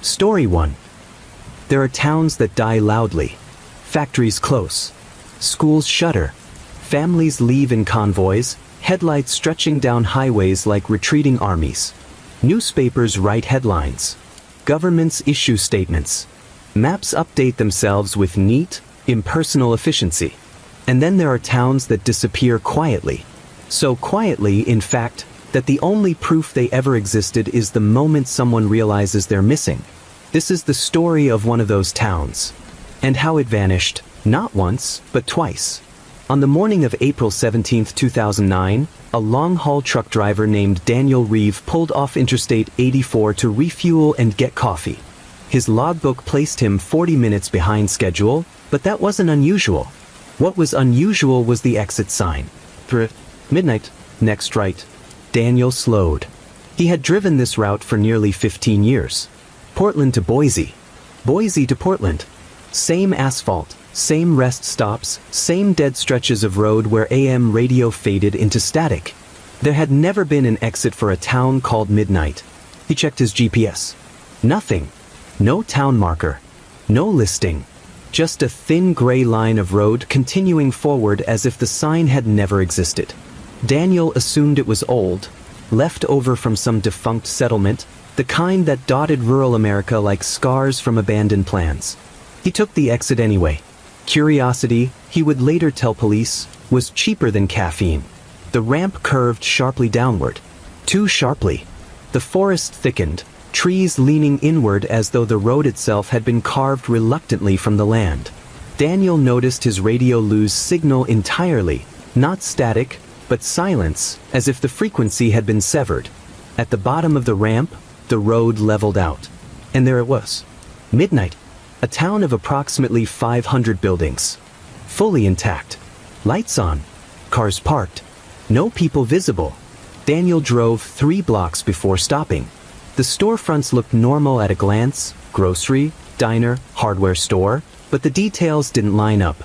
Story 1. There are towns that die loudly. Factories close. Schools shutter. Families leave in convoys, headlights stretching down highways like retreating armies. Newspapers write headlines. Governments issue statements. Maps update themselves with neat, impersonal efficiency. And then there are towns that disappear quietly. So quietly, in fact, that the only proof they ever existed is the moment someone realizes they're missing. This is the story of one of those towns. And how it vanished, not once, but twice. On the morning of April 17, 2009, a long-haul truck driver named Daniel Reeve pulled off Interstate 84 to refuel and get coffee. His logbook placed him 40 minutes behind schedule, but that wasn't unusual. What was unusual was the exit sign. Midnight, next right. Daniel slowed. He had driven this route for nearly 15 years. Portland to Boise. Boise to Portland. Same asphalt, same rest stops, same dead stretches of road where AM radio faded into static. There had never been an exit for a town called Midnight. He checked his GPS. Nothing. No town marker. No listing. Just a thin gray line of road continuing forward as if the sign had never existed. Daniel assumed it was old, left over from some defunct settlement, the kind that dotted rural America like scars from abandoned plans. He took the exit anyway. Curiosity, he would later tell police, was cheaper than caffeine. The ramp curved sharply downward. Too sharply. The forest thickened, trees leaning inward as though the road itself had been carved reluctantly from the land. Daniel noticed his radio lose signal entirely, not static, but silence, as if the frequency had been severed. At the bottom of the ramp, the road leveled out. And there it was. Midnight. A town of approximately 500 buildings. Fully intact. Lights on. Cars parked. No people visible. Daniel drove 3 blocks before stopping. The storefronts looked normal at a glance. Grocery, diner, hardware store. But the details didn't line up.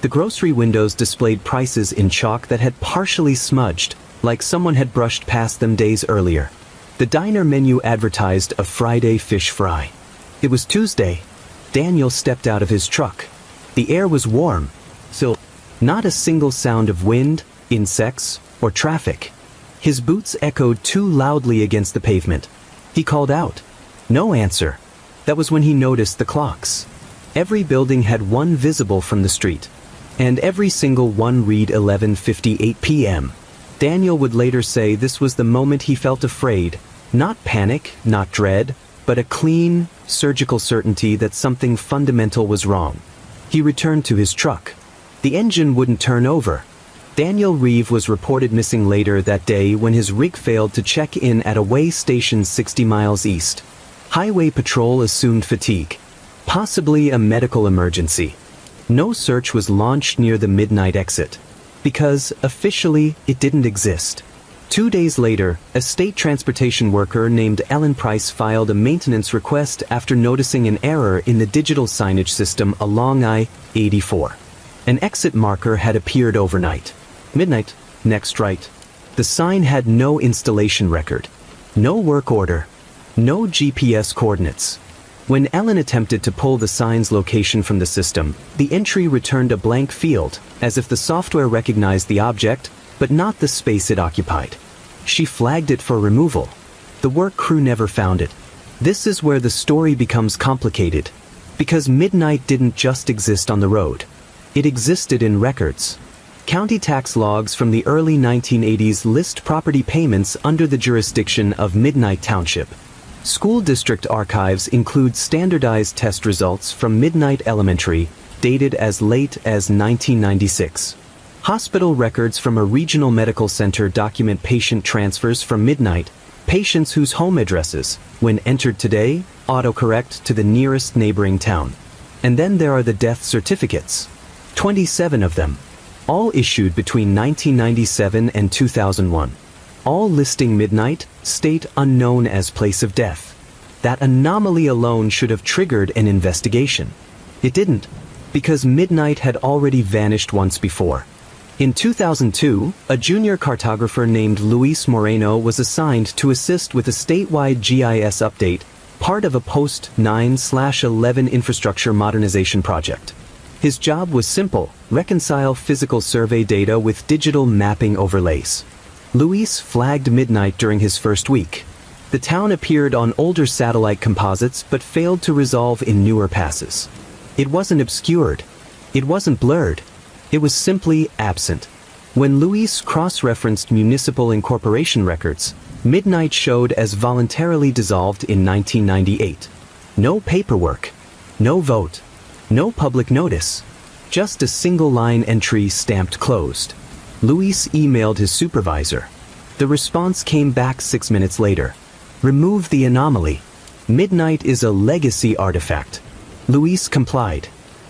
The grocery windows displayed prices in chalk that had partially smudged, like someone had brushed past them days earlier. The diner menu advertised a Friday fish fry. It was Tuesday. Daniel stepped out of his truck. The air was warm, so not a single sound of wind, insects, or traffic. His boots echoed too loudly against the pavement. He called out. No answer. That was when he noticed the clocks. Every building had one visible from the street, and every single one read 11:58 p.m. Daniel would later say this was the moment he felt afraid, not panic, not dread, but a clean, surgical certainty that something fundamental was wrong. He returned to his truck. The engine wouldn't turn over. Daniel Reeve was reported missing later that day when his rig failed to check in at a way station 60 miles east. Highway patrol assumed fatigue. Possibly a medical emergency. No search was launched near the Midnight exit, because, officially, it didn't exist. 2 days later, a state transportation worker named Ellen Price filed a maintenance request after noticing an error in the digital signage system along I-84. An exit marker had appeared overnight. Midnight, next right. The sign had no installation record, no work order, no GPS coordinates. When Ellen attempted to pull the sign's location from the system, the entry returned a blank field, as if the software recognized the object, but not the space it occupied. She flagged it for removal. The work crew never found it. This is where the story becomes complicated, because Midnight didn't just exist on the road. It existed in records. County tax logs from the early 1980s list property payments under the jurisdiction of Midnight Township. School district archives include standardized test results from Midnight Elementary, dated as late as 1996. Hospital records from a regional medical center document patient transfers from Midnight, patients whose home addresses, when entered today, autocorrect to the nearest neighboring town. And then there are the death certificates. 27 of them. All issued between 1997 and 2001. All listing Midnight, state unknown as place of death. That anomaly alone should have triggered an investigation. It didn't, because Midnight had already vanished once before. In 2002, a junior cartographer named Luis Moreno was assigned to assist with a statewide GIS update, part of a post-9/11 infrastructure modernization project. His job was simple: reconcile physical survey data with digital mapping overlays. Luis flagged midnight during his first week. The town appeared on older satellite composites but failed to resolve in newer passes. It wasn't obscured. It wasn't blurred. It was simply absent. When Luis cross-referenced municipal incorporation records, midnight showed as voluntarily dissolved in 1998. No paperwork. No vote. No public notice. Just a single-line entry stamped closed. Luis emailed his supervisor. The response came back 6 minutes later. Remove the anomaly. Midnight is a legacy artifact. Luis complied.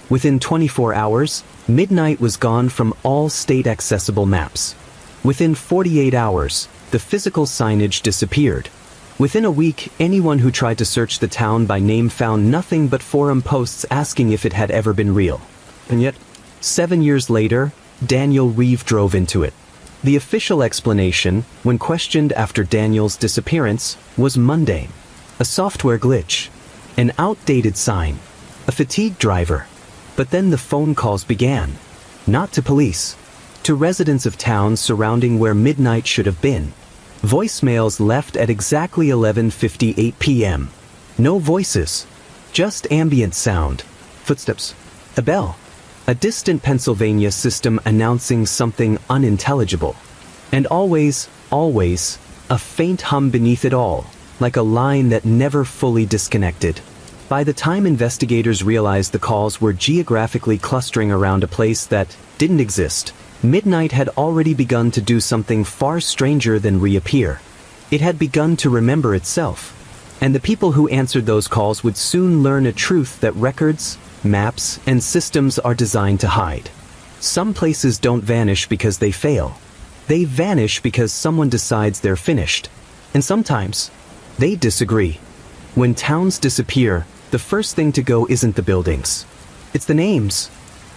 Within 24 hours, midnight was gone from all state-accessible maps. Within 48 hours, the physical signage disappeared. Within a week, anyone who tried to search the town by name found nothing but forum posts asking if it had ever been real. And yet, 7 years later, Daniel Reeve drove into it. The official explanation, when questioned after Daniel's disappearance, was mundane. A software glitch. An outdated sign. A fatigued driver. But then the phone calls began. Not to police. To residents of towns surrounding where midnight should have been. Voicemails left at exactly 11:58 p.m. No voices. Just ambient sound. Footsteps. A bell. A distant Pennsylvania system announcing something unintelligible. And always, always, a faint hum beneath it all, like a line that never fully disconnected. By the time investigators realized the calls were geographically clustering around a place that didn't exist, midnight had already begun to do something far stranger than reappear. It had begun to remember itself. And the people who answered those calls would soon learn a truth that records, maps, and systems are designed to hide. Some places don't vanish because they fail. They vanish because someone decides they're finished. And sometimes, they disagree. When towns disappear, the first thing to go isn't the buildings. It's the names.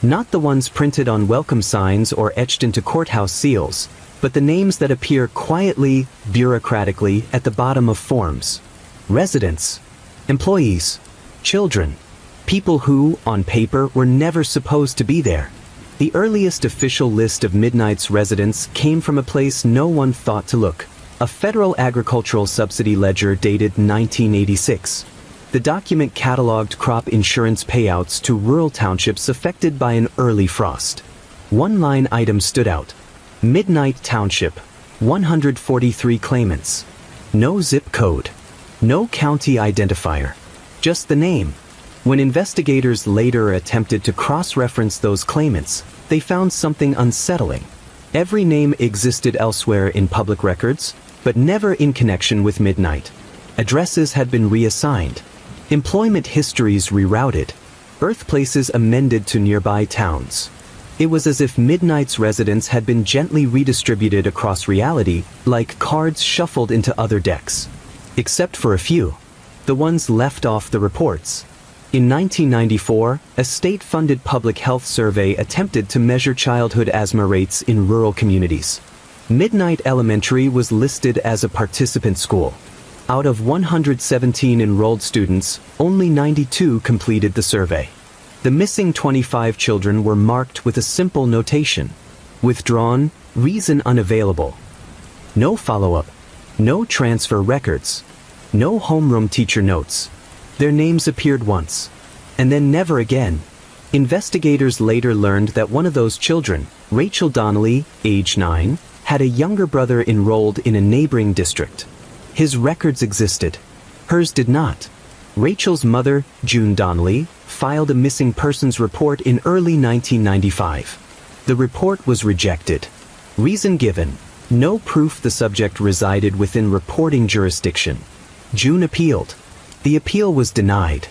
Not the ones printed on welcome signs or etched into courthouse seals, but the names that appear quietly, bureaucratically at the bottom of forms. Residents, employees, children, people who, on paper, were never supposed to be there. The earliest official list of midnight's residents came from a place no one thought to look: a federal agricultural subsidy ledger dated 1986. The document cataloged crop insurance payouts to rural townships affected by an early frost. One line item stood out: Midnight Township, 143 claimants. No zip code. No county identifier. Just the name. When investigators later attempted to cross-reference those claimants, they found something unsettling. Every name existed elsewhere in public records, but never in connection with midnight. Addresses had been reassigned. Employment histories rerouted. Birthplaces amended to nearby towns. It was as if midnight's residents had been gently redistributed across reality, like cards shuffled into other decks. Except for a few. The ones left off the reports. In 1994, a state-funded public health survey attempted to measure childhood asthma rates in rural communities. Midnight Elementary was listed as a participant school. Out of 117 enrolled students, only 92 completed the survey. The missing 25 children were marked with a simple notation: withdrawn, reason unavailable. No follow-up. No transfer records. No homeroom teacher notes. Their names appeared once, and then never again. Investigators later learned that one of those children, Rachel Donnelly, age 9, had a younger brother enrolled in a neighboring district. His records existed. Hers did not. Rachel's mother, June Donnelly, filed a missing persons report in early 1995. The report was rejected. Reason given: no proof the subject resided within reporting jurisdiction. June appealed. The appeal was denied.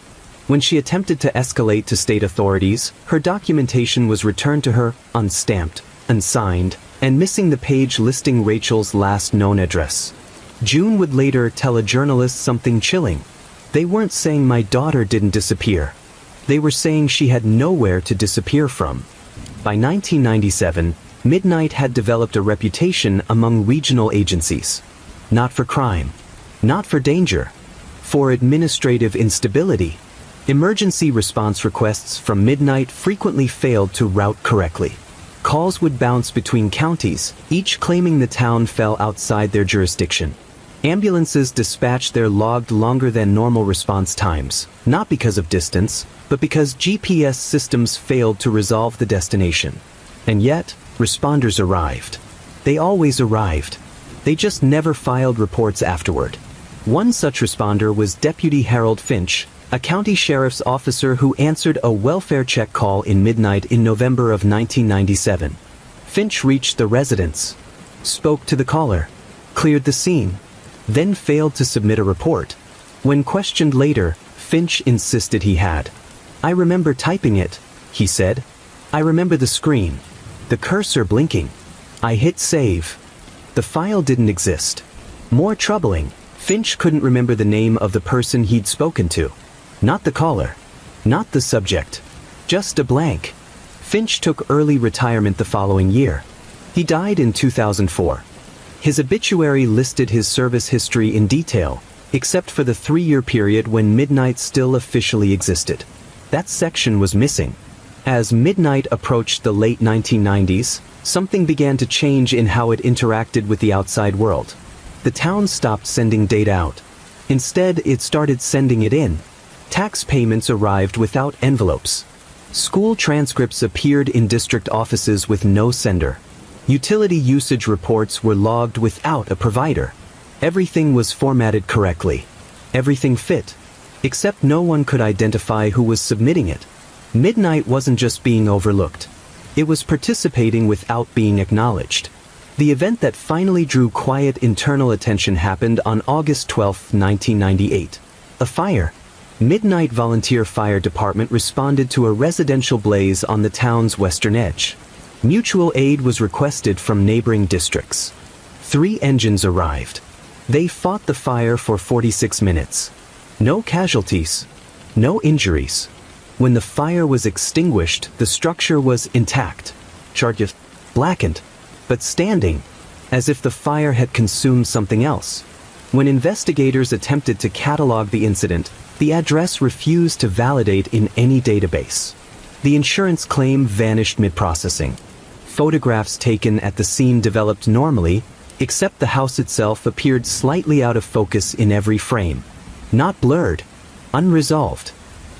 When she attempted to escalate to state authorities, her documentation was returned to her, unstamped, unsigned, and missing the page listing Rachel's last known address. June would later tell a journalist something chilling. They weren't saying my daughter didn't disappear. They were saying she had nowhere to disappear from. By 1997, Midnight had developed a reputation among regional agencies. Not for crime. Not for danger. For administrative instability, emergency response requests from midnight frequently failed to route correctly. Calls would bounce between counties, each claiming the town fell outside their jurisdiction. Ambulances dispatched there logged longer than normal response times, not because of distance, but because GPS systems failed to resolve the destination. And yet, responders arrived. They always arrived. They just never filed reports afterward. One such responder was Deputy Harold Finch, a county sheriff's officer who answered a welfare check call in midnight in November of 1997. Finch reached the residence, spoke to the caller, cleared the scene, then failed to submit a report. When questioned later, Finch insisted he had. "I remember typing it," he said. "I remember the screen. The cursor blinking. I hit save. The file didn't exist." More troubling, Finch couldn't remember the name of the person he'd spoken to. Not the caller. Not the subject. Just a blank. Finch took early retirement the following year. He died in 2004. His obituary listed his service history in detail, except for the 3-year period when midnight still officially existed. That section was missing. As midnight approached the late 1990s, something began to change in how it interacted with the outside world. The town stopped sending data out. Instead, it started sending it in. Tax payments arrived without envelopes. School transcripts appeared in district offices with no sender. Utility usage reports were logged without a provider. Everything was formatted correctly. Everything fit. Except no one could identify who was submitting it. Midnight wasn't just being overlooked. It was participating without being acknowledged. The event that finally drew quiet internal attention happened on August 12, 1998. A fire. Midnight Volunteer Fire Department responded to a residential blaze on the town's western edge. Mutual aid was requested from neighboring districts. 3 engines arrived. They fought the fire for 46 minutes. No casualties. No injuries. When the fire was extinguished, the structure was intact. Charges blackened, but standing, as if the fire had consumed something else. When investigators attempted to catalog the incident, the address refused to validate in any database. The insurance claim vanished mid-processing. Photographs taken at the scene developed normally, except the house itself appeared slightly out of focus in every frame. Not blurred. Unresolved.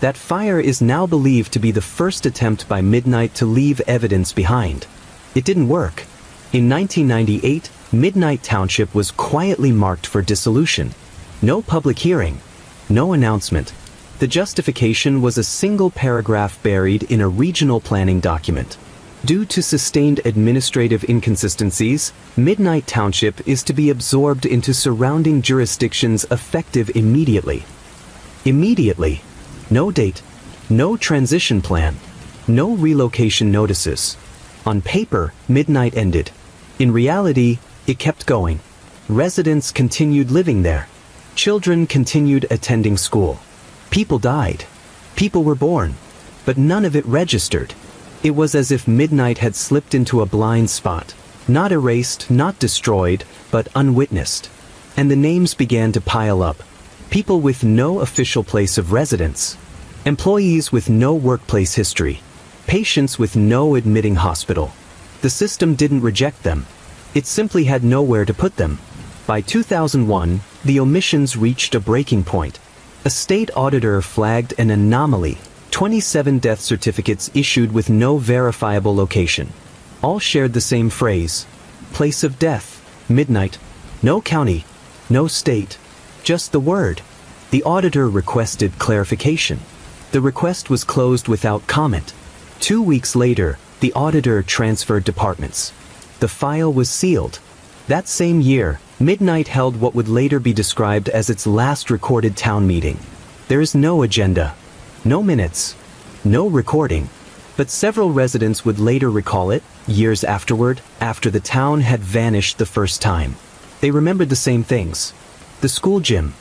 That fire is now believed to be the first attempt by Midnight to leave evidence behind. It didn't work. In 1998, Midnight Township was quietly marked for dissolution. No public hearing. No announcement. The justification was a single paragraph buried in a regional planning document. Due to sustained administrative inconsistencies, Midnight Township is to be absorbed into surrounding jurisdictions effective immediately. Immediately. No date. No transition plan. No relocation notices. On paper, Midnight ended. In reality, it kept going. Residents continued living there. Children continued attending school. People died. People were born. But none of it registered. It was as if Midnight had slipped into a blind spot. Not erased, not destroyed, but unwitnessed. And the names began to pile up. People with no official place of residence. Employees with no workplace history. Patients with no admitting hospital. The system didn't reject them. It simply had nowhere to put them. By 2001, the omissions reached a breaking point. A state auditor flagged an anomaly. 27 death certificates issued with no verifiable location. All shared the same phrase. Place of death. Midnight. No county. No state. Just the word. The auditor requested clarification. The request was closed without comment. 2 weeks later, the auditor transferred departments. The file was sealed. That same year, Midnight held what would later be described as its last recorded town meeting. There is no agenda. No minutes. No recording. But several residents would later recall it, years afterward, after the town had vanished the first time. They remembered the same things. The school gym.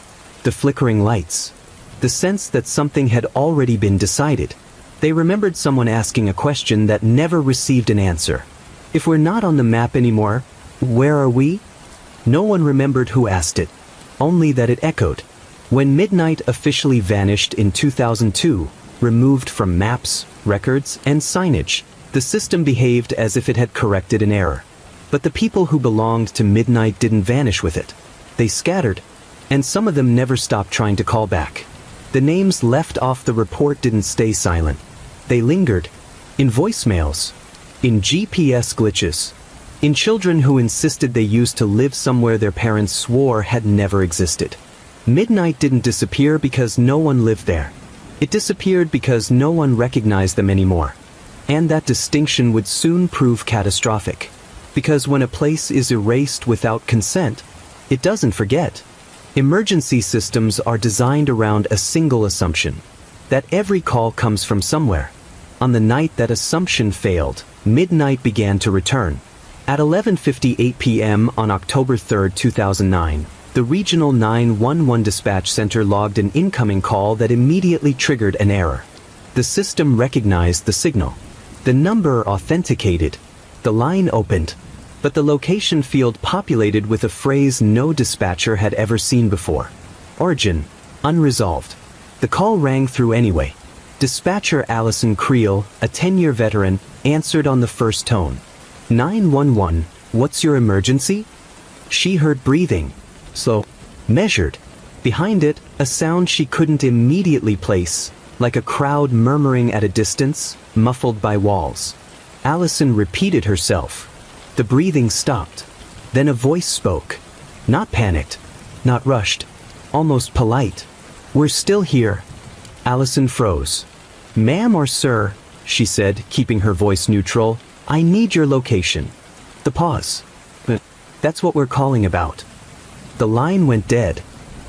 The flickering lights. The sense that something had already been decided. They remembered someone asking a question that never received an answer. If we're not on the map anymore, where are we? No one remembered who asked it. Only that it echoed. When midnight officially vanished in 2002, removed from maps, records, and signage, the system behaved as if it had corrected an error. But the people who belonged to midnight didn't vanish with it. They scattered, and some of them never stopped trying to call back. The names left off the report didn't stay silent. They lingered. In voicemails. In GPS glitches. In children who insisted they used to live somewhere their parents swore had never existed. Midnight didn't disappear because no one lived there. It disappeared because no one recognized them anymore. And that distinction would soon prove catastrophic. Because when a place is erased without consent, it doesn't forget. Emergency systems are designed around a single assumption, that every call comes from somewhere. On the night that assumption failed, midnight began to return. At 11:58 p.m. on October 3, 2009, the regional 911 dispatch center logged an incoming call that immediately triggered an error. The system recognized the signal. The number authenticated. The line opened. But the location field populated with a phrase no dispatcher had ever seen before. Origin: unresolved. The call rang through anyway. Dispatcher Allison Creel, a 10-year veteran, answered on the first tone. 911, what's your emergency? She heard breathing. Slow. Measured. Behind it, a sound she couldn't immediately place, like a crowd murmuring at a distance, muffled by walls. Allison repeated herself. The breathing stopped. Then a voice spoke. Not panicked. Not rushed. Almost polite. We're still here. Allison froze. Ma'am or sir, she said, keeping her voice neutral, I need your location. The pause. But that's what we're calling about. The line went dead.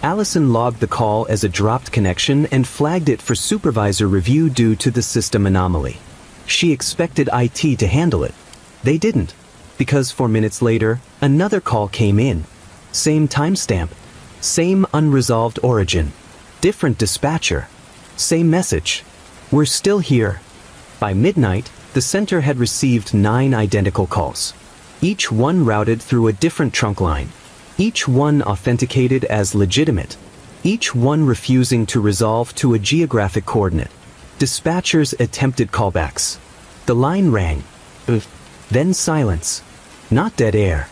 Allison logged the call as a dropped connection and flagged it for supervisor review due to the system anomaly. She expected IT to handle it. They didn't. Because 4 minutes later, another call came in. Same timestamp. Same unresolved origin. Different dispatcher. Same message. We're still here. By midnight, the center had received 9 identical calls. Each one routed through a different trunk line. Each one authenticated as legitimate. Each one refusing to resolve to a geographic coordinate. Dispatchers attempted callbacks. The line rang. Then silence. Not dead air.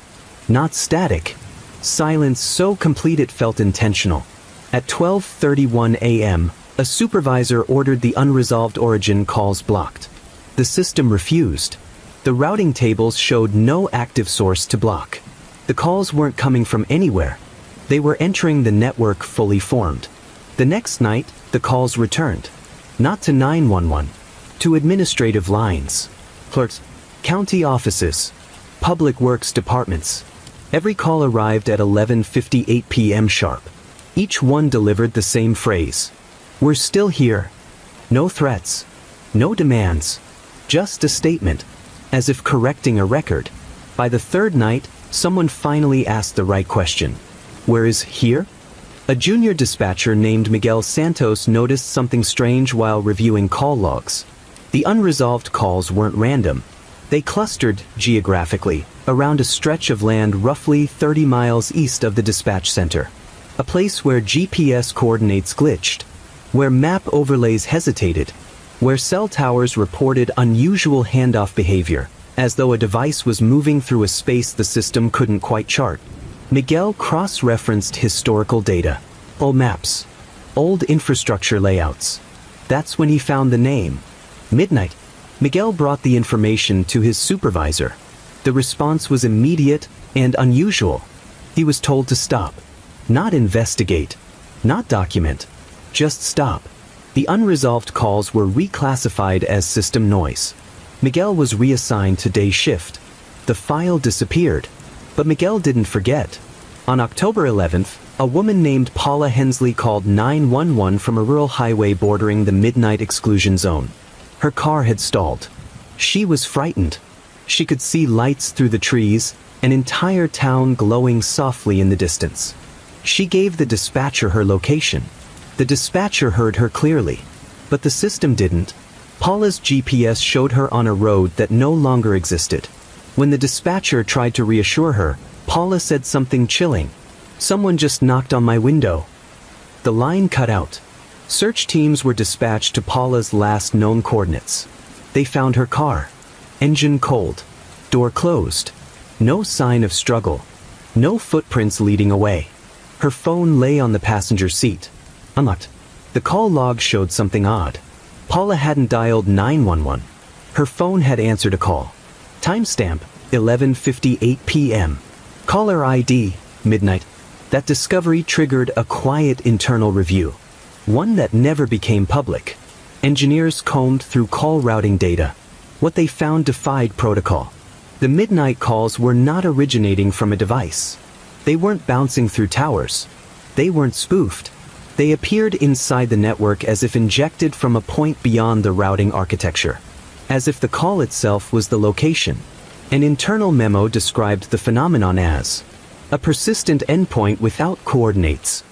Not static. Silence so complete it felt intentional. At 12:31 a.m., a supervisor ordered the unresolved origin calls blocked. The system refused. The routing tables showed no active source to block. The calls weren't coming from anywhere. They were entering the network fully formed. The next night, the calls returned. Not to 911. To administrative lines. Clerks. County offices. Public works departments. Every call arrived at 11:58 p.m. sharp. Each one delivered the same phrase. We're still here. No threats. No demands. Just a statement. As if correcting a record. By the third night, someone finally asked the right question. Where is here? A junior dispatcher named Miguel Santos noticed something strange while reviewing call logs. The unresolved calls weren't random. They clustered, geographically, around a stretch of land roughly 30 miles east of the dispatch center. A place where GPS coordinates glitched. Where map overlays hesitated. Where cell towers reported unusual handoff behavior, as though a device was moving through a space the system couldn't quite chart. Miguel cross-referenced historical data. Old maps. Old infrastructure layouts. That's when he found the name. Midnight. Miguel brought the information to his supervisor. The response was immediate and unusual. He was told to stop. Not investigate. Not document. Just stop. The unresolved calls were reclassified as system noise. Miguel was reassigned to day shift. The file disappeared. But Miguel didn't forget. On October 11th, a woman named Paula Hensley called 911 from a rural highway bordering the midnight exclusion zone. Her car had stalled. She was frightened. She could see lights through the trees, an entire town glowing softly in the distance. She gave the dispatcher her location. The dispatcher heard her clearly. But the system didn't. Paula's GPS showed her on a road that no longer existed. When the dispatcher tried to reassure her, Paula said something chilling. Someone just knocked on my window. The line cut out. Search teams were dispatched to Paula's last known coordinates. They found her car. Engine cold. Door closed. No sign of struggle. No footprints leading away. Her phone lay on the passenger seat. Unlocked. The call log showed something odd. Paula hadn't dialed 911. Her phone had answered a call. Timestamp, 11:58 p.m. Caller ID, midnight. That discovery triggered a quiet internal review. One that never became public. Engineers combed through call routing data. What they found defied protocol. The midnight calls were not originating from a device. They weren't bouncing through towers. They weren't spoofed. They appeared inside the network as if injected from a point beyond the routing architecture. As if the call itself was the location. An internal memo described the phenomenon as a persistent endpoint without coordinates.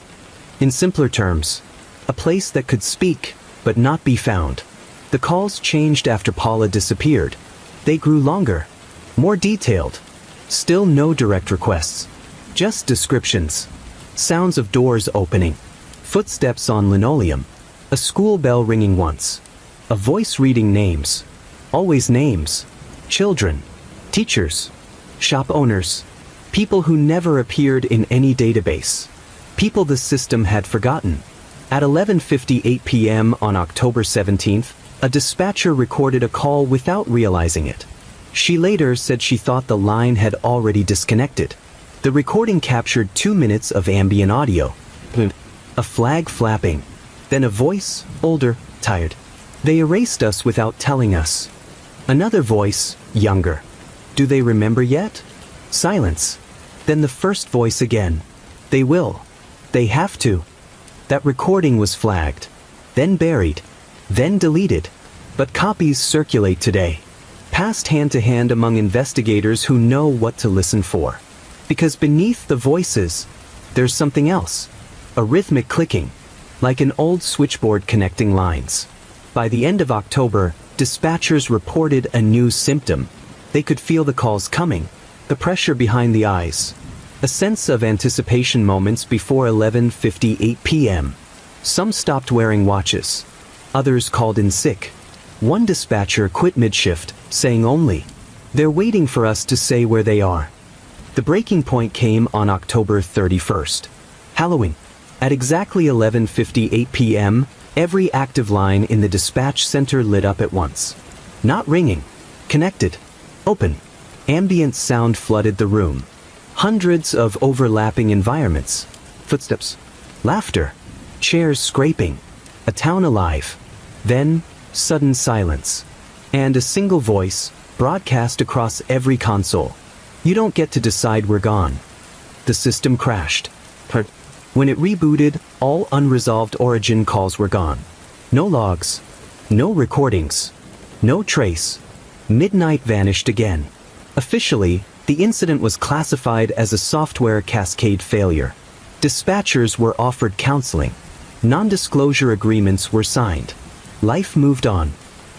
In simpler terms, a place that could speak, but not be found. The calls changed after Paula disappeared. They grew longer, more detailed. Still no direct requests. Just descriptions. Sounds of doors opening. Footsteps on linoleum. A school bell ringing once. A voice reading names. Always names. Children. Teachers. Shop owners. People who never appeared in any database. People the system had forgotten. At 11:58 p.m. on October 17th, a dispatcher recorded a call without realizing it. She later said she thought the line had already disconnected. The recording captured 2 minutes of ambient audio. A flag flapping. Then a voice, older, tired. They erased us without telling us. Another voice, younger. Do they remember yet? Silence. Then the first voice again. They will. They have to. That recording was flagged. Then buried. Then deleted. But copies circulate today. Passed hand to hand among investigators who know what to listen for. Because beneath the voices, there's something else. A rhythmic clicking. Like an old switchboard connecting lines. By the end of October, dispatchers reported a new symptom. They could feel the calls coming. The pressure behind the eyes. A sense of anticipation moments before 11:58 p.m. Some stopped wearing watches. Others called in sick. One dispatcher quit mid-shift, saying only, "They're waiting for us to say where they are." The breaking point came on October 31st. Halloween. At exactly 11:58 p.m., every active line in the dispatch center lit up at once. Not ringing. Connected. Open. Ambient sound flooded the room. Hundreds of overlapping environments. Footsteps. Laughter. Chairs scraping. A town alive. Then, sudden silence. And a single voice, broadcast across every console. "You don't get to decide, we're gone." The system crashed. When it rebooted, all unresolved origin calls were gone. No logs. No recordings. No trace. Midnight vanished again. Officially, the incident was classified as a software cascade failure. Dispatchers were offered counseling. Non-disclosure agreements were signed. Life moved on.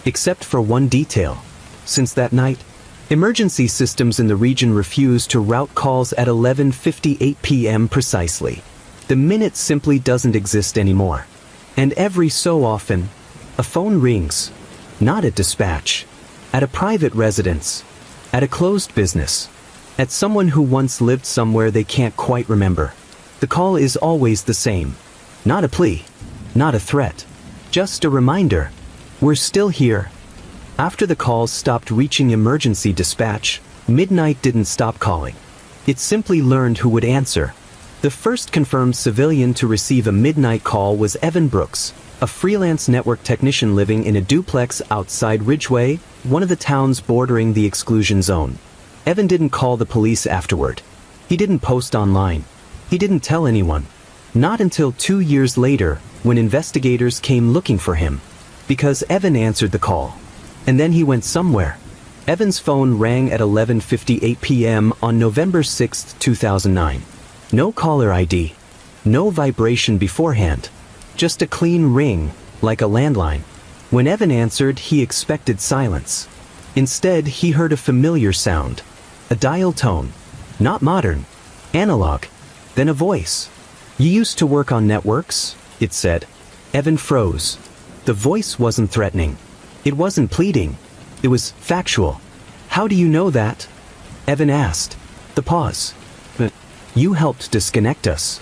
Except for one detail. Since that night, emergency systems in the region refused to route calls at 11:58 p.m. precisely. The minute simply doesn't exist anymore. And every so often, a phone rings. Not at dispatch. At a private residence. At a closed business. At someone who once lived somewhere they can't quite remember. The call is always the same. Not a plea. Not a threat. Just a reminder. We're still here. After the calls stopped reaching emergency dispatch, Midnight didn't stop calling. It simply learned who would answer. The first confirmed civilian to receive a midnight call was Evan Brooks, a freelance network technician living in a duplex outside Ridgeway, one of the towns bordering the exclusion zone. Evan didn't call the police afterward. He didn't post online. He didn't tell anyone. Not until 2 years later, when investigators came looking for him. Because Evan answered the call. And then he went somewhere. Evan's phone rang at 11:58 p.m. on November 6, 2009. No caller ID. No vibration beforehand. Just a clean ring, like a landline. When Evan answered, he expected silence. Instead, he heard a familiar sound. A dial tone. Not modern. Analog. Then a voice. "You used to work on networks?" it said. Evan froze. The voice wasn't threatening. It wasn't pleading. It was factual. How do you know that? Evan asked. The pause. But you helped disconnect us.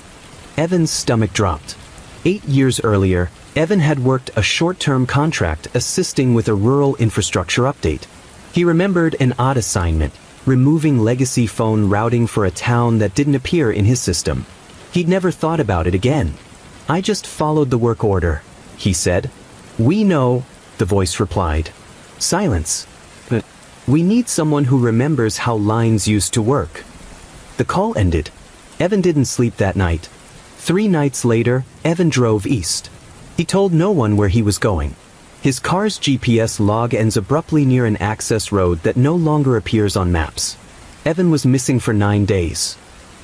Evan's stomach dropped. 8 years earlier, Evan had worked a short-term contract assisting with a rural infrastructure update. He remembered an odd assignment, removing legacy phone routing for a town that didn't appear in his system. He'd never thought about it again. I just followed the work order, he said. We know, the voice replied. Silence. But we need someone who remembers how lines used to work. The call ended. Evan didn't sleep that night. 3 nights later, Evan drove east. He told no one where he was going. His car's GPS log ends abruptly near an access road that no longer appears on maps. Evan was missing for 9 days.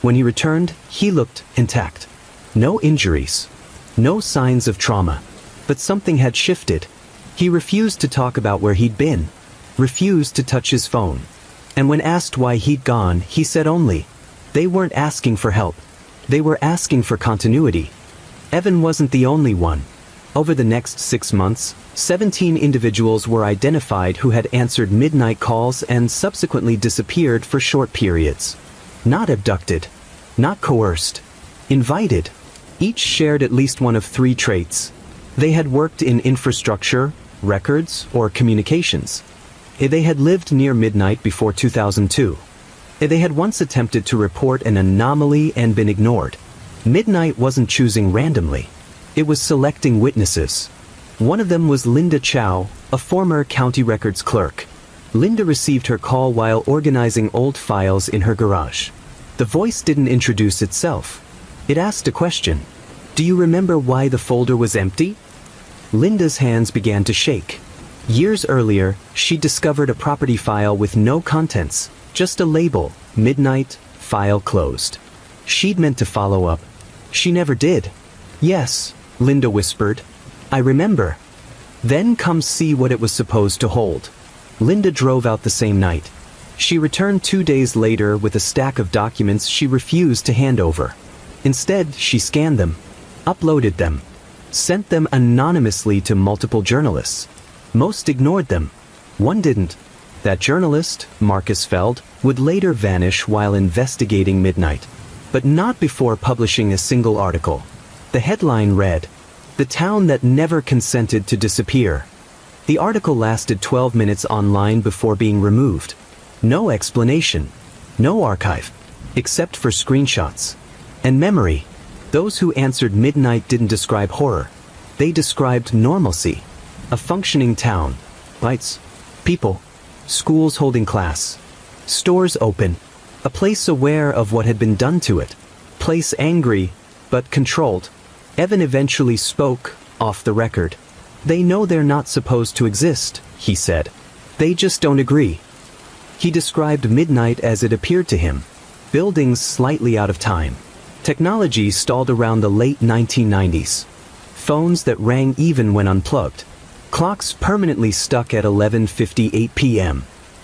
When he returned, he looked intact. No injuries. No signs of trauma. But something had shifted. He refused to talk about where he'd been. Refused to touch his phone. And when asked why he'd gone, he said only, they weren't asking for help. They were asking for continuity. Evan wasn't the only one. Over the next 6 months, 17 individuals were identified who had answered midnight calls and subsequently disappeared for short periods. Not abducted. Not coerced. Invited. Each shared at least one of 3 traits. They had worked in infrastructure, records, or communications. They had lived near midnight before 2002. They had once attempted to report an anomaly and been ignored. Midnight wasn't choosing randomly. It was selecting witnesses. One of them was Linda Chow, a former county records clerk. Linda received her call while organizing old files in her garage. The voice didn't introduce itself. It asked a question. Do you remember why the folder was empty? Linda's hands began to shake. Years earlier, she discovered a property file with no contents, just a label, midnight, file closed. She'd meant to follow up. She never did. Yes, Linda whispered. I remember. Then come see what it was supposed to hold. Linda drove out the same night. She returned 2 days later with a stack of documents she refused to hand over. Instead, she scanned them, uploaded them, sent them anonymously to multiple journalists. Most ignored them. One didn't. That journalist, Marcus Feld, would later vanish while investigating midnight. But not before publishing a single article. The headline read, "The town that never consented to disappear." The article lasted 12 minutes online before being removed. No explanation. No archive. Except for screenshots. And memory. Those who answered midnight didn't describe horror. They described normalcy. A functioning town. Lights. People. Schools holding class. Stores open. A place aware of what had been done to it. Place angry, but controlled. Evan eventually spoke, off the record. They know they're not supposed to exist, he said. They just don't agree. He described midnight as it appeared to him. Buildings slightly out of time. Technology stalled around the late 1990s. Phones that rang even when unplugged. Clocks permanently stuck at 11:58 p.m.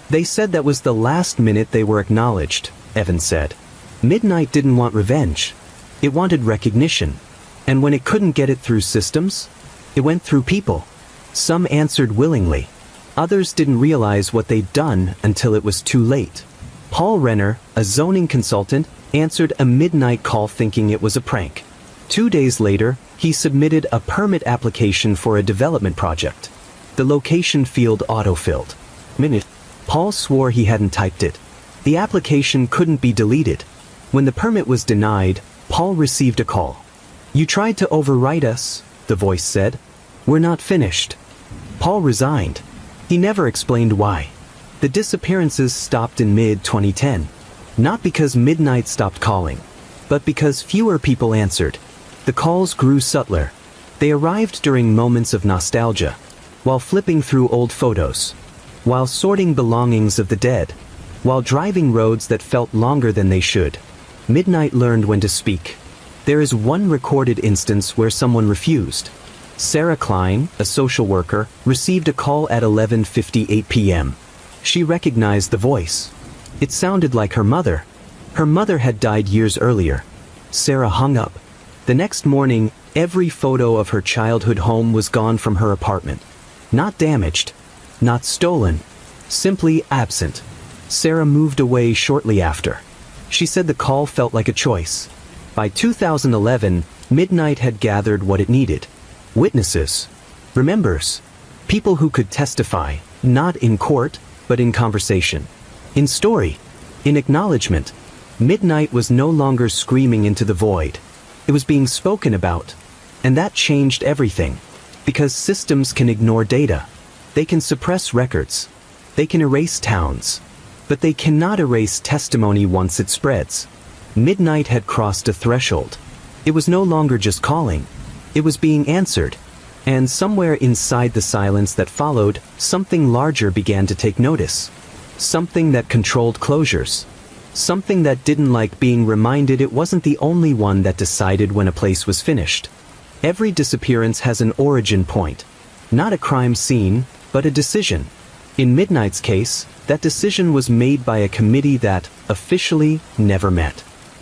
They said that was the last minute they were acknowledged, Evan said. Midnight didn't want revenge. It wanted recognition. And when it couldn't get it through systems, it went through people. Some answered willingly. Others didn't realize what they'd done until it was too late. Paul Renner, a zoning consultant, answered a midnight call thinking it was a prank. 2 days later, he submitted a permit application for a development project. The location field autofilled. Paul swore he hadn't typed it. The application couldn't be deleted. When the permit was denied, Paul received a call. You tried to overwrite us, the voice said. We're not finished. Paul resigned. He never explained why. The disappearances stopped in mid-2010. Not because midnight stopped calling, but because fewer people answered. The calls grew subtler. They arrived during moments of nostalgia, while flipping through old photos, while sorting belongings of the dead, while driving roads that felt longer than they should. Midnight learned when to speak. There is one recorded instance where someone refused. Sarah Klein, a social worker, received a call at 11:58 p.m. She recognized the voice. It sounded like her mother. Her mother had died years earlier. Sarah hung up. The next morning, Every photo of her childhood home was gone from her apartment. Not damaged, not stolen, simply absent. Sarah moved away shortly after. She said the call felt like a choice. By 2011, Midnight had gathered what it needed. Witnesses, remembers, people who could testify, not in court, but in conversation, in story, in acknowledgement. Midnight was no longer screaming into the void. It was being spoken about. And that changed everything. Because systems can ignore data. They can suppress records. They can erase towns. But they cannot erase testimony once it spreads. Midnight had crossed a threshold. It was no longer just calling. It was being answered. And somewhere inside the silence that followed, something larger began to take notice. Something that controlled closures. Something that didn't like being reminded it wasn't the only one that decided when a place was finished. Every disappearance has an origin point. Not a crime scene, but a decision. In Midnight's case, that decision was made by a committee that, officially, never met.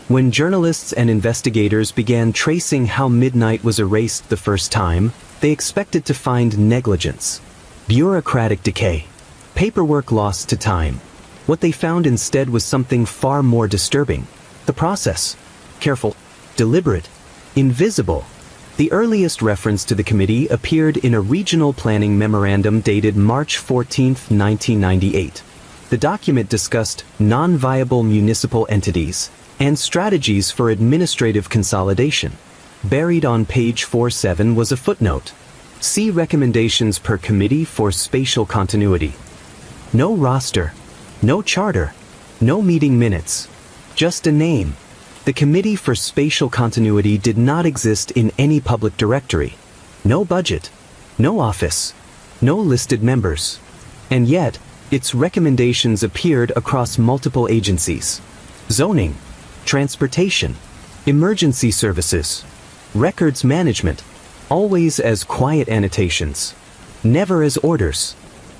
When journalists and investigators began tracing how Midnight was erased the first time, they expected to find negligence, bureaucratic decay, paperwork lost to time. What they found instead was something far more disturbing. The process. Careful, deliberate, invisible. The earliest reference to the committee appeared in a regional planning memorandum dated March 14, 1998. The document discussed non-viable municipal entities and strategies for administrative consolidation. Buried on page 47 was a footnote. See recommendations per committee for spatial continuity. No roster, no charter, no meeting minutes, just a name. The Committee for Spatial Continuity did not exist in any public directory. No budget, no office, no listed members. And yet, its recommendations appeared across multiple agencies. Zoning, transportation, emergency services, records management, always as quiet annotations, never as orders.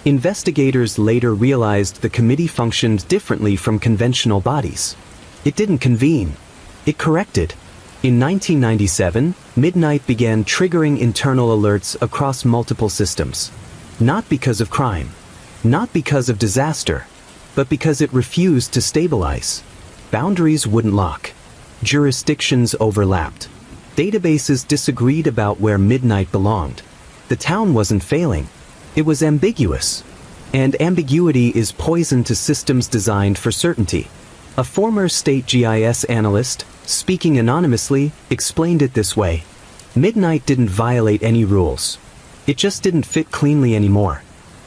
Investigators later realized the committee functioned differently from conventional bodies. It didn't convene. It corrected. In 1997, Midnight began triggering internal alerts across multiple systems. Not because of crime. Not because of disaster. But because it refused to stabilize. Boundaries wouldn't lock. Jurisdictions overlapped. Databases disagreed about where Midnight belonged. The town wasn't failing. It was ambiguous. And ambiguity is poison to systems designed for certainty. A former state GIS analyst, speaking anonymously, explained it this way. Midnight didn't violate any rules. It just didn't fit cleanly anymore.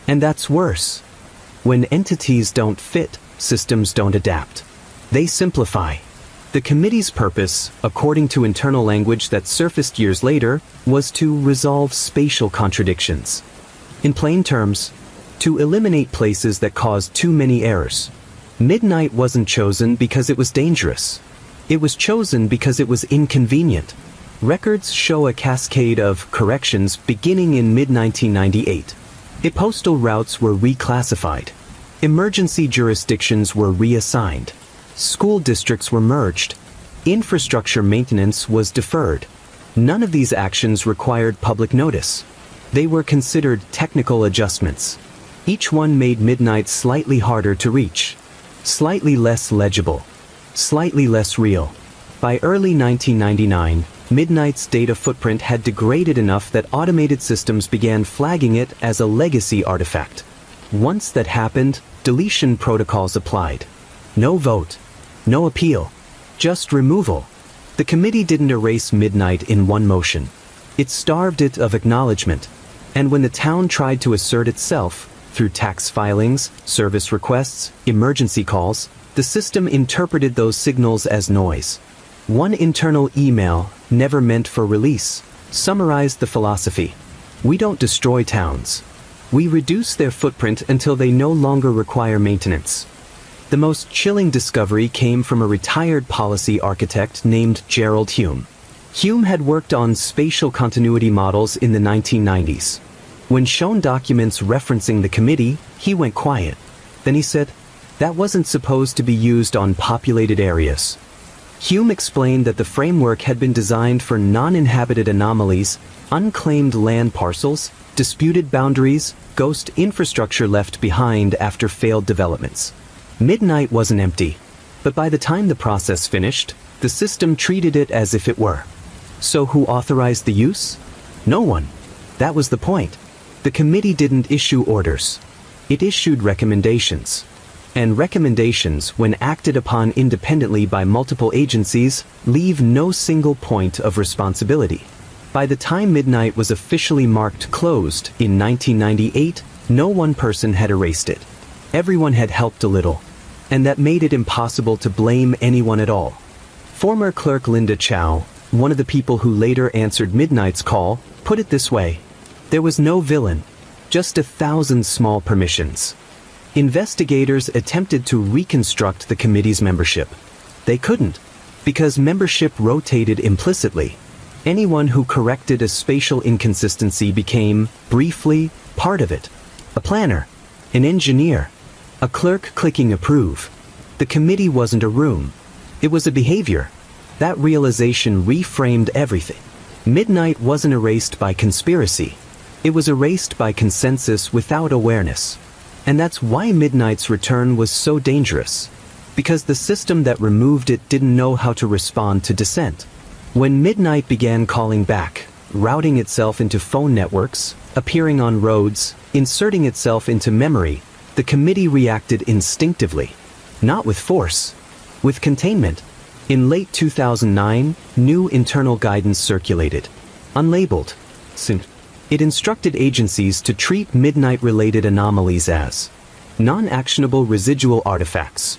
And that's worse. When entities don't fit, systems don't adapt. They simplify. The committee's purpose, according to internal language that surfaced years later, was to resolve spatial contradictions. In plain terms, to eliminate places that caused too many errors. Midnight wasn't chosen because it was dangerous. It was chosen because it was inconvenient. Records show a cascade of corrections beginning in mid-1998. Postal routes were reclassified. Emergency jurisdictions were reassigned. School districts were merged. Infrastructure maintenance was deferred. None of these actions required public notice. They were considered technical adjustments. Each one made Midnight slightly harder to reach. Slightly less legible. Slightly less real. By early 1999, Midnight's data footprint had degraded enough that automated systems began flagging it as a legacy artifact. Once that happened, deletion protocols applied. No vote. No appeal. Just removal. The committee didn't erase Midnight in one motion. It starved it of acknowledgement. And when the town tried to assert itself, through tax filings, service requests, emergency calls, the system interpreted those signals as noise. One internal email, never meant for release, summarized the philosophy. We don't destroy towns. We reduce their footprint until they no longer require maintenance. The most chilling discovery came from a retired policy architect named Gerald Hume. Hume had worked on spatial continuity models in the 1990s. When shown documents referencing the committee, he went quiet. Then he said, "That wasn't supposed to be used on populated areas." Hume explained that the framework had been designed for non-inhabited anomalies, unclaimed land parcels, disputed boundaries, ghost infrastructure left behind after failed developments. Midnight wasn't empty, but by the time the process finished, the system treated it as if it were. So who authorized the use? No one. That was the point. The committee didn't issue orders. It issued recommendations. And recommendations, when acted upon independently by multiple agencies, leave no single point of responsibility. By the time Midnight was officially marked closed in 1998, no one person had erased it. Everyone had helped a little, and that made it impossible to blame anyone at all. Former clerk Linda Chow, one of the people who later answered Midnight's call, put it this way: there was no villain, just 1,000 small permissions. Investigators attempted to reconstruct the committee's membership. They couldn't, because membership rotated implicitly. Anyone who corrected a spatial inconsistency became, briefly, part of it. A planner, an engineer, a clerk clicking approve. The committee wasn't a room. It was a behavior. That realization reframed everything. Midnight wasn't erased by conspiracy. It was erased by consensus without awareness. And that's why Midnight's return was so dangerous. Because the system that removed it didn't know how to respond to dissent. When Midnight began calling back, routing itself into phone networks, appearing on roads, inserting itself into memory, the committee reacted instinctively. Not with force. With containment. In late 2009, new internal guidance circulated. Unlabeled. It instructed agencies to treat Midnight-related anomalies as non-actionable residual artifacts.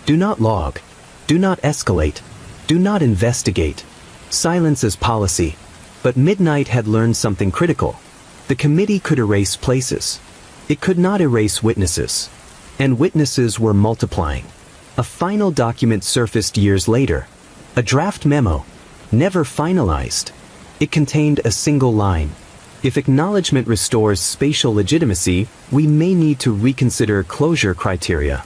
Do not log. Do not escalate. Do not investigate. Silence as policy. But Midnight had learned something critical. The committee could erase places. It could not erase witnesses. And witnesses were multiplying. A final document surfaced years later. A draft memo. Never finalized. It contained a single line. If acknowledgement restores spatial legitimacy, we may need to reconsider closure criteria.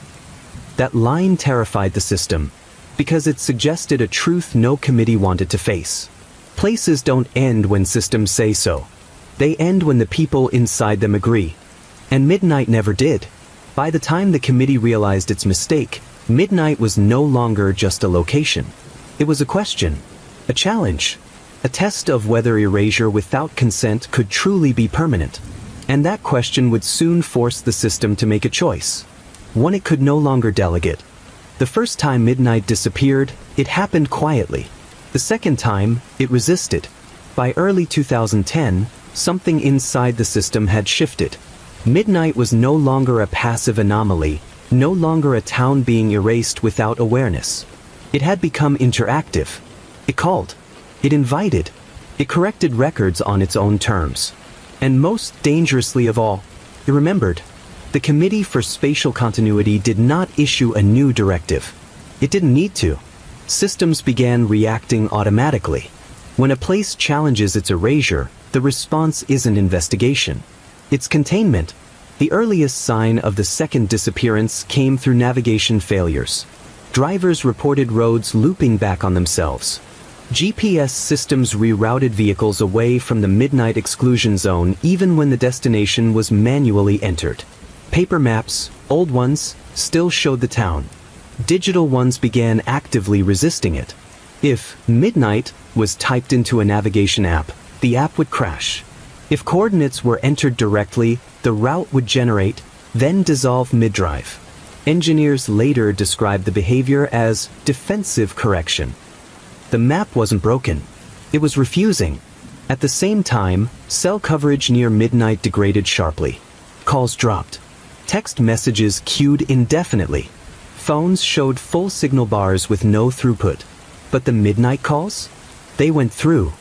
That line terrified the system, because it suggested a truth no committee wanted to face. Places don't end when systems say so. They end when the people inside them agree. And Midnight never did. By the time the committee realized its mistake, Midnight was no longer just a location. It was a question, a challenge, a test of whether erasure without consent could truly be permanent. And that question would soon force the system to make a choice. One it could no longer delegate. The first time Midnight disappeared, it happened quietly. The second time, it resisted. By early 2010, something inside the system had shifted. Midnight was no longer a passive anomaly, no longer a town being erased without awareness. It had become interactive. It called. It invited. It corrected records on its own terms. And most dangerously of all, it remembered. The Committee for Spatial Continuity did not issue a new directive. It didn't need to. Systems began reacting automatically. When a place challenges its erasure, the response isn't investigation. It's containment. The earliest sign of the second disappearance came through navigation failures. Drivers reported roads looping back on themselves. GPS systems rerouted vehicles away from the Midnight exclusion zone even when the destination was manually entered. Paper maps, old ones, still showed the town. Digital ones began actively resisting it. If Midnight was typed into a navigation app, the app would crash. If coordinates were entered directly, the route would generate, then dissolve mid-drive. Engineers later described the behavior as defensive correction. The map wasn't broken. It was refusing. At the same time, cell coverage near Midnight degraded sharply. Calls dropped. Text messages queued indefinitely. Phones showed full signal bars with no throughput. But the Midnight calls? They went through.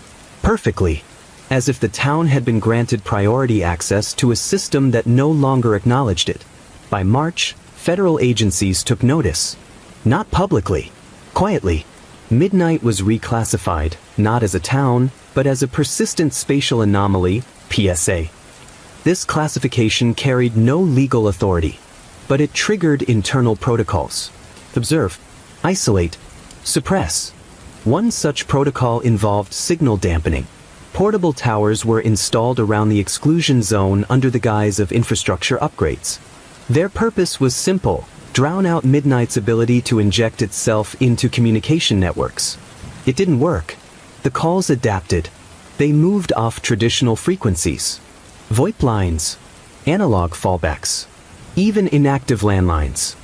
Perfectly. As if the town had been granted priority access to a system that no longer acknowledged it. By March, federal agencies took notice. Not publicly. Quietly. Midnight was reclassified, not as a town, but as a persistent spatial anomaly, PSA. This classification carried no legal authority, but it triggered internal protocols. Observe. Isolate. Suppress. One such protocol involved signal dampening. Portable towers were installed around the exclusion zone under the guise of infrastructure upgrades. Their purpose was simple: drown out midnight's ability to inject itself into communication networks. It didn't work. The calls adapted. They moved off traditional frequencies. VoIP lines, analog fallbacks, even inactive landlines.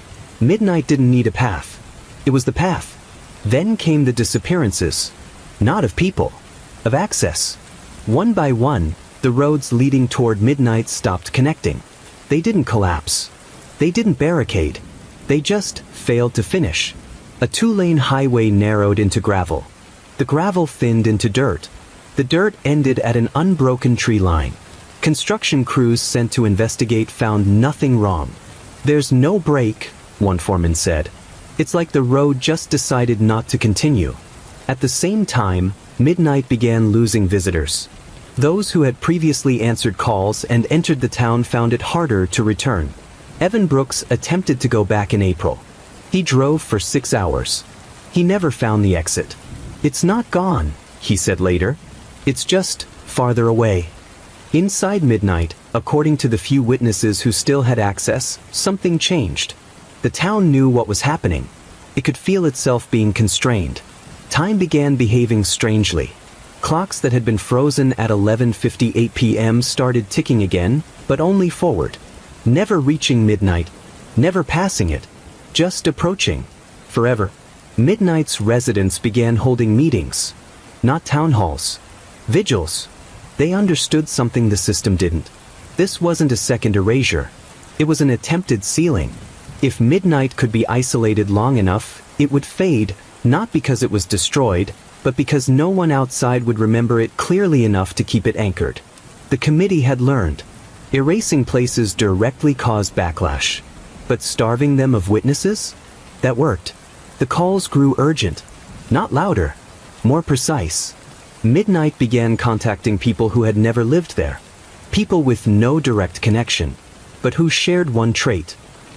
Midnight didn't need a path. It was the path. Then came the disappearances. Not of people, of access. One by one, the roads leading toward midnight stopped connecting. They didn't collapse. They didn't barricade. They just failed to finish. A two-lane highway narrowed into gravel. The gravel thinned into dirt. The dirt ended at an unbroken tree line. Construction crews sent to investigate found nothing wrong. "There's no break," one foreman said. "It's like the road just decided not to continue." At the same time, midnight began losing visitors. Those who had previously answered calls and entered the town found it harder to return. Evan Brooks attempted to go back in April. He drove for 6 hours. He never found the exit. "It's not gone," he said later. "It's just farther away." Inside midnight, according to the few witnesses who still had access, something changed. The town knew what was happening. It could feel itself being constrained. Time began behaving strangely. Clocks that had been frozen at 11:58 p.m. started ticking again, but only forward. Never reaching midnight, never passing it, just approaching. Forever. Midnight's residents began holding meetings. Not town halls. Vigils. They understood something the system didn't. This wasn't a second erasure. It was an attempted sealing. If midnight could be isolated long enough, it would fade, not because it was destroyed, but because no one outside would remember it clearly enough to keep it anchored. The committee had learned. Erasing places directly caused backlash. But starving them of witnesses? That worked. The calls grew urgent. Not louder. More precise. Midnight began contacting people who had never lived there. People with no direct connection, but who shared one trait.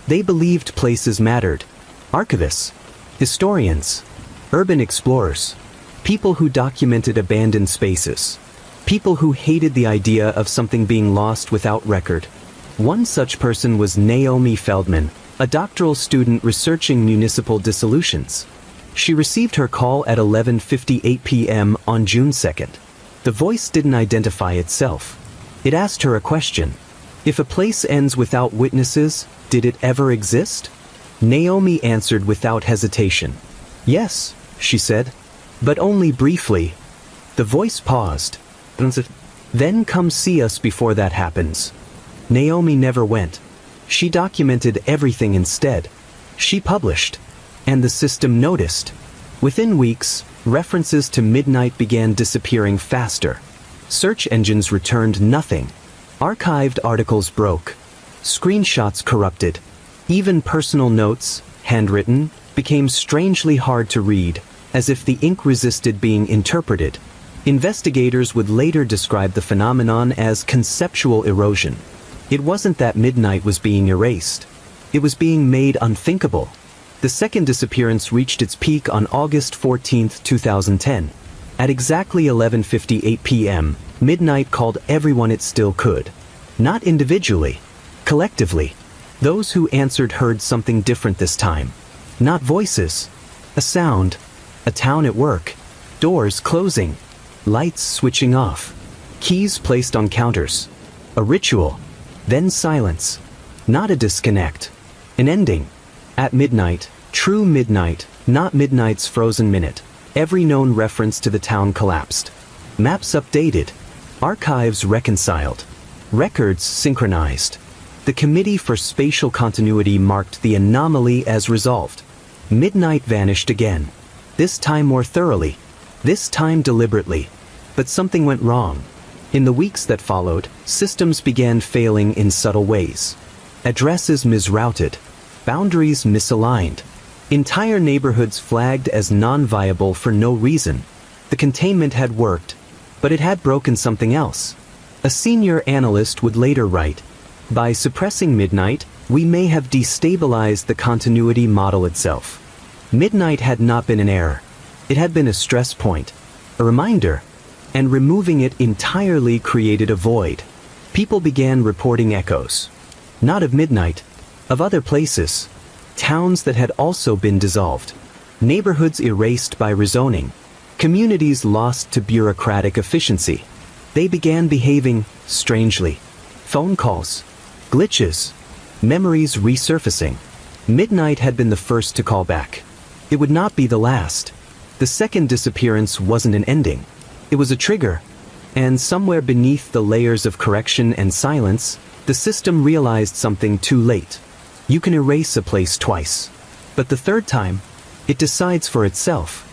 They believed places mattered. Archivists. Historians. Urban explorers. People who documented abandoned spaces. People who hated the idea of something being lost without record. One such person was Naomi Feldman, a doctoral student researching municipal dissolutions. She received her call at 11:58 p.m. on June 2nd. The voice didn't identify itself. It asked her a question. If a place ends without witnesses, did it ever exist? Naomi answered without hesitation. "Yes," she said. "But only briefly." The voice paused. "Then come see us before that happens." Naomi never went. She documented everything instead. She published. And the system noticed. Within weeks, references to midnight began disappearing faster. Search engines returned nothing. Archived articles broke. Screenshots corrupted. Even personal notes, handwritten, became strangely hard to read, as if the ink resisted being interpreted. Investigators would later describe the phenomenon as conceptual erosion. It wasn't that midnight was being erased. It was being made unthinkable. The second disappearance reached its peak on August 14, 2010. At exactly 11:58 p.m., midnight called everyone it still could. Not individually. Collectively. Those who answered heard something different this time. Not voices. A sound. A town at work. Doors closing. Lights switching off. Keys placed on counters. A ritual. Then silence. Not a disconnect. An ending. At midnight, true midnight, not midnight's frozen minute, every known reference to the town collapsed. Maps updated. Archives reconciled. Records synchronized. The Committee for Spatial Continuity marked the anomaly as resolved. Midnight vanished again. This time more thoroughly. This time deliberately. But something went wrong. In the weeks that followed, systems began failing in subtle ways. Addresses misrouted. Boundaries misaligned. Entire neighborhoods flagged as non-viable for no reason. The containment had worked, but it had broken something else. A senior analyst would later write, "By suppressing midnight, we may have destabilized the continuity model itself." Midnight had not been an error. It had been a stress point, a reminder, and removing it entirely created a void. People began reporting echoes. Not of midnight, of other places. Towns that had also been dissolved. Neighborhoods erased by rezoning. Communities lost to bureaucratic efficiency. They began behaving strangely. Phone calls, glitches, memories resurfacing. Midnight had been the first to call back. It would not be the last. The second disappearance wasn't an ending. It was a trigger. And somewhere beneath the layers of correction and silence, the system realized something too late. You can erase a place twice. But the third time, it decides for itself.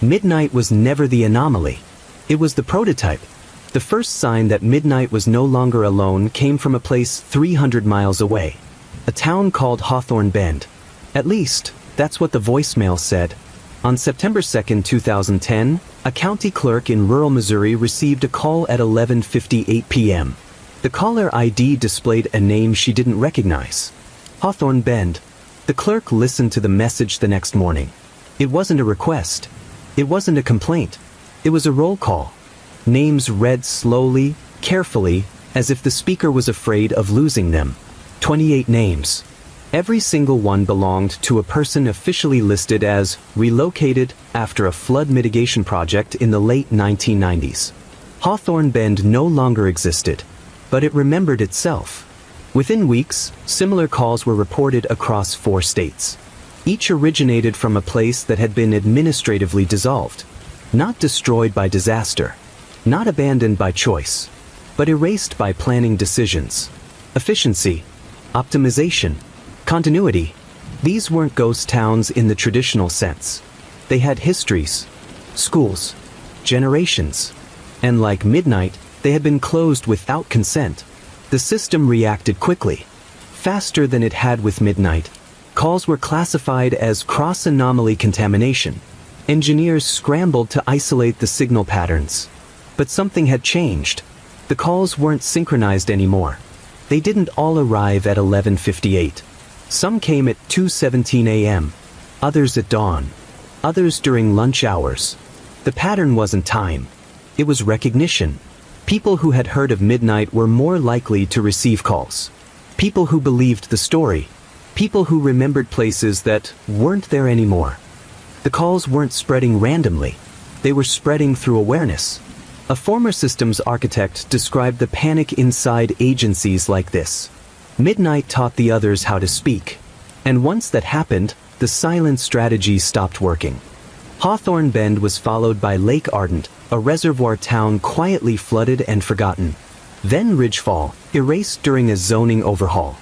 Midnight was never the anomaly. It was the prototype. The first sign that midnight was no longer alone came from a place 300 miles away. A town called Hawthorne Bend. At least, that's what the voicemail said. On September 2, 2010, a county clerk in rural Missouri received a call at 11:58 p.m. The caller ID displayed a name she didn't recognize. Hawthorne Bend. The clerk listened to the message the next morning. It wasn't a request. It wasn't a complaint. It was a roll call. Names read slowly, carefully, as if the speaker was afraid of losing them. 28 names. Every single one belonged to a person officially listed as relocated after a flood mitigation project in the late 1990s. Hawthorne Bend no longer existed, but it remembered itself. Within weeks, similar calls were reported across 4 states. Each originated from a place that had been administratively dissolved. Not destroyed by disaster. Not abandoned by choice. But erased by planning decisions. Efficiency. Optimization. Continuity. These weren't ghost towns in the traditional sense. They had histories. Schools. Generations. And like midnight, they had been closed without consent. The system reacted quickly. Faster than it had with midnight. Calls were classified as cross-anomaly contamination. Engineers scrambled to isolate the signal patterns. But something had changed. The calls weren't synchronized anymore. They didn't all arrive at 11:58. Some came at 2:17 a.m., others at dawn, others during lunch hours. The pattern wasn't time. It was recognition. People who had heard of midnight were more likely to receive calls. People who believed the story. People who remembered places that weren't there anymore. The calls weren't spreading randomly. They were spreading through awareness. A former systems architect described the panic inside agencies like this. Midnight taught the others how to speak. And once that happened, the silent strategy stopped working. Hawthorne Bend was followed by Lake Ardent, a reservoir town quietly flooded and forgotten. Then Ridgefall, erased during a zoning overhaul.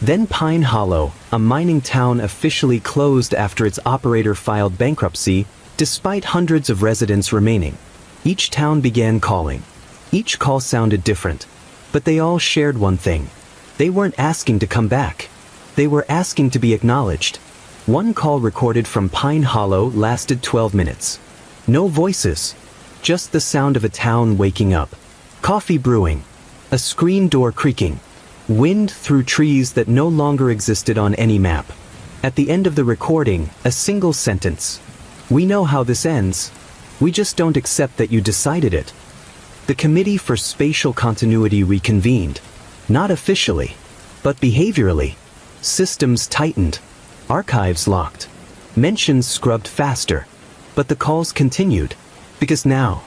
Then Pine Hollow, a mining town officially closed after its operator filed bankruptcy, despite hundreds of residents remaining. Each town began calling. Each call sounded different. But they all shared one thing. They weren't asking to come back. They were asking to be acknowledged. One call recorded from Pine Hollow lasted 12 minutes. No voices. Just the sound of a town waking up. Coffee brewing. A screen door creaking. Wind through trees that no longer existed on any map. At the end of the recording, a single sentence. We know how this ends. We just don't accept that you decided it. The Committee for Spatial Continuity reconvened. Not officially, but behaviorally. Systems tightened. Archives locked. Mentions scrubbed faster. But the calls continued. Because now,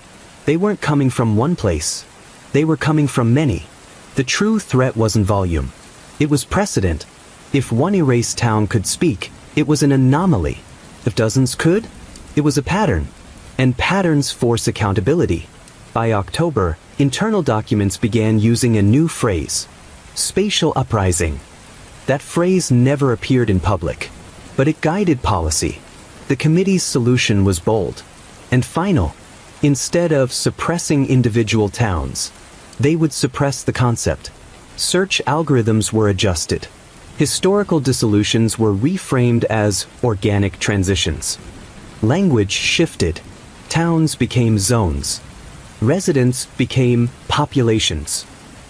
they weren't coming from one place. They were coming from many. The true threat wasn't volume. It was precedent. If one erased town could speak, it was an anomaly. If dozens could, it was a pattern. And patterns force accountability. By October, internal documents began using a new phrase. Spatial uprising. That phrase never appeared in public. But it guided policy. The committee's solution was bold. And final. Instead of suppressing individual towns, they would suppress the concept. Search algorithms were adjusted. Historical dissolutions were reframed as organic transitions. Language shifted. Towns became zones. Residents became populations.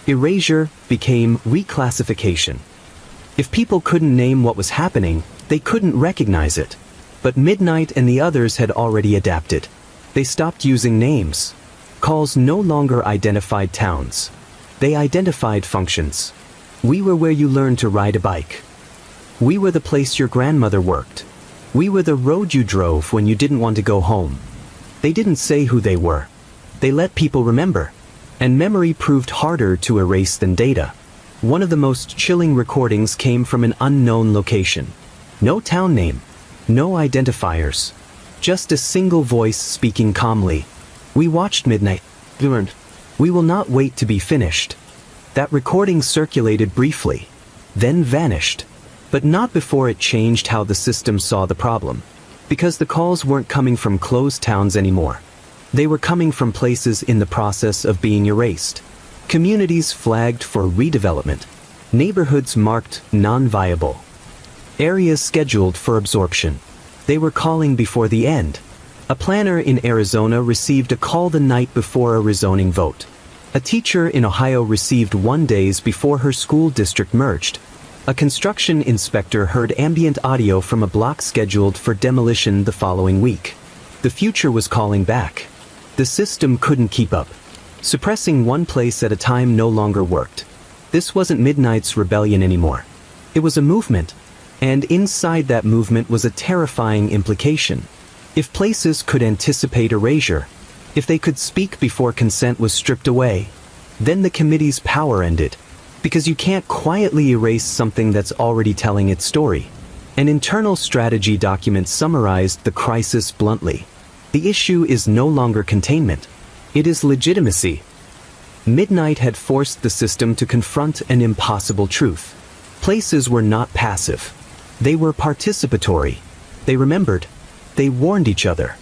Erasure became reclassification. If people couldn't name what was happening, they couldn't recognize it. But Midnight and the others had already adapted. They stopped using names. Calls no longer identified towns. They identified functions. We were where you learned to ride a bike. We were the place your grandmother worked. We were the road you drove when you didn't want to go home. They didn't say who they were. They let people remember. And memory proved harder to erase than data. One of the most chilling recordings came from an unknown location. No town name. No identifiers. Just a single voice speaking calmly. We watched Midnight. Learned. We will not wait to be finished. That recording circulated briefly. Then vanished. But not before it changed how the system saw the problem. Because the calls weren't coming from closed towns anymore. They were coming from places in the process of being erased. Communities flagged for redevelopment. Neighborhoods marked non-viable. Areas scheduled for absorption. They were calling before the end. A planner in Arizona received a call the night before a rezoning vote. A teacher in Ohio received 1 day before her school district merged. A construction inspector heard ambient audio from a block scheduled for demolition the following week. The future was calling back. The system couldn't keep up. Suppressing one place at a time no longer worked. This wasn't Midnight's rebellion anymore. It was a movement. And inside that movement was a terrifying implication. If places could anticipate erasure, if they could speak before consent was stripped away, then the committee's power ended. Because you can't quietly erase something that's already telling its story. An internal strategy document summarized the crisis bluntly. The issue is no longer containment. It is legitimacy. Midnight had forced the system to confront an impossible truth. Places were not passive. They were participatory. They remembered. They warned each other.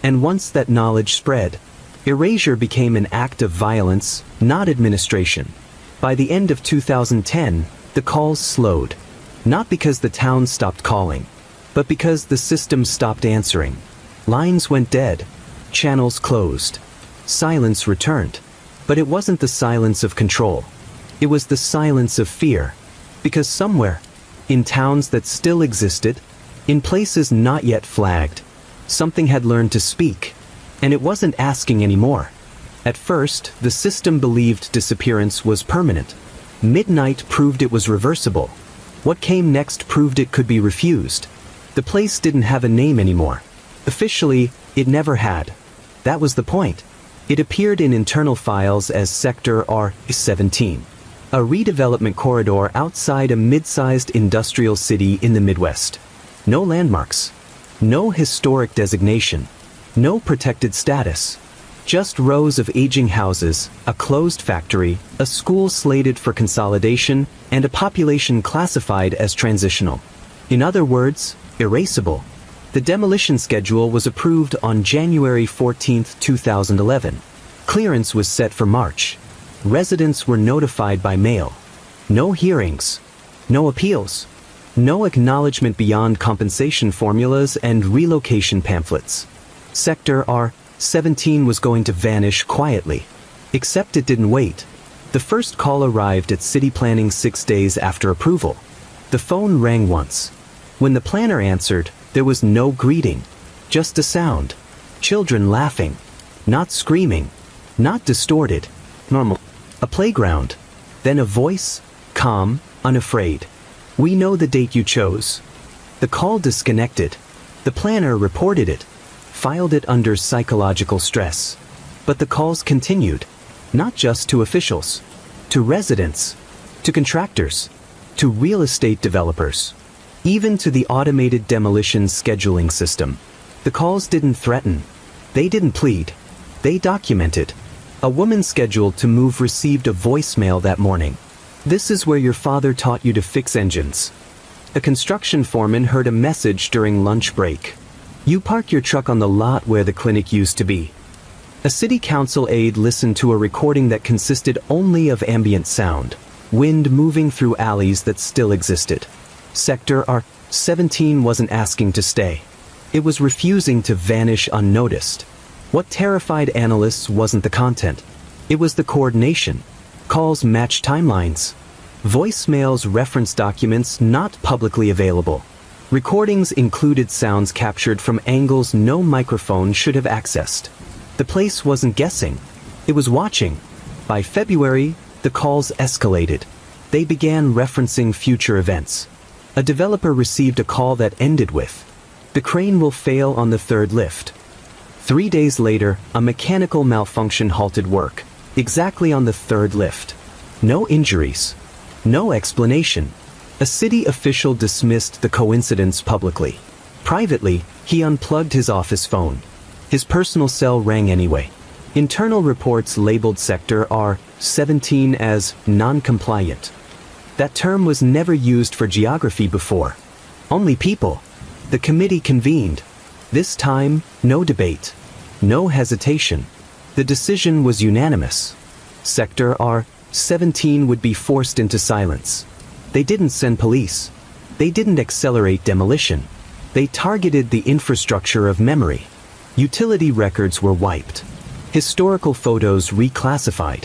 And once that knowledge spread, erasure became an act of violence, not administration. By the end of 2010, the calls slowed. Not because the town stopped calling, but because the system stopped answering. Lines went dead. Channels closed. Silence returned. But it wasn't the silence of control. It was the silence of fear. Because somewhere, in towns that still existed, in places not yet flagged, something had learned to speak, and it wasn't asking anymore. At first, the system believed disappearance was permanent. Midnight proved it was reversible. What came next proved it could be refused. The place didn't have a name anymore. Officially, it never had. That was the point. It appeared in internal files as Sector R-17. A redevelopment corridor outside a mid-sized industrial city in the Midwest. No landmarks. No historic designation. No protected status. Just rows of aging houses, a closed factory, a school slated for consolidation, and a population classified as transitional. In other words, erasable. The demolition schedule was approved on January 14, 2011. Clearance was set for March. Residents were notified by mail. No hearings. No appeals. No acknowledgement beyond compensation formulas and relocation pamphlets. Sector R-17 was going to vanish quietly. Except it didn't wait. The first call arrived at city planning 6 days after approval. The phone rang once. When the planner answered, there was no greeting. Just a sound. Children laughing. Not screaming. Not distorted. Normal. A playground. Then a voice, calm, unafraid. We know the date you chose. The call disconnected. The planner reported it. Filed it under psychological stress. But the calls continued. Not just to officials. To residents. To contractors. To real estate developers. Even to the automated demolition scheduling system. The calls didn't threaten. They didn't plead. They documented. A woman scheduled to move received a voicemail that morning. This is where your father taught you to fix engines. A construction foreman heard a message during lunch break. You park your truck on the lot where the clinic used to be. A city council aide listened to a recording that consisted only of ambient sound, wind moving through alleys that still existed. Sector R-17 wasn't asking to stay. It was refusing to vanish unnoticed. What terrified analysts wasn't the content. It was the coordination. Calls matched timelines. Voicemails reference documents not publicly available. Recordings included sounds captured from angles no microphone should have accessed. The place wasn't guessing. It was watching. By February, the calls escalated. They began referencing future events. A developer received a call that ended with, "The crane will fail on the third lift." 3 days later, a mechanical malfunction halted work, exactly on the third lift. No injuries. No explanation. A city official dismissed the coincidence publicly. Privately, he unplugged his office phone. His personal cell rang anyway. Internal reports labeled Sector R-17 as non-compliant. That term was never used for geography before. Only people. The committee convened. This time, no debate. No hesitation. The decision was unanimous. Sector R-17 would be forced into silence. They didn't send police. They didn't accelerate demolition. They targeted the infrastructure of memory. Utility records were wiped. Historical photos reclassified.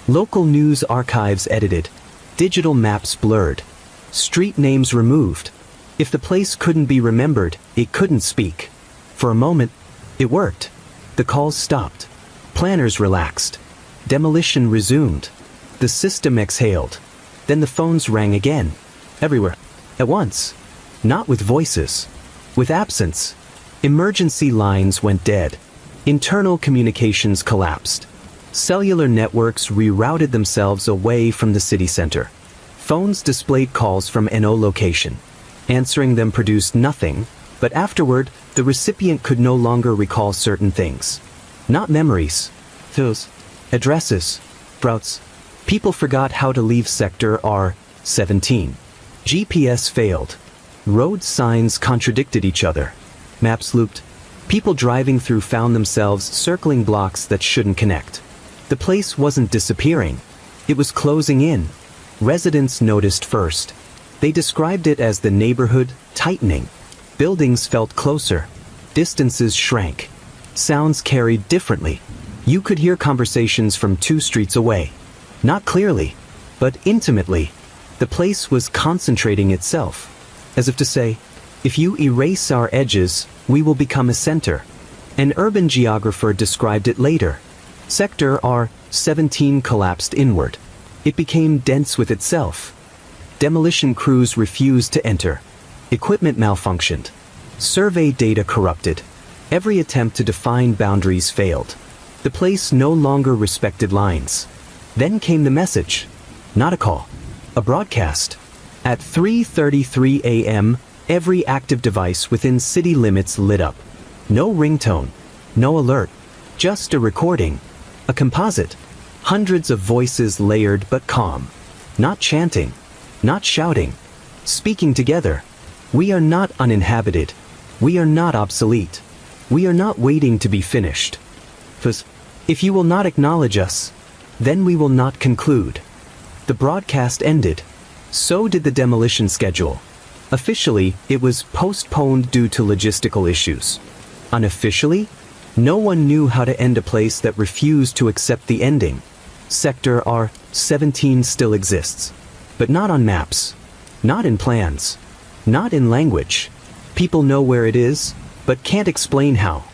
Local news archives edited. Digital maps blurred. Street names removed. If the place couldn't be remembered, it couldn't speak. For a moment, it worked. The calls stopped. Planners relaxed. Demolition resumed. The system exhaled. Then the phones rang again. Everywhere. At once. Not with voices. With absence. Emergency lines went dead. Internal communications collapsed. Cellular networks rerouted themselves away from the city center. Phones displayed calls from NO location. Answering them produced nothing, but afterward, the recipient could no longer recall certain things. Not memories. Those. Addresses. Routes. People forgot how to leave Sector R-17. GPS failed. Road signs contradicted each other. Maps looped. People driving through found themselves circling blocks that shouldn't connect. The place wasn't disappearing. It was closing in. Residents noticed first. They described it as the neighborhood tightening. Buildings felt closer. Distances shrank. Sounds carried differently. You could hear conversations from 2 streets away. Not clearly, but intimately. The place was concentrating itself. As if to say, if you erase our edges, we will become a center. An urban geographer described it later. Sector R-17 collapsed inward. It became dense with itself. Demolition crews refused to enter. Equipment malfunctioned. Survey data corrupted. Every attempt to define boundaries failed. The place no longer respected lines. Then came the message. Not a call. A broadcast. At 3:33 a.m., every active device within city limits lit up. No ringtone. No alert. Just a recording. A composite. Hundreds of voices layered but calm. Not chanting. Not shouting. Speaking together. We are not uninhabited. We are not obsolete. We are not waiting to be finished. If you will not acknowledge us, then we will not conclude. The broadcast ended. So did the demolition schedule. Officially, it was postponed due to logistical issues. Unofficially, no one knew how to end a place that refused to accept the ending. Sector R-17 still exists. But not on maps. Not in plans. Not in language. People know where it is, but can't explain how.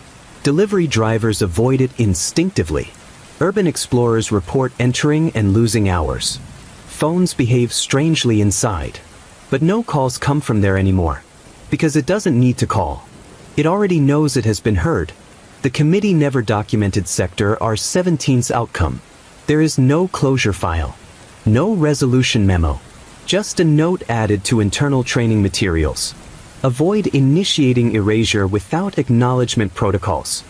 Delivery drivers avoid it instinctively. Urban explorers report entering and losing hours. Phones behave strangely inside. But no calls come from there anymore. Because it doesn't need to call. It already knows it has been heard. The committee never documented Sector R-17's outcome. There is no closure file. No resolution memo. Just a note added to internal training materials. Avoid initiating erasure without acknowledgement protocols.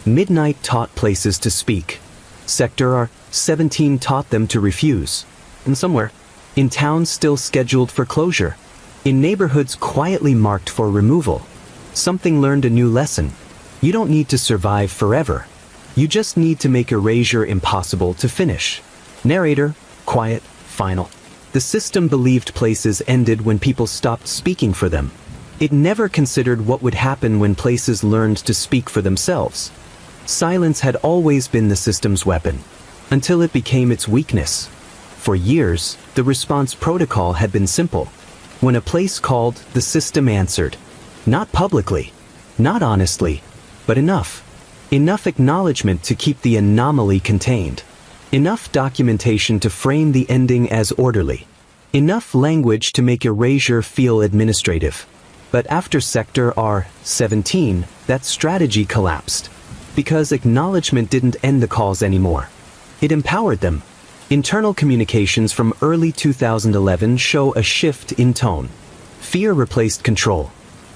Midnight taught places to speak. Sector R-17 taught them to refuse. And somewhere, in towns still scheduled for closure. In neighborhoods quietly marked for removal. Something learned a new lesson. You don't need to survive forever. You just need to make erasure impossible to finish. Narrator, quiet, final. The system believed places ended when people stopped speaking for them. It never considered what would happen when places learned to speak for themselves. Silence had always been the system's weapon, until it became its weakness. For years, the response protocol had been simple. When a place called, the system answered. Not publicly, not honestly, but enough. Enough acknowledgement to keep the anomaly contained. Enough documentation to frame the ending as orderly. Enough language to make erasure feel administrative. But after Sector R-17, that strategy collapsed. Because acknowledgement didn't end the calls anymore. It empowered them. Internal communications from early 2011 show a shift in tone. Fear replaced control.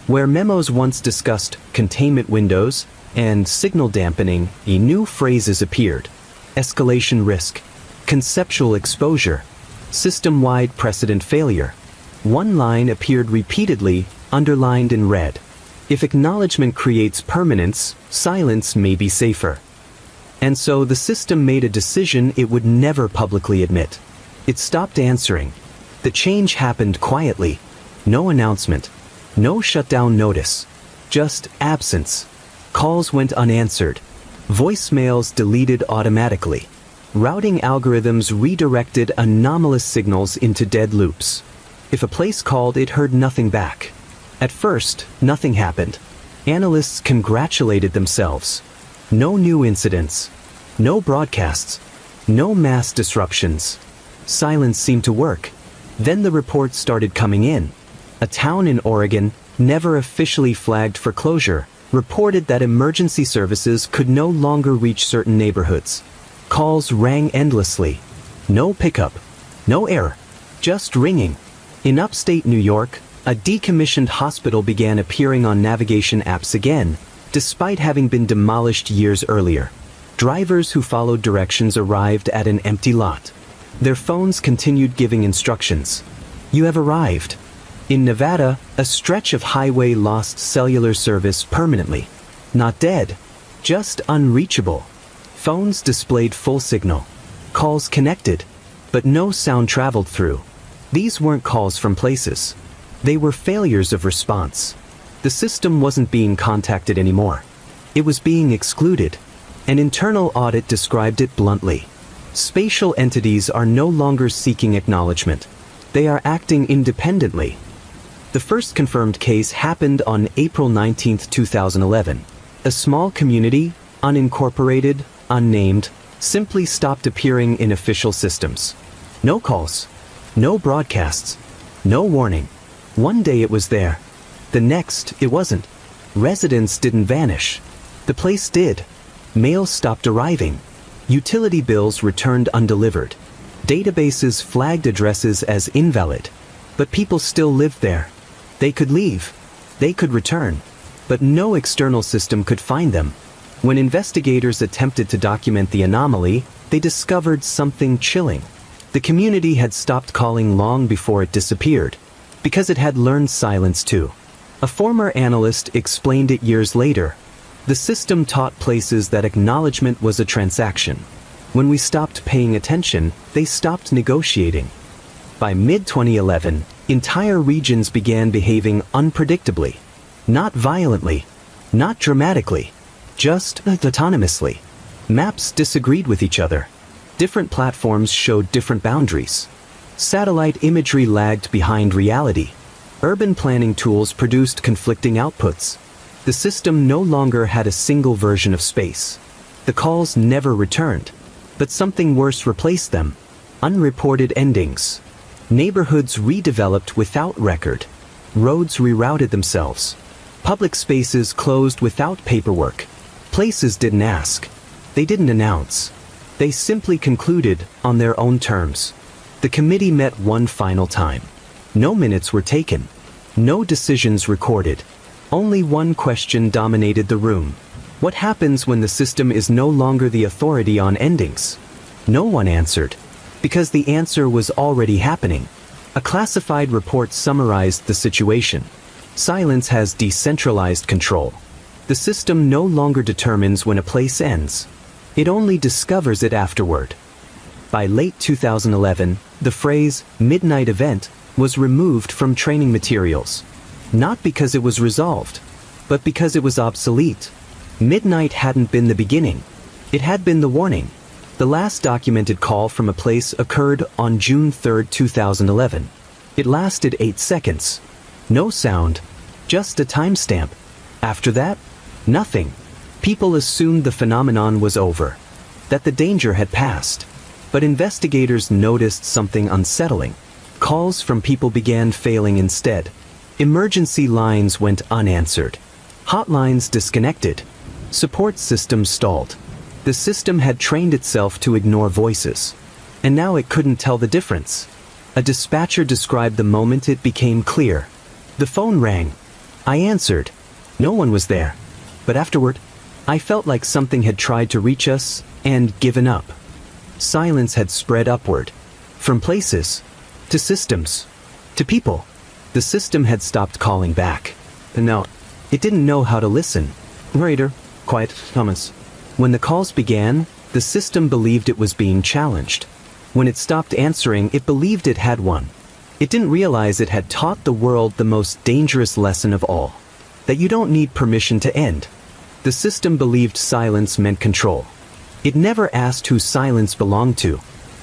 Where memos once discussed containment windows and signal dampening, new phrases appeared. Escalation risk, conceptual exposure, system-wide precedent failure. One line appeared repeatedly, underlined in red. If acknowledgement creates permanence, silence may be safer. And so the system made a decision it would never publicly admit. It stopped answering. The change happened quietly. No announcement. No shutdown notice. Just absence. Calls went unanswered. Voicemails deleted automatically. Routing algorithms redirected anomalous signals into dead loops. If a place called, it heard nothing back. At first, nothing happened. Analysts congratulated themselves. No new incidents. No broadcasts. No mass disruptions. Silence seemed to work. Then the reports started coming in. A town in Oregon, never officially flagged for closure, reported that emergency services could no longer reach certain neighborhoods. Calls rang endlessly. No pickup. No error. Just ringing. In upstate New York, a decommissioned hospital began appearing on navigation apps again, despite having been demolished years earlier. Drivers who followed directions arrived at an empty lot. Their phones continued giving instructions. You have arrived. In Nevada, a stretch of highway lost cellular service permanently. Not dead, just unreachable. Phones displayed full signal. Calls connected, but no sound traveled through. These weren't calls from places. They were failures of response. The system wasn't being contacted anymore. It was being excluded. An internal audit described it bluntly. Spatial entities are no longer seeking acknowledgement. They are acting independently. The first confirmed case happened on April 19, 2011. A small community, unincorporated, unnamed, simply stopped appearing in official systems. No calls. No broadcasts. No warning. One day it was there. The next, it wasn't. Residents didn't vanish. The place did. Mail stopped arriving. Utility bills returned undelivered. Databases flagged addresses as invalid. But people still lived there. They could leave. They could return. But no external system could find them. When investigators attempted to document the anomaly, they discovered something chilling. The community had stopped calling long before it disappeared, because it had learned silence too. A former analyst explained it years later. The system taught places that acknowledgement was a transaction. When we stopped paying attention, they stopped negotiating. By mid-2011, entire regions began behaving unpredictably. Not violently, not dramatically, just autonomously. Maps disagreed with each other. Different platforms showed different boundaries. Satellite imagery lagged behind reality. Urban planning tools produced conflicting outputs. The system no longer had a single version of space. The calls never returned, but something worse replaced them. Unreported endings. Neighborhoods redeveloped without record. Roads rerouted themselves. Public spaces closed without paperwork. Places didn't ask. They didn't announce. They simply concluded on their own terms. The committee met one final time. No minutes were taken. No decisions recorded. Only one question dominated the room. What happens when the system is no longer the authority on endings? No one answered, because the answer was already happening. A classified report summarized the situation. Silence has decentralized control. The system no longer determines when a place ends. It only discovers it afterward. By late 2011, the phrase "midnight event" was removed from training materials. Not because it was resolved, but because it was obsolete. Midnight hadn't been the beginning. It had been the warning. The last documented call from a place occurred on June 3, 2011. It lasted 8 seconds. No sound, just a timestamp. After that, nothing. People assumed the phenomenon was over, that the danger had passed. But investigators noticed something unsettling. Calls from people began failing instead. Emergency lines went unanswered. Hotlines disconnected. Support systems stalled. The system had trained itself to ignore voices. And now it couldn't tell the difference. A dispatcher described the moment it became clear. The phone rang. I answered. No one was there. But afterward, I felt like something had tried to reach us and given up. Silence had spread upward. From places, to systems, to people. The system had stopped calling back. No, it didn't know how to listen. Later, quiet, Thomas. When the calls began, the system believed it was being challenged. When it stopped answering, it believed it had won. It didn't realize it had taught the world the most dangerous lesson of all. That you don't need permission to end. The system believed silence meant control. It never asked who silence belonged to.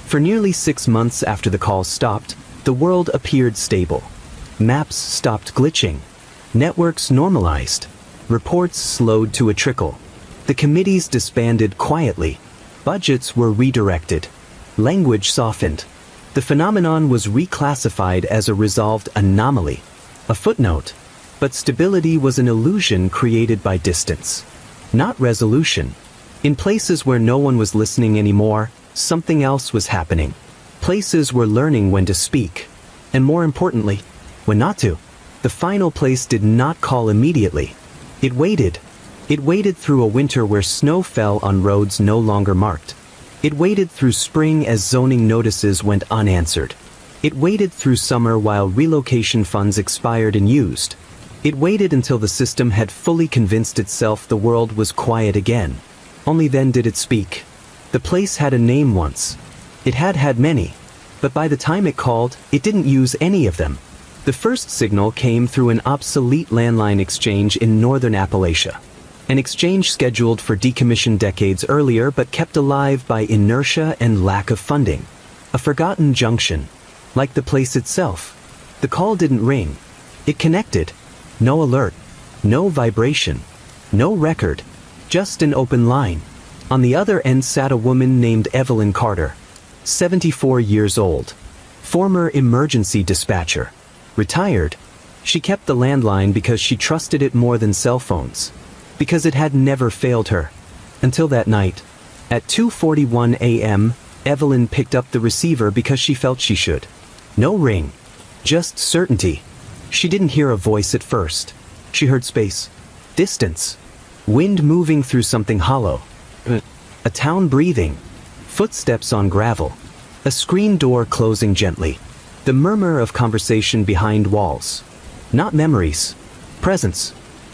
For nearly 6 months after the calls stopped, the world appeared stable. Maps stopped glitching. Networks normalized. Reports slowed to a trickle. The committees disbanded quietly. Budgets were redirected. Language softened. The phenomenon was reclassified as a resolved anomaly, a footnote. But stability was an illusion created by distance, not resolution. In places where no one was listening anymore, something else was happening. Places were learning when to speak, and more importantly, when not to. The final place did not call immediately. It waited. It waited through a winter where snow fell on roads no longer marked. It waited through spring as zoning notices went unanswered. It waited through summer while relocation funds expired and used. It waited until the system had fully convinced itself the world was quiet again. Only then did it speak. The place had a name once. It had had many. But by the time it called, it didn't use any of them. The first signal came through an obsolete landline exchange in northern Appalachia. An exchange scheduled for decommission decades earlier but kept alive by inertia and lack of funding. A forgotten junction. Like the place itself. The call didn't ring. It connected. No alert. No vibration. No record. Just an open line. On the other end sat a woman named Evelyn Carter. 74 years old. Former emergency dispatcher. Retired. She kept the landline because she trusted it more than cell phones. Because it had never failed her. Until that night. At 2:41 a.m., Evelyn picked up the receiver because she felt she should. No ring. Just certainty. She didn't hear a voice at first. She heard space. Distance. Wind moving through something hollow. A town breathing. Footsteps on gravel. A screen door closing gently. The murmur of conversation behind walls. Not memories. Presence.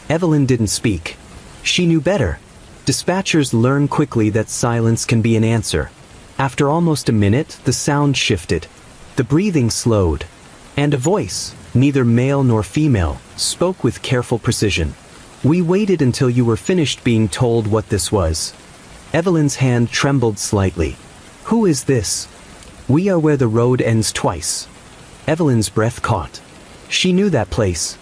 Evelyn didn't speak. She knew better. Dispatchers learn quickly that silence can be an answer. After almost a minute, the sound shifted. The breathing slowed. And a voice, neither male nor female, spoke with careful precision. We waited until you were finished being told what this was. Evelyn's hand trembled slightly. Who is this? We are where the road ends twice. Evelyn's breath caught. She knew that place.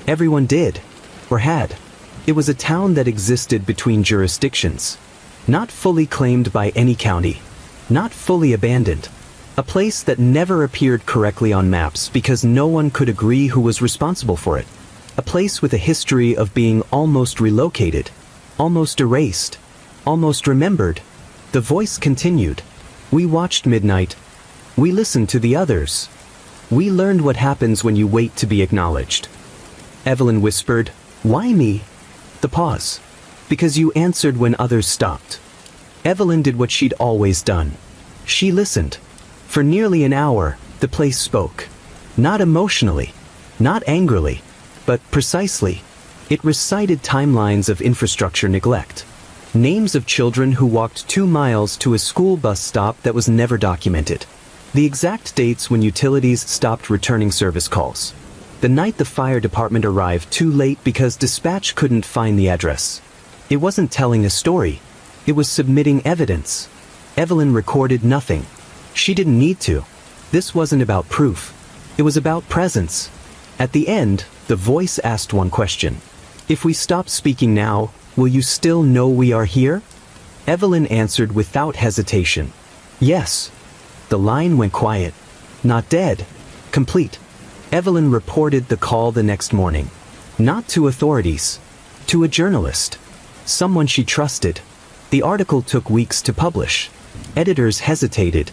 Everyone did. Or had. It was a town that existed between jurisdictions. Not fully claimed by any county. Not fully abandoned. A place that never appeared correctly on maps because no one could agree who was responsible for it. A place with a history of being almost relocated. Almost erased. Almost remembered. The voice continued. We watched midnight. We listened to the others. We learned what happens when you wait to be acknowledged. Evelyn whispered, Why me? The pause. Because you answered when others stopped. Evelyn did what she'd always done. She listened. For nearly an hour, the place spoke. Not emotionally. Not angrily. But precisely. It recited timelines of infrastructure neglect. Names of children who walked 2 miles to a school bus stop that was never documented. The exact dates when utilities stopped returning service calls. The night the fire department arrived too late because dispatch couldn't find the address. It wasn't telling a story. It was submitting evidence. Evelyn recorded nothing. She didn't need to. This wasn't about proof. It was about presence. At the end, the voice asked one question. If we stop speaking now, will you still know we are here? Evelyn answered without hesitation. Yes. The line went quiet. Not dead. Complete. Evelyn reported the call the next morning. Not to authorities. To a journalist. Someone she trusted. The article took weeks to publish. Editors hesitated.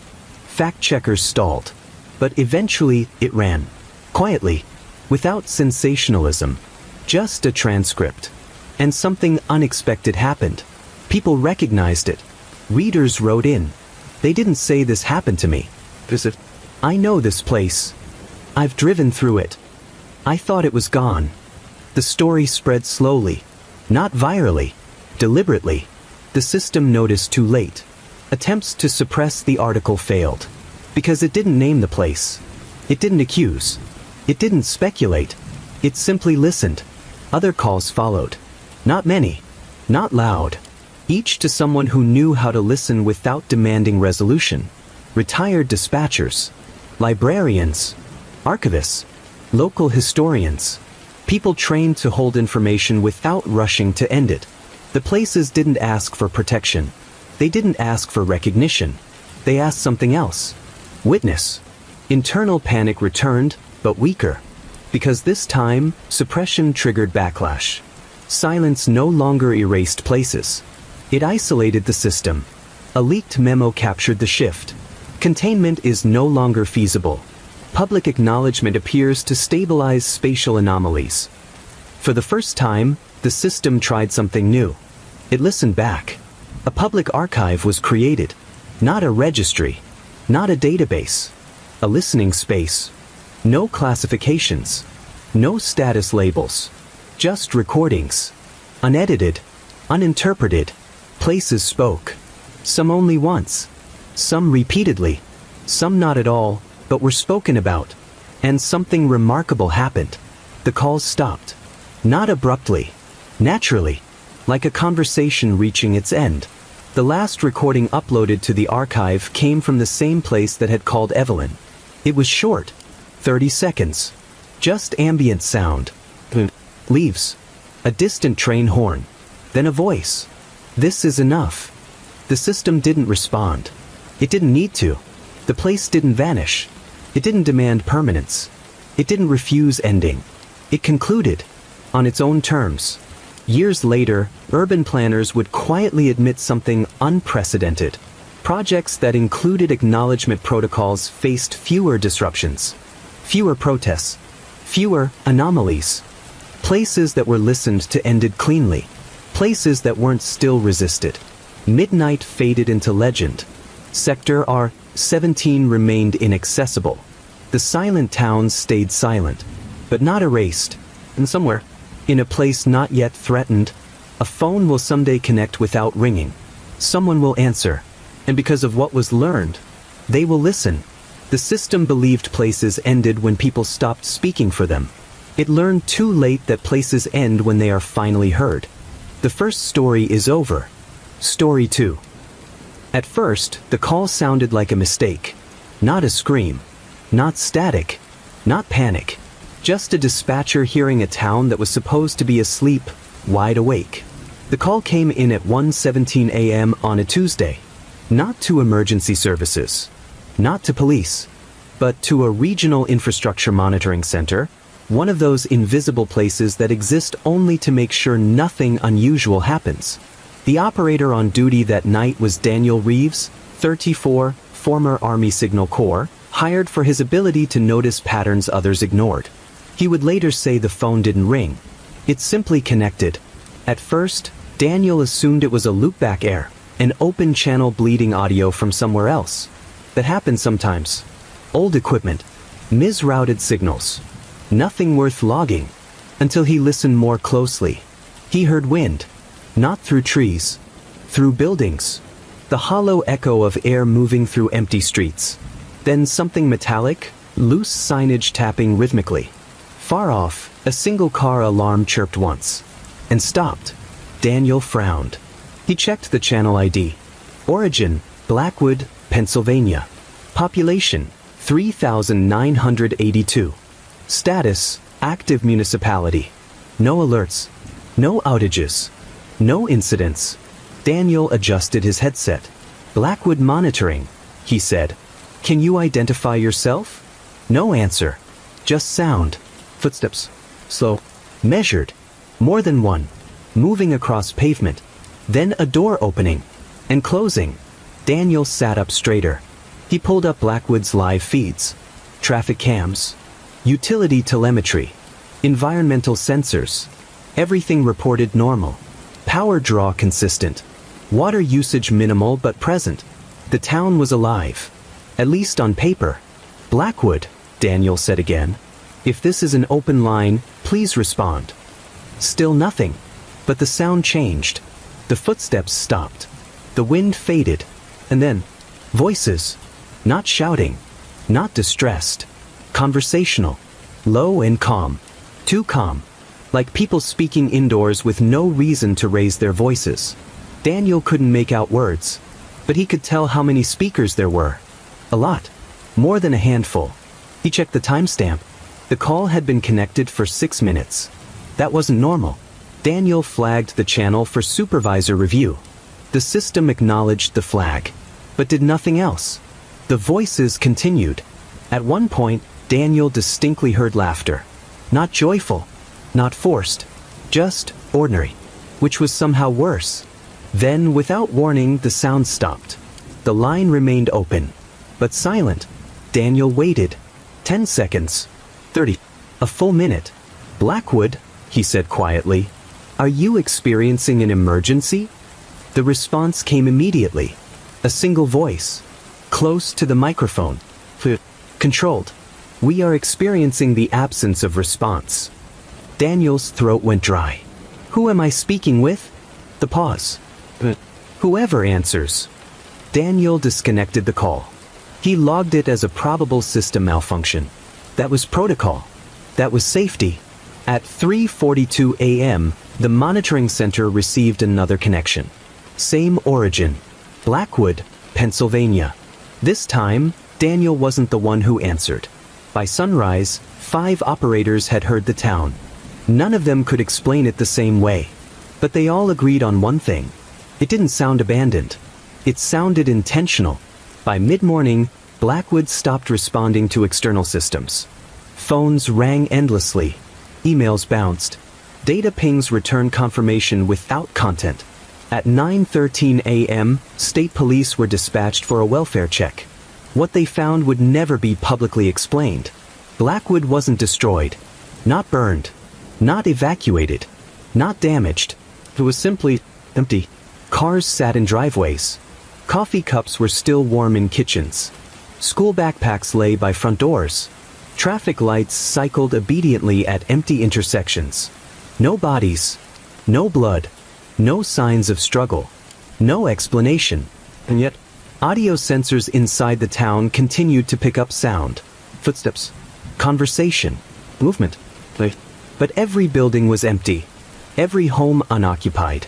Fact-checkers stalled. But eventually, it ran. Quietly. Without sensationalism. Just a transcript. And something unexpected happened. People recognized it. Readers wrote in. They didn't say this happened to me. I know this place. I've driven through it. I thought it was gone. The story spread slowly. Not virally. Deliberately. The system noticed too late. Attempts to suppress the article failed. Because it didn't name the place. It didn't accuse. It didn't speculate. It simply listened. Other calls followed. Not many. Not loud. Each to someone who knew how to listen without demanding resolution. Retired dispatchers. Librarians. Archivists. Local historians. People trained to hold information without rushing to end it. The places didn't ask for protection. They didn't ask for recognition. They asked something else. Witness. Internal panic returned, but weaker. Because this time, suppression triggered backlash. Silence no longer erased places. It isolated the system. A leaked memo captured the shift. Containment is no longer feasible. Public acknowledgement appears to stabilize spatial anomalies. For the first time, the system tried something new. It listened back. A public archive was created. Not a registry. Not a database. A listening space. No classifications. No status labels. Just recordings. Unedited. Uninterpreted. Places spoke. Some only once. Some repeatedly. Some not at all, but were spoken about. And something remarkable happened. The calls stopped. Not abruptly. Naturally. Like a conversation reaching its end. The last recording uploaded to the archive came from the same place that had called Evelyn. It was short. 30 seconds. Just ambient sound. Leaves. A distant train horn. Then a voice. This is enough. The system didn't respond. It didn't need to. The place didn't vanish. It didn't demand permanence. It didn't refuse ending. It concluded. On its own terms. Years later, urban planners would quietly admit something unprecedented. Projects that included acknowledgement protocols faced fewer disruptions. Fewer protests. Fewer anomalies. Places that were listened to ended cleanly. Places that weren't still resisted. Midnight faded into legend. Sector R-17 remained inaccessible. The silent towns stayed silent, but not erased. And somewhere, in a place not yet threatened, a phone will someday connect without ringing. Someone will answer. And because of what was learned, they will listen. The system believed places ended when people stopped speaking for them. It learned too late that places end when they are finally heard. The first story is over. Story 2. At first, the call sounded like a mistake. Not a scream. Not static. Not panic. Just a dispatcher hearing a town that was supposed to be asleep, wide awake. The call came in at 1:17 a.m. on a Tuesday. Not to emergency services. Not to police. But to a regional infrastructure monitoring center. One of those invisible places that exist only to make sure nothing unusual happens. The operator on duty that night was Daniel Reeves, 34, former Army Signal Corps, hired for his ability to notice patterns others ignored. He would later say the phone didn't ring. It simply connected. At first, Daniel assumed it was a loopback error, an open channel bleeding audio from somewhere else. That happens sometimes. Old equipment. Misrouted signals. Nothing worth logging. Until he listened more closely. He heard wind. Not through trees. Through buildings. The hollow echo of air moving through empty streets. Then something metallic, loose signage tapping rhythmically. Far off, a single car alarm chirped once. And stopped. Daniel frowned. He checked the channel ID. Origin, Blackwood, Pennsylvania. Population, 3,982. Status, active municipality. No alerts. No outages. No incidents. Daniel adjusted his headset. Blackwood monitoring, he said. Can you identify yourself? No answer. Just sound. Footsteps. Slow. Measured. More than one. Moving across pavement. Then a door opening. And closing. Daniel sat up straighter. He pulled up Blackwood's live feeds. Traffic cams. Utility telemetry. Environmental sensors. Everything reported normal. Power draw consistent. Water usage minimal but present. The town was alive. At least on paper. Blackwood, Daniel said again. If this is an open line, please respond. Still nothing. But the sound changed. The footsteps stopped. The wind faded. And then, voices. Not shouting. Not distressed. Conversational. Low and calm. Too calm. Like people speaking indoors with no reason to raise their voices. Daniel couldn't make out words. But he could tell how many speakers there were. A lot. More than a handful. He checked the timestamp. The call had been connected for 6 minutes. That wasn't normal. Daniel flagged the channel for supervisor review. The system acknowledged the flag, but did nothing else. The voices continued. At one point, Daniel distinctly heard laughter. Not joyful, not forced, just ordinary, which was somehow worse. Then, without warning, the sound stopped. The line remained open, but silent. Daniel waited. 10 seconds. 30. A full minute. Blackwood, he said quietly, are you experiencing an emergency? The response came immediately. A single voice. Close to the microphone. Controlled. We are experiencing the absence of response. Daniel's throat went dry. Who am I speaking with? The pause. Whoever answers. Daniel disconnected the call. He logged it as a probable system malfunction. That was protocol. That was safety. At 3:42 a.m., the monitoring center received another connection. Same origin. Blackwood, Pennsylvania. This time, Daniel wasn't the one who answered. By sunrise, 5 operators had heard the town. None of them could explain it the same way. But they all agreed on one thing. It didn't sound abandoned. It sounded intentional. By mid-morning, Blackwood stopped responding to external systems. Phones rang endlessly. Emails bounced. Data pings returned confirmation without content. At 9:13 a.m., state police were dispatched for a welfare check. What they found would never be publicly explained. Blackwood wasn't destroyed. Not burned. Not evacuated. Not damaged. It was simply empty. Cars sat in driveways. Coffee cups were still warm in kitchens. School backpacks lay by front doors. Traffic lights cycled obediently at empty intersections. No bodies. No blood. No signs of struggle. No explanation. And yet, audio sensors inside the town continued to pick up sound. Footsteps. Conversation. Movement. But every building was empty. Every home unoccupied.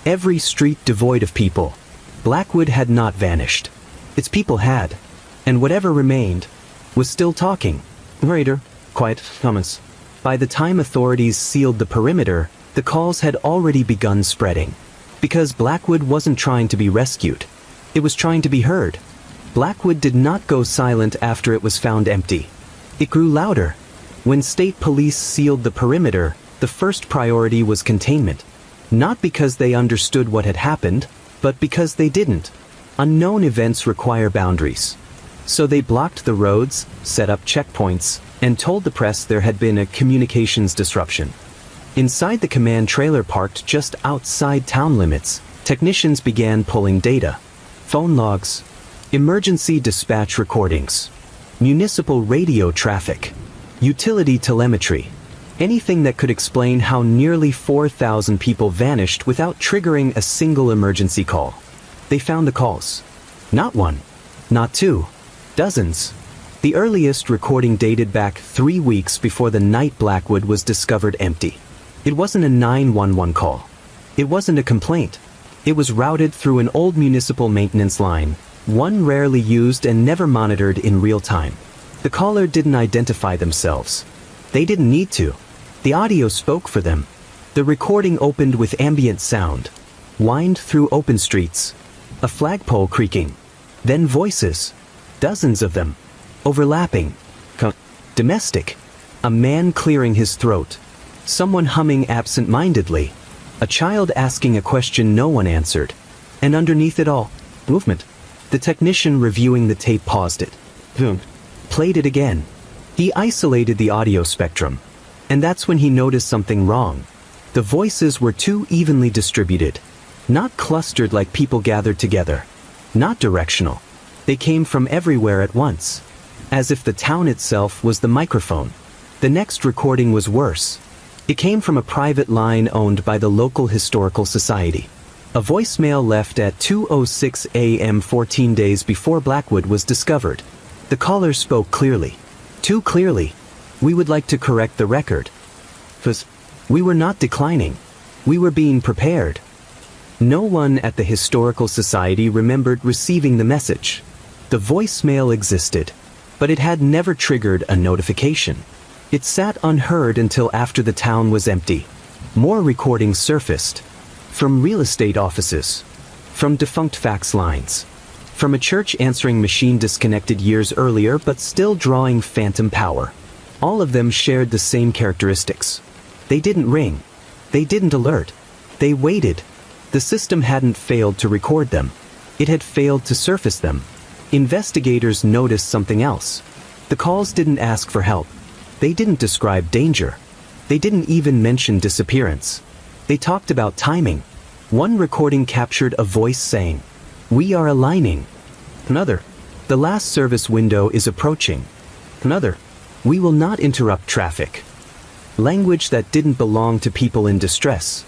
Every street devoid of people. Blackwood had not vanished. Its people had. And whatever remained was still talking. Later, quiet comments. By the time authorities sealed the perimeter, the calls had already begun spreading. Because Blackwood wasn't trying to be rescued. It was trying to be heard. Blackwood did not go silent after it was found empty. It grew louder. When state police sealed the perimeter, the first priority was containment. Not because they understood what had happened, but because they didn't. Unknown events require boundaries. So they blocked the roads, set up checkpoints, and told the press there had been a communications disruption. Inside the command trailer parked just outside town limits, technicians began pulling data. Phone logs, emergency dispatch recordings, municipal radio traffic, utility telemetry, anything that could explain how nearly 4,000 people vanished without triggering a single emergency call. They found the calls. Not one, not two, dozens. The earliest recording dated back 3 weeks before the night Blackwood was discovered empty. It wasn't a 911 call. It wasn't a complaint. It was routed through an old municipal maintenance line, one rarely used and never monitored in real time. The caller didn't identify themselves. They didn't need to. The audio spoke for them. The recording opened with ambient sound. Wind through open streets. A flagpole creaking. Then voices. Dozens of them. Overlapping. Domestic. A man clearing his throat. Someone humming absent-mindedly. A child asking a question no one answered. And underneath it all, movement. The technician reviewing the tape paused it. Played it again. He isolated the audio spectrum. And that's when he noticed something wrong. The voices were too evenly distributed. Not clustered like people gathered together. Not directional. They came from everywhere at once. As if the town itself was the microphone. The next recording was worse. It came from a private line owned by the local historical society. A voicemail left at 2:06 a.m. 14 days before Blackwood was discovered. The caller spoke clearly. Too clearly. We would like to correct the record. We were not declining. We were being prepared. No one at the Historical Society remembered receiving the message. The voicemail existed, but it had never triggered a notification. It sat unheard until after the town was empty. More recordings surfaced. From real estate offices. From defunct fax lines. From a church answering machine disconnected years earlier but still drawing phantom power. All of them shared the same characteristics. They didn't ring. They didn't alert. They waited. The system hadn't failed to record them. It had failed to surface them. Investigators noticed something else. The calls didn't ask for help. They didn't describe danger. They didn't even mention disappearance. They talked about timing. One recording captured a voice saying, "We are aligning." Another, "The last service window is approaching." Another, "We will not interrupt traffic." Language that didn't belong to people in distress.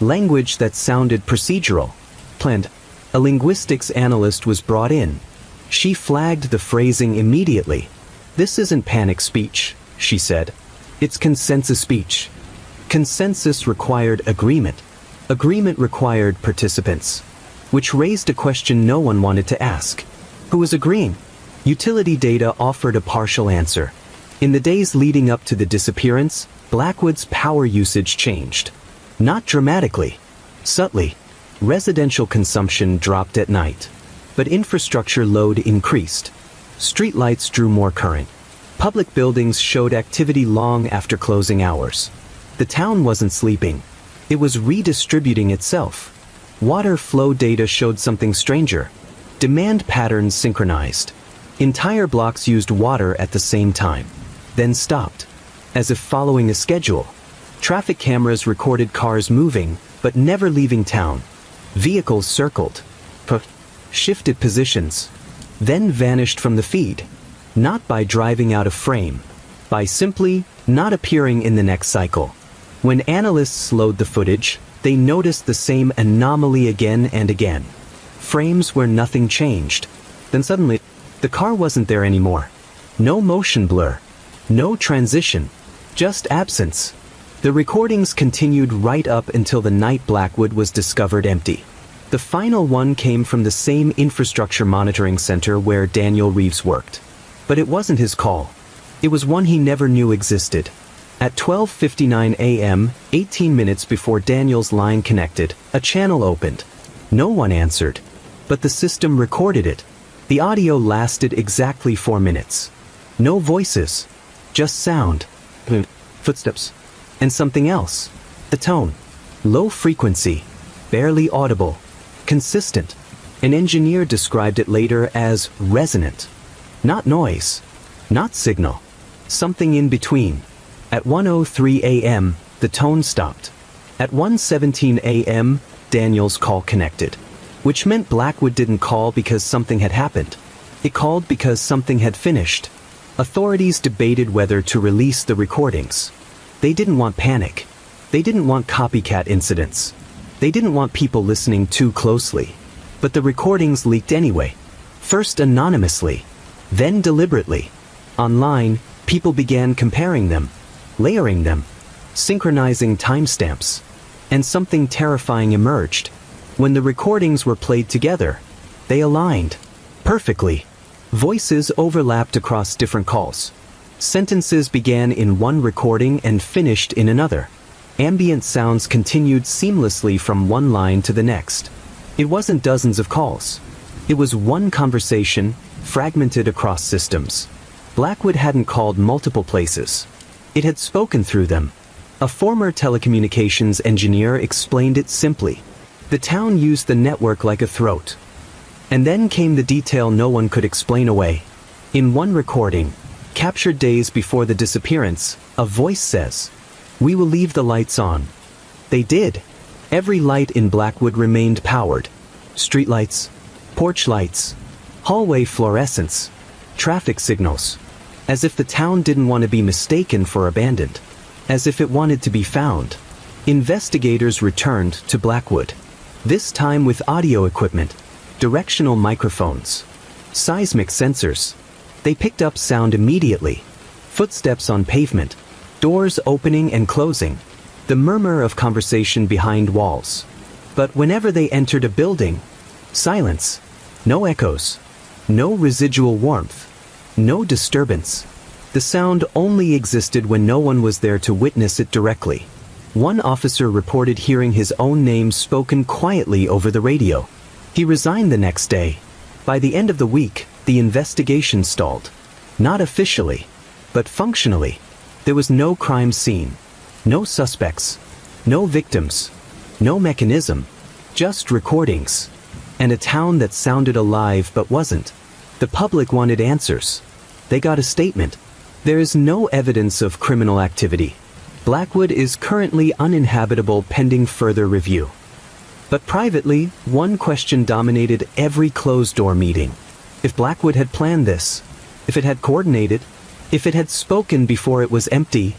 Language that sounded procedural, planned. A linguistics analyst was brought in. She flagged the phrasing immediately. "This isn't panic speech," she said. "It's consensus speech." Consensus required agreement. Agreement required participants. Which raised a question no one wanted to ask. Who was agreeing? Utility data offered a partial answer. In the days leading up to the disappearance, Blackwood's power usage changed. Not dramatically. Subtly. Residential consumption dropped at night. But infrastructure load increased. Streetlights drew more current. Public buildings showed activity long after closing hours. The town wasn't sleeping. It was redistributing itself. Water flow data showed something stranger. Demand patterns synchronized. Entire blocks used water at the same time. Then stopped. As if following a schedule. Traffic cameras recorded cars moving, but never leaving town. Vehicles circled. Shifted positions. Then vanished from the feed. Not by driving out of frame. By simply not appearing in the next cycle. When analysts slowed the footage, they noticed the same anomaly again and again. Frames where nothing changed. Then suddenly, the car wasn't there anymore. No motion blur. No transition. Just absence. The recordings continued right up until the night Blackwood was discovered empty. The final one came from the same infrastructure monitoring center where Daniel Reeves worked. But it wasn't his call. It was one he never knew existed. At 12:59 a.m., 18 minutes before Daniel's line connected, a channel opened. No one answered. But the system recorded it. The audio lasted exactly 4 minutes. No voices. Just sound. Footsteps. And something else. The tone. Low frequency. Barely audible. Consistent. An engineer described it later as resonant. Not noise. Not signal. Something in between. At 1:03 a.m., the tone stopped. At 1:17 a.m., Daniel's call connected. Which meant Blackwood didn't call because something had happened. It called because something had finished. Authorities debated whether to release the recordings. They didn't want panic. They didn't want copycat incidents. They didn't want people listening too closely. But the recordings leaked anyway. First anonymously. Then deliberately. Online, people began comparing them. Layering them. Synchronizing timestamps. And something terrifying emerged. When the recordings were played together, they aligned. Perfectly. Voices overlapped across different calls. Sentences began in one recording and finished in another. Ambient sounds continued seamlessly from one line to the next. It wasn't dozens of calls. It was one conversation, fragmented across systems. Blackwood hadn't called multiple places. It had spoken through them. A former telecommunications engineer explained it simply. The town used the network like a throat. And then came the detail no one could explain away. In one recording, captured days before the disappearance, a voice says, "We will leave the lights on." They did. Every light in Blackwood remained powered. Streetlights, porch lights, hallway fluorescents, traffic signals. As if the town didn't want to be mistaken for abandoned. As if it wanted to be found. Investigators returned to Blackwood. This time with audio equipment, directional microphones, seismic sensors. They picked up sound immediately. Footsteps on pavement, doors opening and closing, the murmur of conversation behind walls. But whenever they entered a building, silence. No echoes. No residual warmth. No disturbance. The sound only existed when no one was there to witness it directly. One officer reported hearing his own name spoken quietly over the radio. He resigned the next day. By the end of the week, the investigation stalled. Not officially, but functionally. There was no crime scene. No suspects. No victims. No mechanism. Just recordings. And a town that sounded alive but wasn't. The public wanted answers. They got a statement. There is no evidence of criminal activity. Blackwood is currently uninhabitable pending further review. But privately, one question dominated every closed-door meeting. If Blackwood had planned this, if it had coordinated, if it had spoken before it was empty,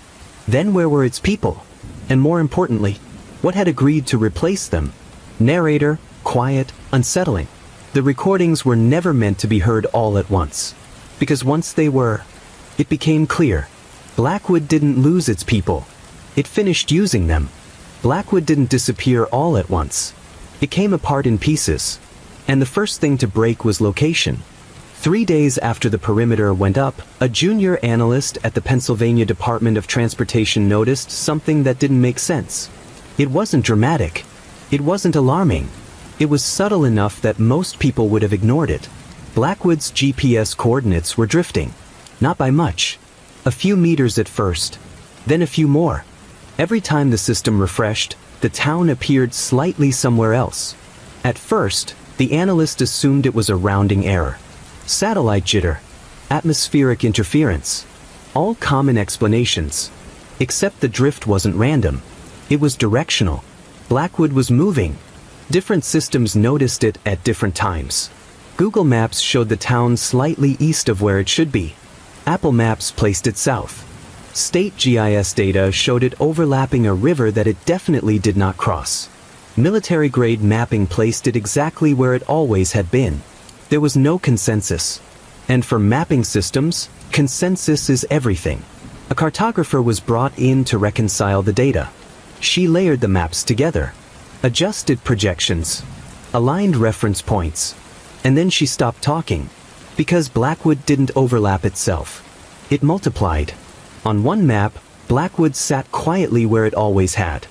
then where were its people? And more importantly, what had agreed to replace them? Narrator, quiet, unsettling. The recordings were never meant to be heard all at once. Because once they were, it became clear. Blackwood didn't lose its people. It finished using them. Blackwood didn't disappear all at once. It came apart in pieces. And the first thing to break was location. 3 days after the perimeter went up, a junior analyst at the Pennsylvania Department of Transportation noticed something that didn't make sense. It wasn't dramatic. It wasn't alarming. It was subtle enough that most people would have ignored it. Blackwood's GPS coordinates were drifting. Not by much. A few meters at first. Then a few more. Every time the system refreshed, the town appeared slightly somewhere else. At first, the analyst assumed it was a rounding error. Satellite jitter. Atmospheric interference. All common explanations. Except the drift wasn't random. It was directional. Blackwood was moving. Different systems noticed it at different times. Google Maps showed the town slightly east of where it should be. Apple Maps placed it south. State GIS data showed it overlapping a river that it definitely did not cross. Military-grade mapping placed it exactly where it always had been. There was no consensus. And for mapping systems, consensus is everything. A cartographer was brought in to reconcile the data. She layered the maps together, adjusted projections, aligned reference points, and then she stopped talking. Because Blackwood didn't overlap itself. It multiplied. On one map, Blackwood sat quietly where it always had.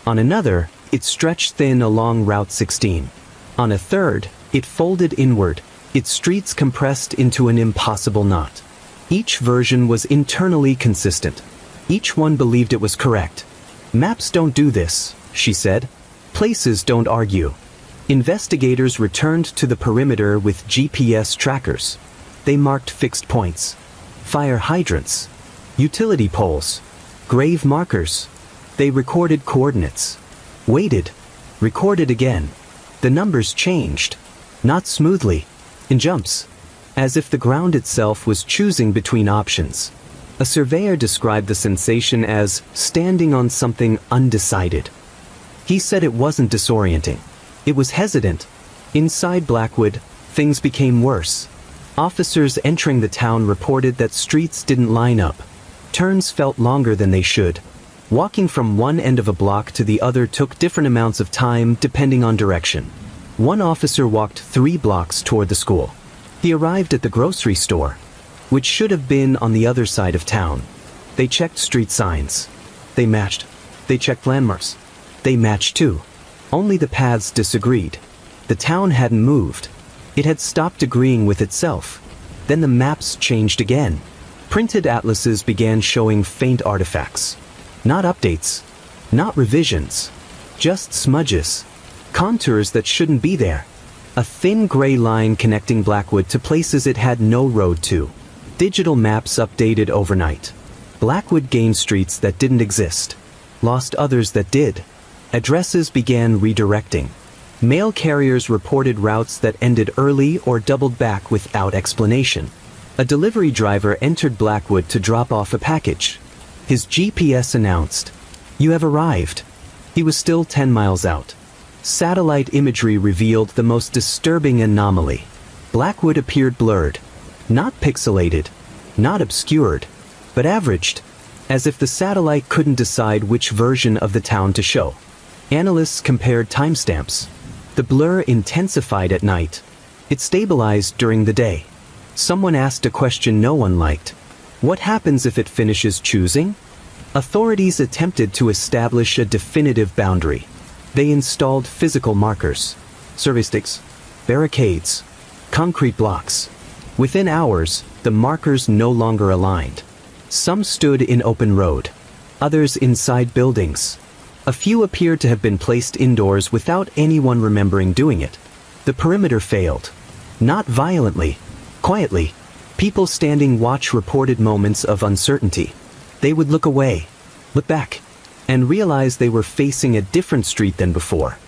On another, it stretched thin along Route 16. On a third, it folded inward, its streets compressed into an impossible knot. Each version was internally consistent. Each one believed it was correct. Maps don't do this, she said. Places don't argue. Investigators returned to the perimeter with GPS trackers. They marked fixed points. Fire hydrants. Utility poles. Grave markers. They recorded coordinates. Waited. Recorded again. The numbers changed. Not smoothly. In jumps. As if the ground itself was choosing between options. A surveyor described the sensation as standing on something undecided. He said it wasn't disorienting. It was hesitant. Inside Blackwood, things became worse. Officers entering the town reported that streets didn't line up. Turns felt longer than they should. Walking from one end of a block to the other took different amounts of time depending on direction. One officer walked 3 blocks toward the school. He arrived at the grocery store, which should have been on the other side of town. They checked street signs. They matched. They checked landmarks. They matched too. Only the paths disagreed. The town hadn't moved. It had stopped agreeing with itself. Then the maps changed again. Printed atlases began showing faint artifacts. Not updates. Not revisions. Just smudges. Contours that shouldn't be there. A thin gray line connecting Blackwood to places it had no road to. Digital maps updated overnight. Blackwood gained streets that didn't exist. Lost others that did. Addresses began redirecting. Mail carriers reported routes that ended early or doubled back without explanation. A delivery driver entered Blackwood to drop off a package. His GPS announced, "You have arrived." He was still 10 miles out. Satellite imagery revealed the most disturbing anomaly. Blackwood appeared blurred. Not pixelated. Not obscured. But averaged. As if the satellite couldn't decide which version of the town to show. Analysts compared timestamps. The blur intensified at night. It stabilized during the day. Someone asked a question no one liked. What happens if it finishes choosing? Authorities attempted to establish a definitive boundary. They installed physical markers. Survey sticks. Barricades. Concrete blocks. Within hours, the markers no longer aligned. Some stood in open road. Others inside buildings. A few appeared to have been placed indoors without anyone remembering doing it. The perimeter failed. Not violently. Quietly. People standing watch reported moments of uncertainty. They would look away. Look back. And realize they were facing a different street than before.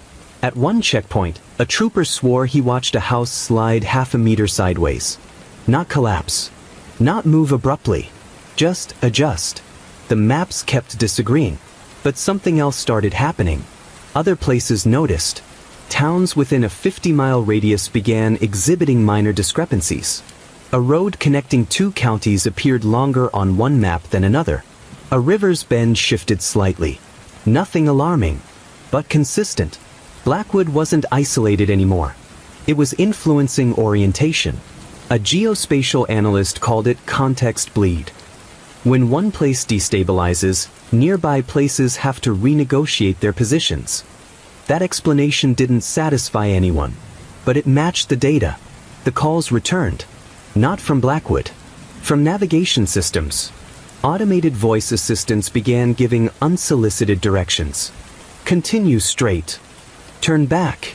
At one checkpoint, a trooper swore he watched a house slide half a meter sideways. Not collapse. Not move abruptly. Just adjust. The maps kept disagreeing. But something else started happening. Other places noticed. Towns within a 50-mile radius began exhibiting minor discrepancies. A road connecting two counties appeared longer on one map than another. A river's bend shifted slightly. Nothing alarming, but consistent. Blackwood wasn't isolated anymore. It was influencing orientation. A geospatial analyst called it context bleed. When one place destabilizes, nearby places have to renegotiate their positions. That explanation didn't satisfy anyone, but it matched the data. The calls returned. Not from Blackwood. From navigation systems. Automated voice assistants began giving unsolicited directions. Continue straight. Turn back.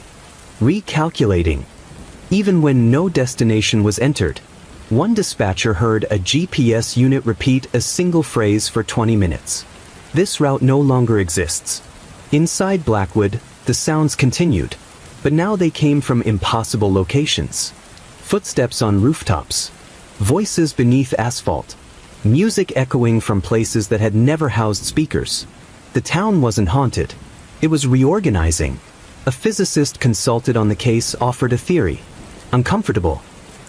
Recalculating. Even when no destination was entered, one dispatcher heard a GPS unit repeat a single phrase for 20 minutes. This route no longer exists. Inside Blackwood, the sounds continued, but now they came from impossible locations. Footsteps on rooftops. Voices beneath asphalt. Music echoing from places that had never housed speakers. The town wasn't haunted. It was reorganizing. A physicist consulted on the case offered a theory. Uncomfortable.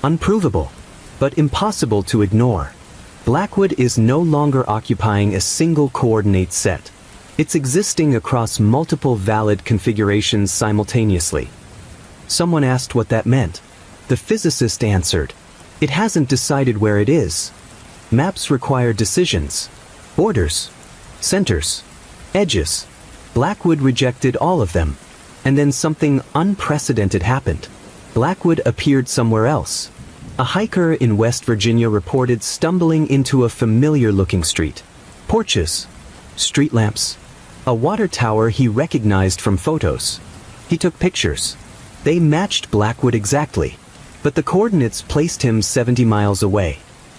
Unprovable. But impossible to ignore. Blackwood is no longer occupying a single coordinate set. It's existing across multiple valid configurations simultaneously. Someone asked what that meant. The physicist answered, "It hasn't decided where it is. Maps require decisions. Borders. Centers. Edges." Blackwood rejected all of them. And then something unprecedented happened. Blackwood appeared somewhere else. A hiker in West Virginia reported stumbling into a familiar-looking street. Porches. Street lamps. A water tower he recognized from photos. He took pictures. They matched Blackwood exactly. But the coordinates placed him 70 miles away.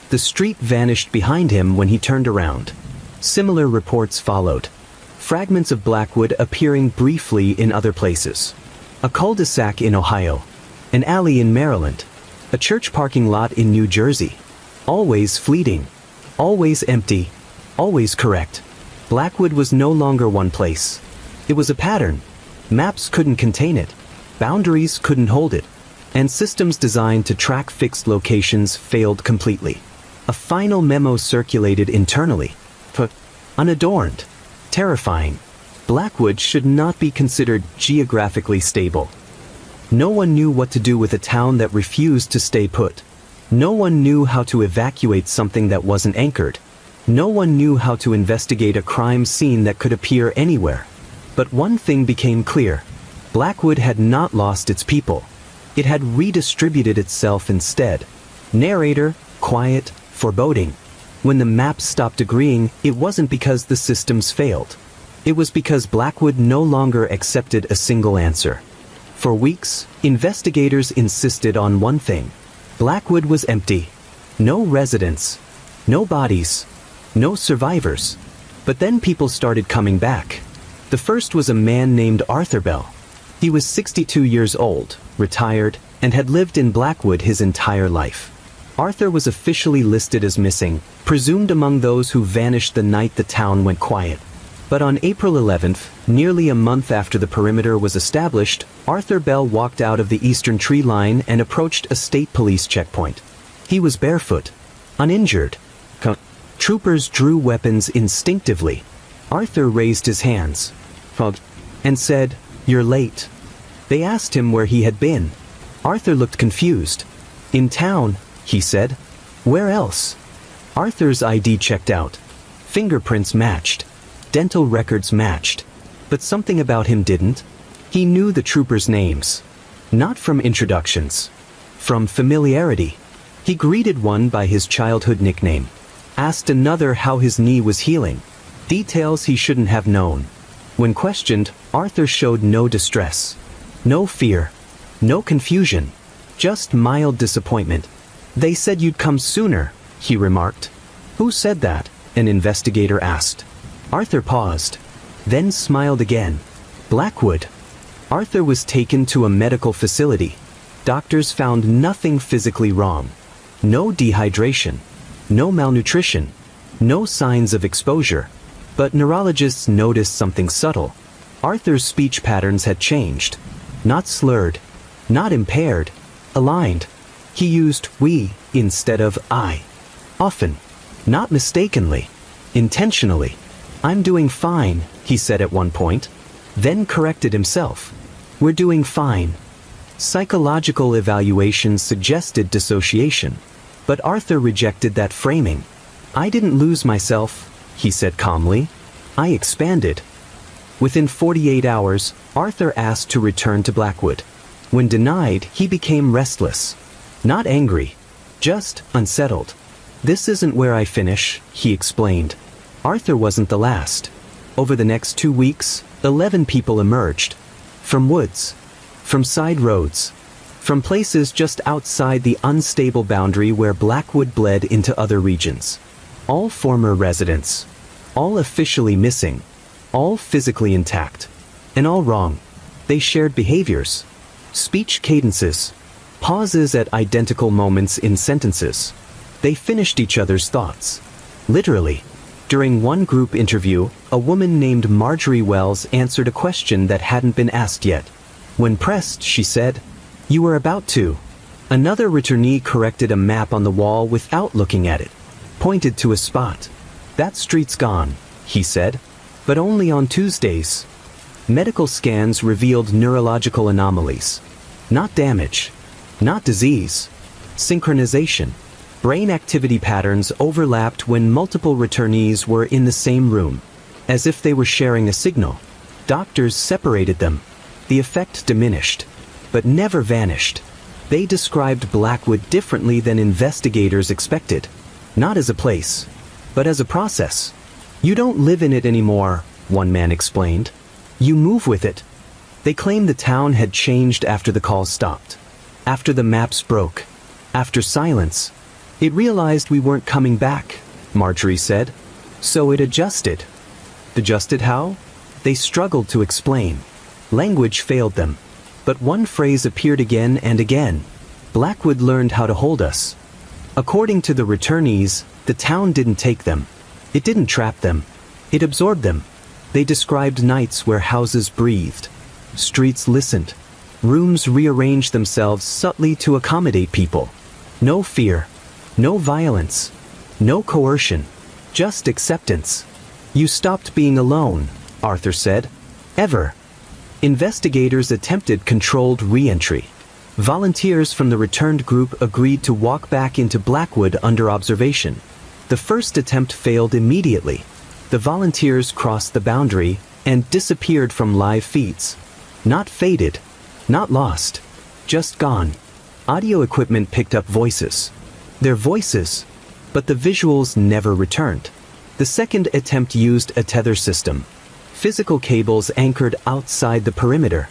The street vanished behind him when he turned around. Similar reports followed. Fragments of Blackwood appearing briefly in other places. A cul-de-sac in Ohio. An alley in Maryland. A church parking lot in New Jersey. Always fleeting. Always empty. Always correct. Blackwood was no longer one place. It was a pattern. Maps couldn't contain it. Boundaries couldn't hold it. And systems designed to track fixed locations failed completely. A final memo circulated internally. Unadorned. Terrifying. Blackwood should not be considered geographically stable. No one knew what to do with a town that refused to stay put. No one knew how to evacuate something that wasn't anchored. No one knew how to investigate a crime scene that could appear anywhere. But one thing became clear. Blackwood had not lost its people. It had redistributed itself instead. Narrator, quiet, foreboding. When the maps stopped agreeing, it wasn't because the systems failed. It was because Blackwood no longer accepted a single answer. For weeks, investigators insisted on one thing. Blackwood was empty. No residents. No bodies. No survivors. But then people started coming back. The first was a man named Arthur Bell. He was 62 years old, retired, and had lived in Blackwood his entire life. Arthur was officially listed as missing, presumed among those who vanished the night the town went quiet. But on April 11th, nearly a month after the perimeter was established, Arthur Bell walked out of the eastern tree line and approached a state police checkpoint. He was barefoot, uninjured. Troopers drew weapons instinctively. Arthur raised his hands and said, "You're late." They asked him where he had been. Arthur looked confused. "In town," he said. "Where else?" Arthur's ID checked out. Fingerprints matched. Dental records matched. But something about him didn't. He knew the troopers' names. Not from introductions. From familiarity. He greeted one by his childhood nickname. Asked another how his knee was healing. Details he shouldn't have known. When questioned, Arthur showed no distress. No fear. No confusion. Just mild disappointment. "They said you'd come sooner," he remarked. "Who said that?" an investigator asked. Arthur paused. Then smiled again. "Blackwood." Arthur was taken to a medical facility. Doctors found nothing physically wrong. No dehydration. No malnutrition. No signs of exposure. But neurologists noticed something subtle. Arthur's speech patterns had changed. Not slurred. Not impaired. Aligned. He used "we" instead of "I." Often. Not mistakenly. Intentionally. "I'm doing fine," he said at one point. Then corrected himself. "We're doing fine." Psychological evaluations suggested dissociation. But Arthur rejected that framing. "I didn't lose myself," he said calmly. "I expanded." Within 48 hours, Arthur asked to return to Blackwood. When denied, he became restless. Not angry. Just unsettled. "This isn't where I finish," he explained. Arthur wasn't the last. Over the next 2 weeks, 11 people emerged. From woods. From side roads. From places just outside the unstable boundary where Blackwood bled into other regions. All former residents. All officially missing. All physically intact. And all wrong. They shared behaviors. Speech cadences. Pauses at identical moments in sentences. They finished each other's thoughts. Literally. During one group interview, a woman named Marjorie Wells answered a question that hadn't been asked yet. When pressed, she said, "You were about to." Another returnee corrected a map on the wall without looking at it. Pointed to a spot. "That street's gone," he said. "But only on Tuesdays." Medical scans revealed neurological anomalies. Not damage. Not disease. Synchronization. Brain activity patterns overlapped when multiple returnees were in the same room, as if they were sharing a signal. Doctors separated them. The effect diminished, but never vanished. They described Blackwood differently than investigators expected. Not as a place, but as a process. "You don't live in it anymore," one man explained. "You move with it." They claimed the town had changed after the call stopped. After the maps broke. After silence. "It realized we weren't coming back," Marjorie said. "So it adjusted." Adjusted how? They struggled to explain. Language failed them. But one phrase appeared again and again. "Blackwood learned how to hold us." According to the returnees, the town didn't take them. It didn't trap them. It absorbed them. They described nights where houses breathed. Streets listened. Rooms rearranged themselves subtly to accommodate people. No fear. No violence. No coercion. Just acceptance. "You stopped being alone," Arthur said. "Ever." Investigators attempted controlled re-entry. Volunteers from the returned group agreed to walk back into Blackwood under observation. The first attempt failed immediately. The volunteers crossed the boundary and disappeared from live feeds. Not faded, not lost, just gone. Audio equipment picked up voices. Their voices, but the visuals never returned. The second attempt used a tether system. Physical cables anchored outside the perimeter.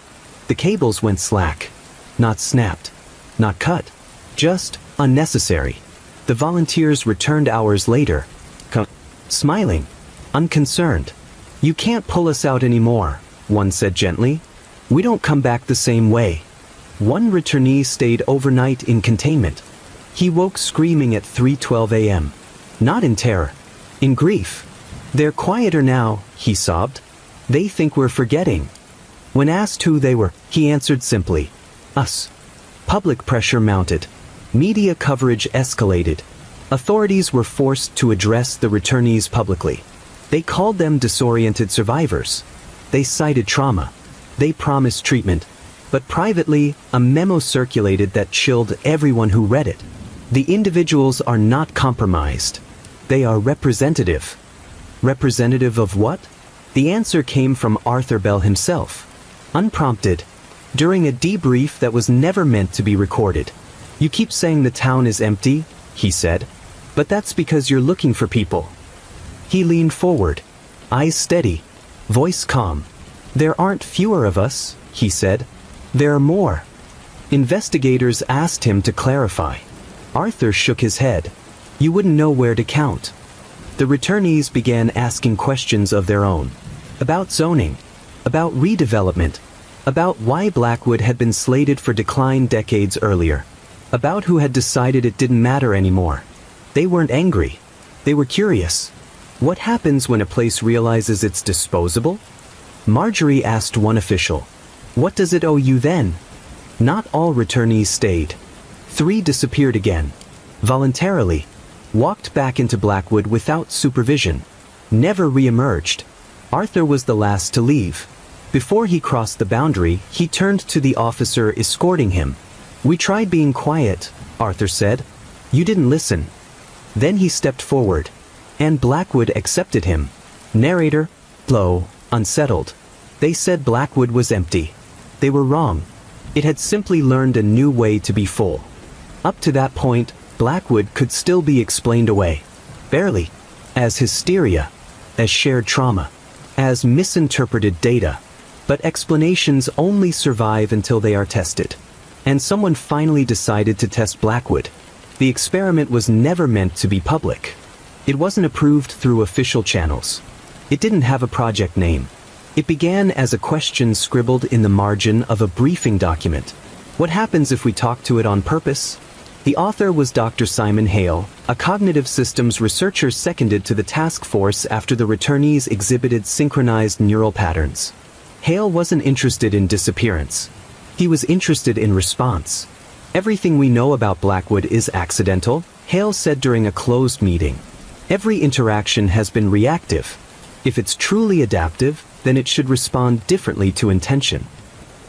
The cables went slack. Not snapped. Not cut. Just unnecessary. The volunteers returned hours later. Smiling. Unconcerned. "You can't pull us out anymore," one said gently. "We don't come back the same way." One returnee stayed overnight in containment. He woke screaming at 3:12 a.m. Not in terror. In grief. "They're quieter now," he sobbed. "They think we're forgetting." When asked who they were, he answered simply, "Us." Public pressure mounted. Media coverage escalated. Authorities were forced to address the returnees publicly. They called them disoriented survivors. They cited trauma. They promised treatment. But privately, a memo circulated that chilled everyone who read it. The individuals are not compromised. They are representative. Representative of what? The answer came from Arthur Bell himself. Unprompted. During a debrief that was never meant to be recorded. "You keep saying the town is empty," he said. "But that's because you're looking for people." He leaned forward. Eyes steady. Voice calm. "There aren't fewer of us," he said. "There are more." Investigators asked him to clarify. Arthur shook his head. "You wouldn't know where to count." The returnees began asking questions of their own. About zoning. About redevelopment. About why Blackwood had been slated for decline decades earlier. About who had decided it didn't matter anymore. They weren't angry. They were curious. What happens when a place realizes it's disposable? Marjorie asked one official. "What does it owe you then?" Not all returnees stayed. 3 disappeared again. Voluntarily. Walked back into Blackwood without supervision. Never re-emerged. Arthur was the last to leave. Before he crossed the boundary, he turned to the officer escorting him. "We tried being quiet," Arthur said. "You didn't listen." Then he stepped forward. And Blackwood accepted him. Narrator, low, unsettled. They said Blackwood was empty. They were wrong. It had simply learned a new way to be full. Up to that point, Blackwood could still be explained away. Barely. As hysteria. As shared trauma. As misinterpreted data. But explanations only survive until they are tested. And someone finally decided to test Blackwood. The experiment was never meant to be public. It wasn't approved through official channels. It didn't have a project name. It began as a question scribbled in the margin of a briefing document. What happens if we talk to it on purpose? The author was Dr. Simon Hale, a cognitive systems researcher seconded to the task force after the returnees exhibited synchronized neural patterns. Hale wasn't interested in disappearance. He was interested in response. "Everything we know about Blackwood is accidental," Hale said during a closed meeting. "Every interaction has been reactive. If it's truly adaptive, then it should respond differently to intention."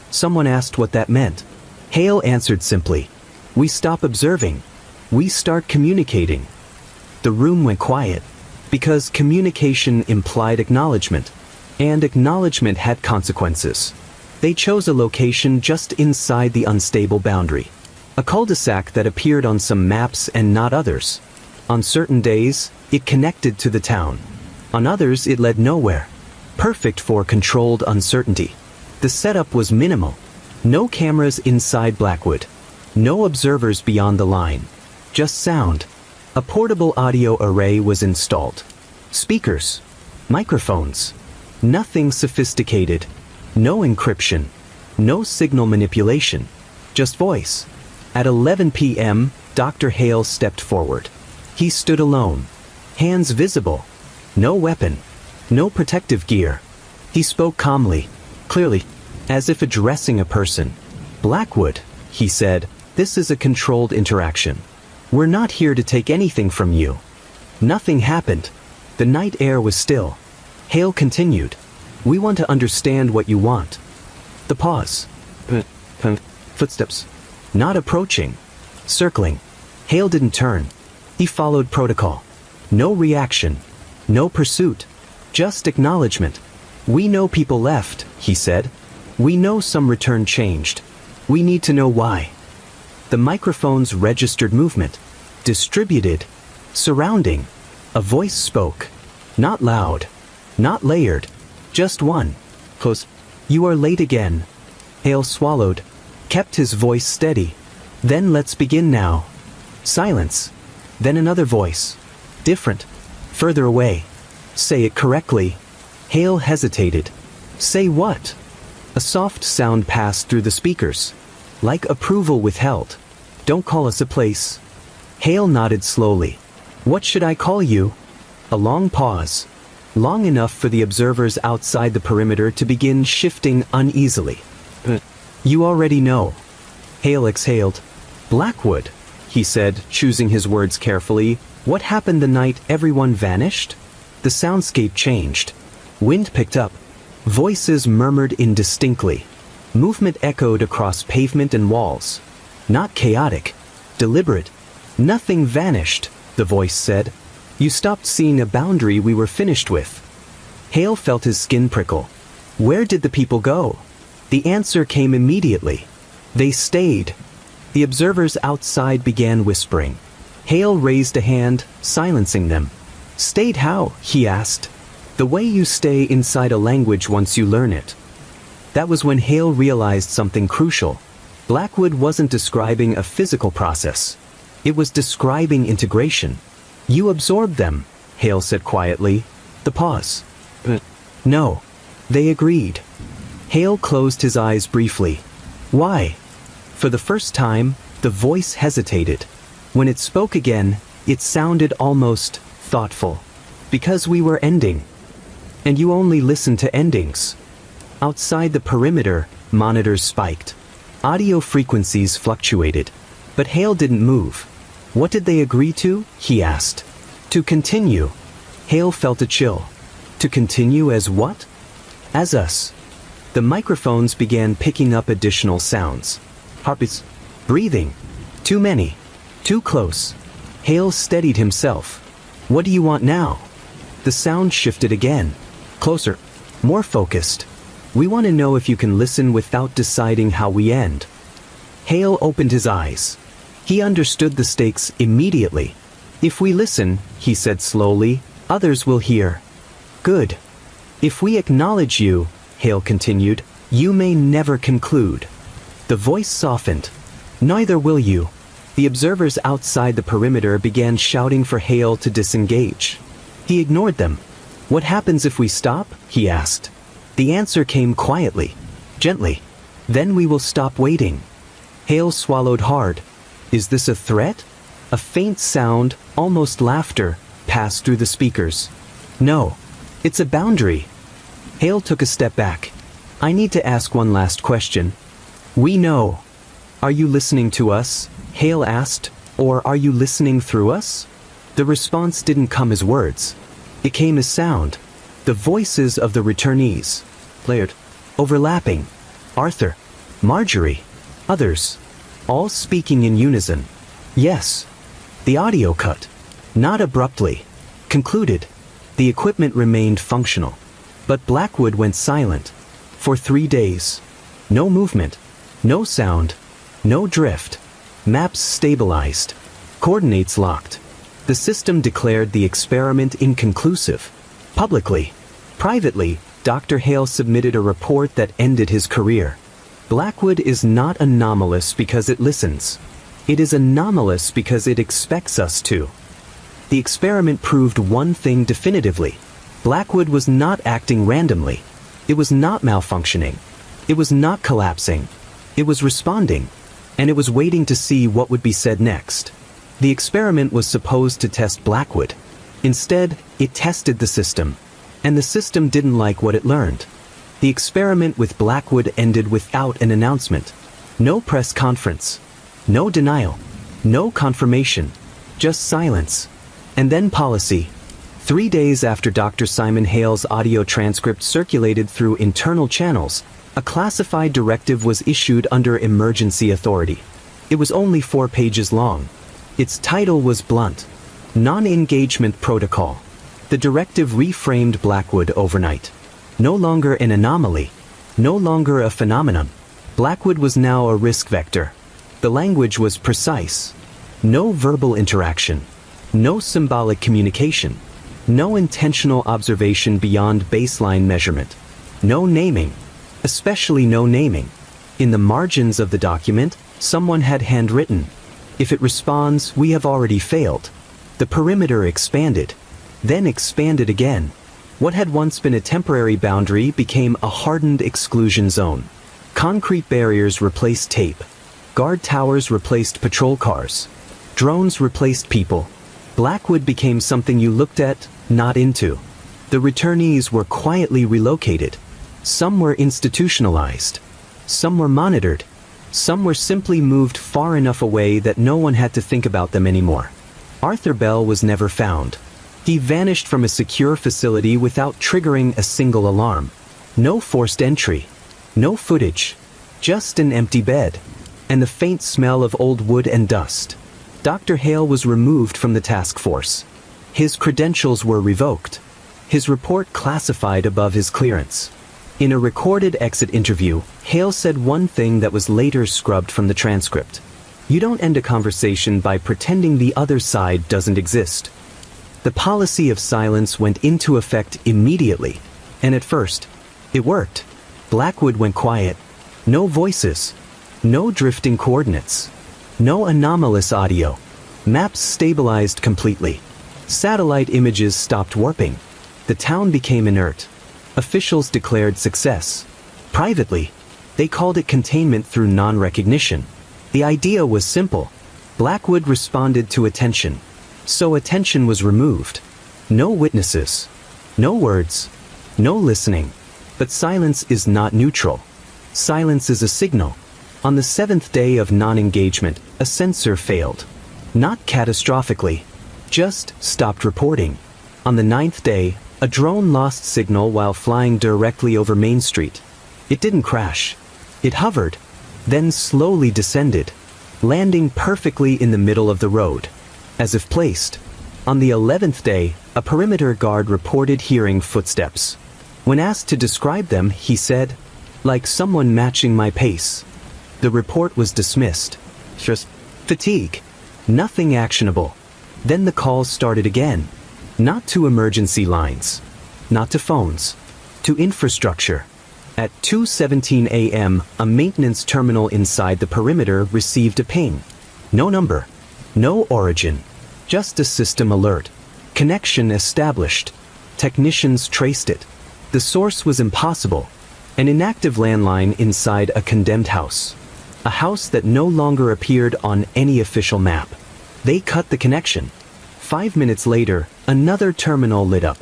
Someone asked what that meant. Hale answered simply, "We stop observing. We start communicating." The room went quiet, because communication implied acknowledgement, and acknowledgement had consequences. They chose a location just inside the unstable boundary. A cul-de-sac that appeared on some maps and not others. On certain days, it connected to the town. On others, it led nowhere. Perfect for controlled uncertainty. The setup was minimal. No cameras inside Blackwood. No observers beyond the line. Just sound. A portable audio array was installed. Speakers. Microphones. Nothing sophisticated. No encryption. No signal manipulation. Just voice. At 11 p.m., Dr. Hale stepped forward. He stood alone. Hands visible. No weapon. No protective gear. He spoke calmly, clearly, as if addressing a person. "Blackwood," he said, "this is a controlled interaction. We're not here to take anything from you." Nothing happened. The night air was still. Hale continued. "We want to understand what you want." The pause. Footsteps. Not approaching. Circling. Hale didn't turn. He followed protocol. No reaction. No pursuit. Just acknowledgement. We know people left, he said. We know some return changed. We need to know why. The microphones registered movement. Distributed. Surrounding. A voice spoke. Not loud. Not layered. Just one. Close. You are late again. Hale swallowed. Kept his voice steady. Then let's begin now. Silence. Then another voice. Different. Further away. Say it correctly. Hale hesitated. Say what? A soft sound passed through the speakers. Like approval withheld. Don't call us a place. Hale nodded slowly. What should I call you? A long pause. Long enough for the observers outside the perimeter to begin shifting uneasily. You already know. Hale exhaled. Blackwood, he said, choosing his words carefully. What happened the night everyone vanished? The soundscape changed. Wind picked up. Voices murmured indistinctly. Movement echoed across pavement and walls. Not chaotic. Deliberate. Nothing vanished, the voice said. You stopped seeing a boundary we were finished with. Hale felt his skin prickle. Where did the people go? The answer came immediately. They stayed. The observers outside began whispering. Hale raised a hand, silencing them. Stayed how? He asked. The way you stay inside a language once you learn it. That was when Hale realized something crucial. Blackwood wasn't describing a physical process. It was describing integration. You absorbed them, Hale said quietly. The pause. No. They agreed. Hale closed his eyes briefly. Why? For the first time, the voice hesitated. When it spoke again, it sounded almost thoughtful. Because we were ending. And you only listen to endings. Outside the perimeter, monitors spiked. Audio frequencies fluctuated. But Hale didn't move. What did they agree to? He asked. To continue. Hale felt a chill. To continue as what? As us. The microphones began picking up additional sounds. Heartbeats. Breathing. Too many. Too close. Hale steadied himself. What do you want now? The sound shifted again. Closer. More focused. We want to know if you can listen without deciding how we end. Hale opened his eyes. He understood the stakes immediately. If we listen, he said slowly, others will hear. Good. If we acknowledge you, Hale continued, you may never conclude. The voice softened. Neither will you. The observers outside the perimeter began shouting for Hale to disengage. He ignored them. What happens if we stop? He asked. The answer came quietly, gently. Then we will stop waiting. Hale swallowed hard. Is this a threat? A faint sound, almost laughter, passed through the speakers. No. It's a boundary. Hale took a step back. I need to ask one last question. We know. Are you listening to us? Hale asked. Or are you listening through us? The response didn't come as words. It came as sound. The voices of the returnees. Layered. Overlapping. Arthur. Marjorie. Others. All speaking in unison. Yes. The audio cut. Not abruptly. Concluded. The equipment remained functional. But Blackwood went silent. For 3 days. No movement. No sound. No drift. Maps stabilized. Coordinates locked. The system declared the experiment inconclusive. Publicly. Privately, Dr. Hale submitted a report that ended his career. Blackwood is not anomalous because it listens. It is anomalous because it expects us to. The experiment proved one thing definitively. Blackwood was not acting randomly. It was not malfunctioning. It was not collapsing. It was responding. And it was waiting to see what would be said next. The experiment was supposed to test Blackwood. Instead, it tested the system. And the system didn't like what it learned. The experiment with Blackwood ended without an announcement. No press conference. No denial. No confirmation. Just silence. And then policy. 3 days after Dr. Simon Hale's audio transcript circulated through internal channels, a classified directive was issued under emergency authority. It was only 4 pages long. Its title was blunt: Non-Engagement Protocol. The directive reframed Blackwood overnight. No longer an anomaly, no longer a phenomenon. Blackwood was now a risk vector. The language was precise. No verbal interaction. No symbolic communication. No intentional observation beyond baseline measurement. No naming. Especially no naming. In the margins of the document, someone had handwritten, "If it responds, we have already failed." The perimeter expanded. Then expanded again. What had once been a temporary boundary became a hardened exclusion zone. Concrete barriers replaced tape. Guard towers replaced patrol cars. Drones replaced people. Blackwood became something you looked at, not into. The returnees were quietly relocated. Some were institutionalized. Some were monitored. Some were simply moved far enough away that no one had to think about them anymore. Arthur Bell was never found. He vanished from a secure facility without triggering a single alarm. No forced entry. No footage. Just an empty bed. And the faint smell of old wood and dust. Dr. Hale was removed from the task force. His credentials were revoked. His report classified above his clearance. In a recorded exit interview, Hale said one thing that was later scrubbed from the transcript. "You don't end a conversation by pretending the other side doesn't exist." The policy of silence went into effect immediately. And at first, it worked. Blackwood went quiet. No voices. No drifting coordinates. No anomalous audio. Maps stabilized completely. Satellite images stopped warping. The town became inert. Officials declared success. Privately, they called it containment through non-recognition. The idea was simple. Blackwood responded to attention. So attention was removed. No witnesses. No words. No listening. But silence is not neutral. Silence is a signal. On the 7th day of non-engagement, a sensor failed. Not catastrophically. Just stopped reporting. On the 9th day, a drone lost signal while flying directly over Main Street. It didn't crash. It hovered, then slowly descended, landing perfectly in the middle of the road, as if placed. On the 11th day, a perimeter guard reported hearing footsteps. When asked to describe them, he said, "Like someone matching my pace." The report was dismissed. Just fatigue. Nothing actionable. Then the calls started again. Not to emergency lines. Not to phones. To infrastructure. At 2:17 a.m., a maintenance terminal inside the perimeter received a ping. No number. No origin. Just a system alert. Connection established. Technicians traced it. The source was impossible. An inactive landline inside a condemned house. A house that no longer appeared on any official map. They cut the connection. 5 minutes later, another terminal lit up.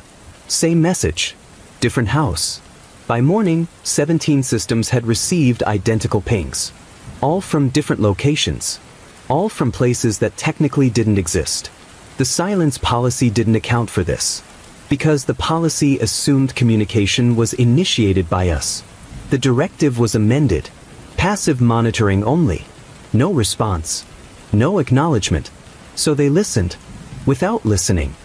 Same message. Different house. By morning, 17 systems had received identical pings. All from different locations. All from places that technically didn't exist. The silence policy didn't account for this. Because the policy assumed communication was initiated by us. The directive was amended. Passive monitoring only. No response. No acknowledgement. So they listened. Without listening,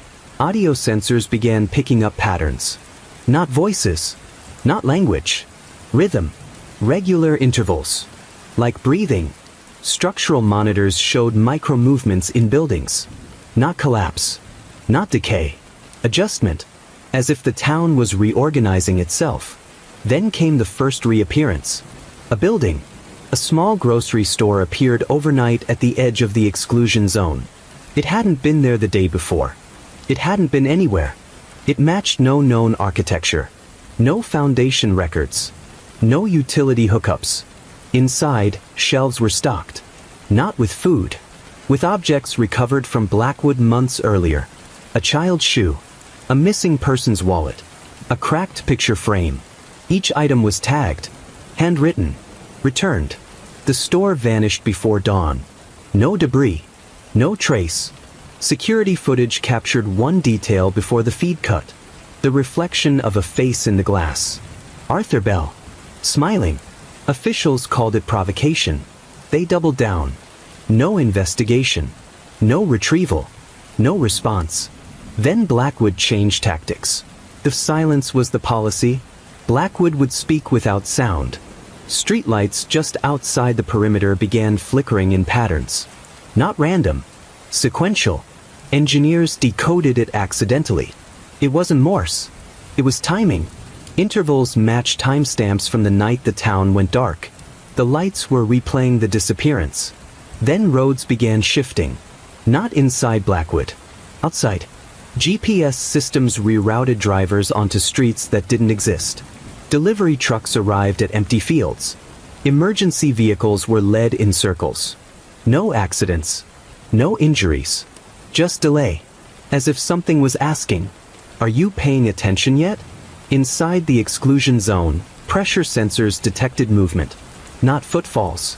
audio sensors began picking up patterns. Not voices. Not language. Rhythm. Regular intervals. Like breathing. Structural monitors showed micro-movements in buildings. Not collapse. Not decay. Adjustment. As if the town was reorganizing itself. Then came the first reappearance. A building. A small grocery store appeared overnight at the edge of the exclusion zone. It hadn't been there the day before. It hadn't been anywhere. It matched no known architecture. No foundation records. No utility hookups. Inside, shelves were stocked. Not with food. With objects recovered from Blackwood months earlier. A child's shoe. A missing person's wallet. A cracked picture frame. Each item was tagged. Handwritten. Returned. The store vanished before dawn. No debris. No trace. Security footage captured one detail before the feed cut. The reflection of a face in the glass. Arthur Bell. Smiling. Officials called it provocation. They doubled down. No investigation. No retrieval. No response. Then Blackwood changed tactics. If silence was the policy, Blackwood would speak without sound. Streetlights just outside the perimeter began flickering in patterns. Not random. Sequential. Engineers decoded it accidentally. It wasn't Morse. It was timing. Intervals matched timestamps from the night the town went dark. The lights were replaying the disappearance. Then roads began shifting. Not inside Blackwood. Outside. GPS systems rerouted drivers onto streets that didn't exist. Delivery trucks arrived at empty fields. Emergency vehicles were led in circles. No accidents. No injuries. Just delay. As if something was asking, "Are you paying attention yet?" Inside the exclusion zone, pressure sensors detected movement. Not footfalls.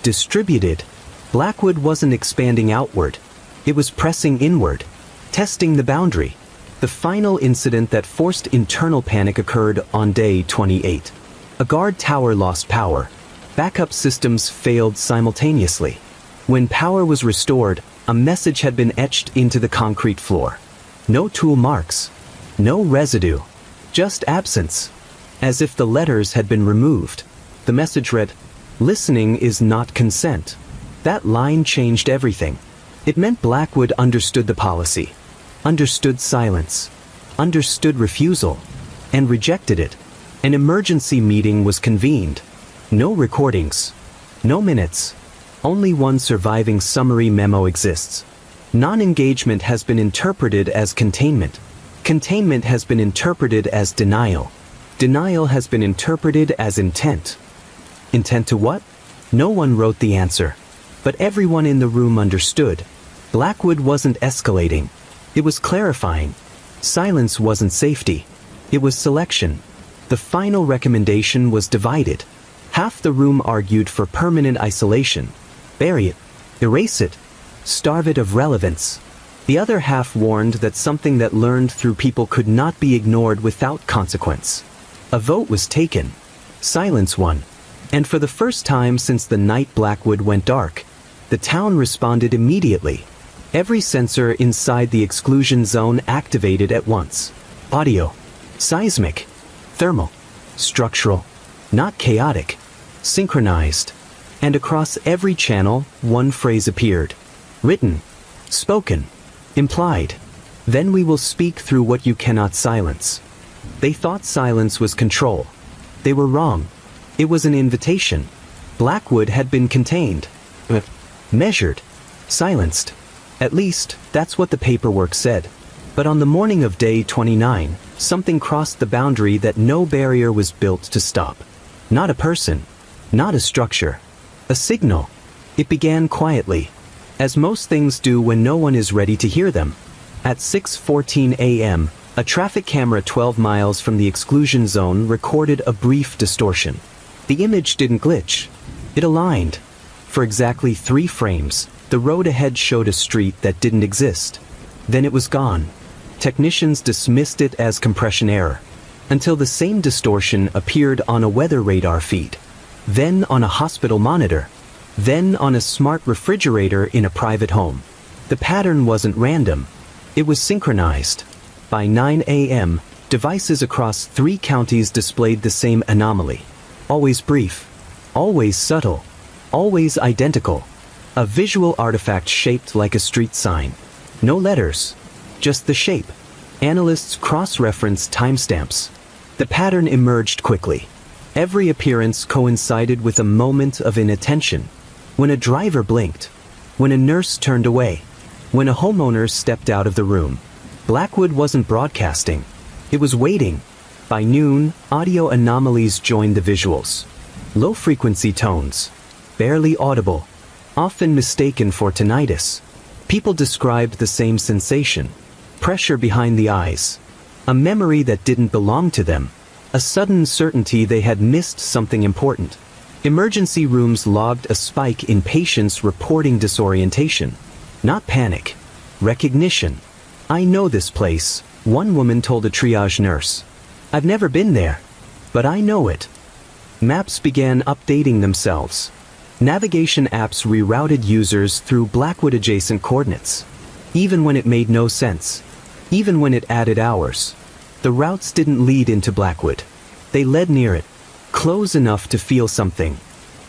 Distributed. Blackwood wasn't expanding outward. It was pressing inward. Testing the boundary. The final incident that forced internal panic occurred on day 28. A guard tower lost power. Backup systems failed simultaneously. When power was restored, a message had been etched into the concrete floor. No tool marks. No residue. Just absence. As if the letters had been removed. The message read, "Listening is not consent." That line changed everything. It meant Blackwood understood the policy. Understood silence. Understood refusal. And rejected it. An emergency meeting was convened. No recordings. No minutes. Only one surviving summary memo exists. Non-engagement has been interpreted as containment. Containment has been interpreted as denial. Denial has been interpreted as intent. Intent to what? No one wrote the answer. But everyone in the room understood. Blackwood wasn't escalating. It was clarifying. Silence wasn't safety. It was selection. The final recommendation was divided. Half the room argued for permanent isolation. Bury it. Erase it. Starve it of relevance. The other half warned that something that learned through people could not be ignored without consequence. A vote was taken. Silence won. And for the first time since the night Blackwood went dark, the town responded immediately. Every sensor inside the exclusion zone activated at once. Audio. Seismic. Thermal. Structural. Not chaotic. Synchronized. And across every channel, one phrase appeared. Written. Spoken. Implied. Then we will speak through what you cannot silence. They thought silence was control. They were wrong. It was an invitation. Blackwood had been contained. Measured. Silenced. At least, that's what the paperwork said. But on the morning of day 29, something crossed the boundary that no barrier was built to stop. Not a person. Not a structure. A signal. It began quietly. As most things do when no one is ready to hear them. At 6:14 a.m., a traffic camera 12 miles from the exclusion zone recorded a brief distortion. The image didn't glitch. It aligned. For exactly 3 frames, the road ahead showed a street that didn't exist. Then it was gone. Technicians dismissed it as compression error. Until the same distortion appeared on a weather radar feed. Then on a hospital monitor. Then on a smart refrigerator in a private home. The pattern wasn't random. It was synchronized. By 9 a.m., devices across 3 counties displayed the same anomaly. Always brief. Always subtle. Always identical. A visual artifact shaped like a street sign. No letters. Just the shape. Analysts cross-referenced timestamps. The pattern emerged quickly. Every appearance coincided with a moment of inattention. When a driver blinked. When a nurse turned away. When a homeowner stepped out of the room. Blackwood wasn't broadcasting. It was waiting. By noon, audio anomalies joined the visuals. Low-frequency tones. Barely audible. Often mistaken for tinnitus. People described the same sensation. Pressure behind the eyes. A memory that didn't belong to them. A sudden certainty they had missed something important. Emergency rooms logged a spike in patients reporting disorientation. Not panic. Recognition. I know this place, one woman told a triage nurse. I've never been there, but I know it. Maps began updating themselves. Navigation apps rerouted users through Blackwood-adjacent coordinates. Even when it made no sense. Even when it added hours. The routes didn't lead into Blackwood. They led near it, close enough to feel something.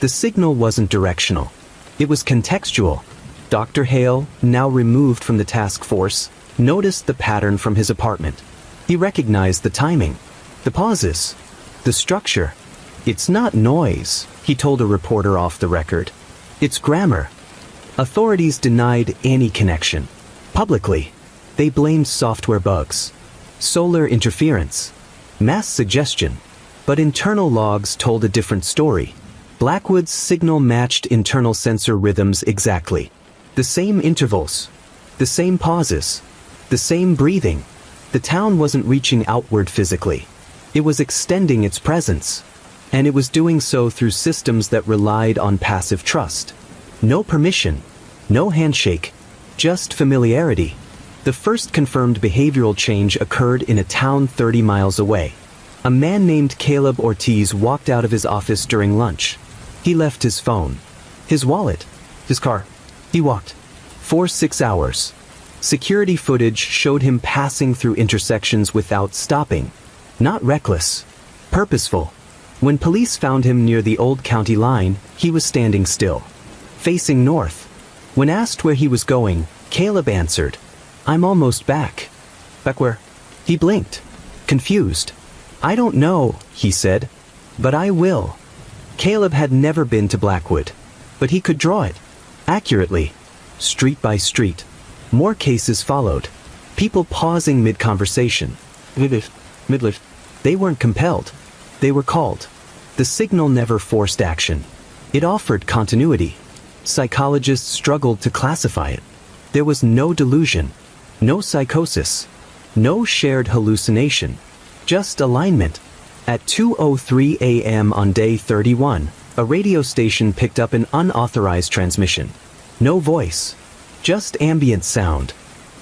The signal wasn't directional. It was contextual. Dr. Hale, now removed from the task force, noticed the pattern from his apartment. He recognized the timing, the pauses, the structure. It's not noise, he told a reporter off the record. It's grammar. Authorities denied any connection. Publicly, they blamed software bugs, solar interference, mass suggestion. But internal logs told a different story. Blackwood's signal matched internal sensor rhythms exactly. The same intervals, the same pauses, the same breathing. The town wasn't reaching outward physically. It was extending its presence. And it was doing so through systems that relied on passive trust. No permission, no handshake, just familiarity. The first confirmed behavioral change occurred in a town 30 miles away. A man named Caleb Ortiz walked out of his office during lunch. He left his phone, his wallet, his car. He walked for 6 hours. Security footage showed him passing through intersections without stopping. Not reckless, purposeful. When police found him near the old county line, he was standing still, facing north. When asked where he was going, Caleb answered, "I'm almost back." Back where? He blinked, confused. "I don't know," he said, "but I will." Caleb had never been to Blackwood, but he could draw it, accurately, street by street. More cases followed. People pausing mid-conversation. Midlift. They weren't compelled. They were called. The signal never forced action. It offered continuity. Psychologists struggled to classify it. There was no delusion, no psychosis, no shared hallucination, just alignment. At 2:03 a.m. on day 31, a radio station picked up an unauthorized transmission. No voice, just ambient sound.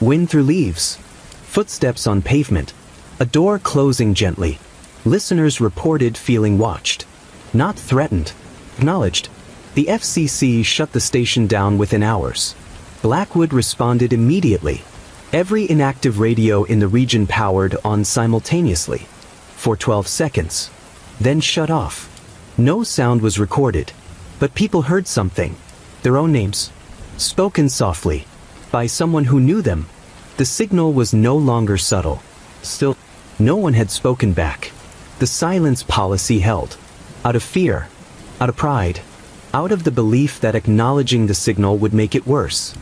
Wind through leaves, footsteps on pavement, a door closing gently. Listeners reported feeling watched, not threatened, acknowledged. The FCC shut the station down within hours. Blackwood responded immediately. Every inactive radio in the region powered on simultaneously, for 12 seconds, then shut off. No sound was recorded, but people heard something, their own names, spoken softly, by someone who knew them. The signal was no longer subtle. Still, no one had spoken back. The silence policy held. Out of fear, out of pride, out of the belief that acknowledging the signal would make it worse.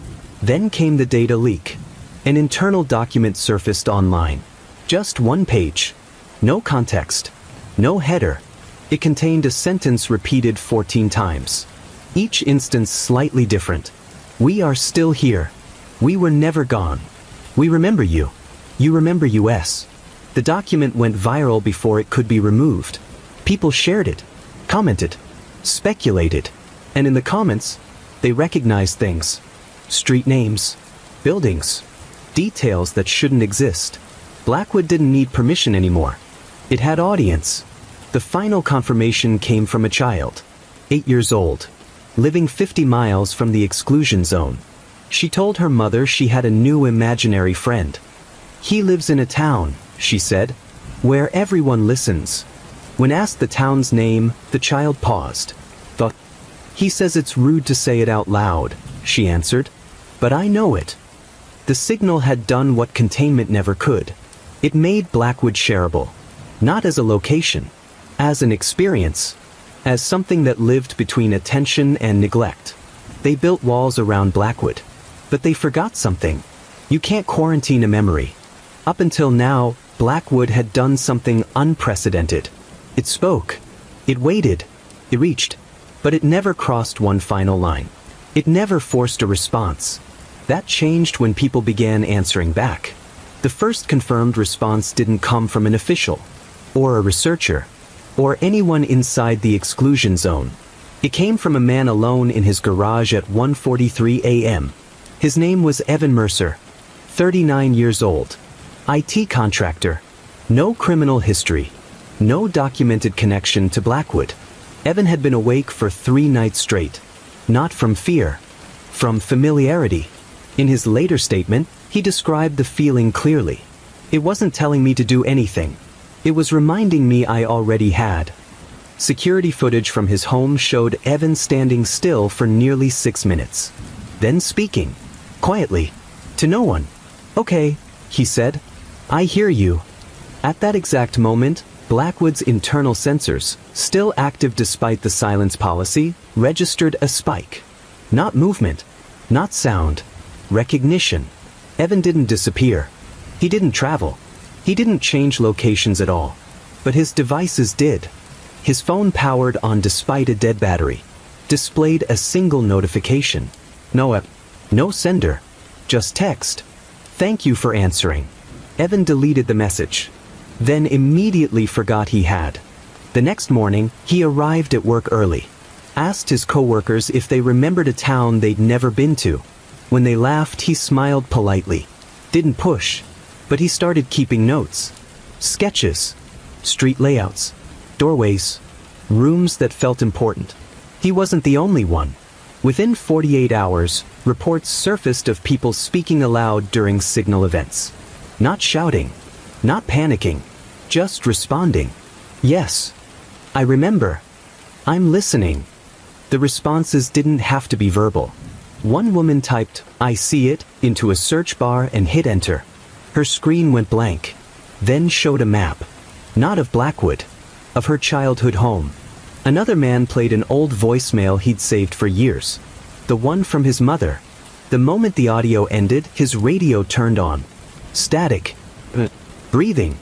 Then came the data leak. An internal document surfaced online. Just one page. No context. No header. It contained a sentence repeated 14 times. Each instance slightly different. "We are still here. We were never gone. We remember you. You remember US." The document went viral before it could be removed. People shared it, commented, speculated, and in the comments, they recognized things. Street names, buildings, details that shouldn't exist. Blackwood didn't need permission anymore. It had audience. The final confirmation came from a child, 8 years old, living 50 miles from the exclusion zone. She told her mother she had a new imaginary friend. "He lives in a town," she said, "where everyone listens." When asked the town's name, the child paused. Thought, "He says it's rude to say it out loud," she answered, "but I know it." The signal had done what containment never could. It made Blackwood shareable, not as a location, as an experience, as something that lived between attention and neglect. They built walls around Blackwood, but they forgot something. You can't quarantine a memory. Up until now, Blackwood had done something unprecedented. It spoke. It waited. It reached. But it never crossed one final line. It never forced a response. That changed when people began answering back. The first confirmed response didn't come from an official, or a researcher, or anyone inside the exclusion zone. It came from a man alone in his garage at 1:43 a.m. His name was Evan Mercer, 39 years old. IT contractor. No criminal history. No documented connection to Blackwood. Evan had been awake for 3 nights straight. Not from fear. From familiarity. In his later statement, he described the feeling clearly. It wasn't telling me to do anything. It was reminding me I already had. Security footage from his home showed Evan standing still for nearly 6 minutes. Then speaking. Quietly. To no one. "Okay," he said. "I hear you." At that exact moment, Blackwood's internal sensors, still active despite the silence policy, registered a spike. Not movement. Not sound. Recognition. Evan didn't disappear. He didn't travel. He didn't change locations at all. But his devices did. His phone, powered on despite a dead battery, displayed a single notification. No app. No sender. Just text. "Thank you for answering." Evan deleted the message. Then immediately forgot he had. The next morning, he arrived at work early. Asked his coworkers if they remembered a town they'd never been to. When they laughed, he smiled politely. Didn't push. But he started keeping notes. Sketches. Street layouts. Doorways. Rooms that felt important. He wasn't the only one. Within 48 hours, reports surfaced of people speaking aloud during signal events. Not shouting. Not panicking. Just responding. "Yes. I remember. I'm listening." The responses didn't have to be verbal. One woman typed, "I see it," into a search bar and hit enter. Her screen went blank. Then showed a map. Not of Blackwood. Of her childhood home. Another man played an old voicemail he'd saved for years. The one from his mother. The moment the audio ended, his radio turned on. Static. Breathing.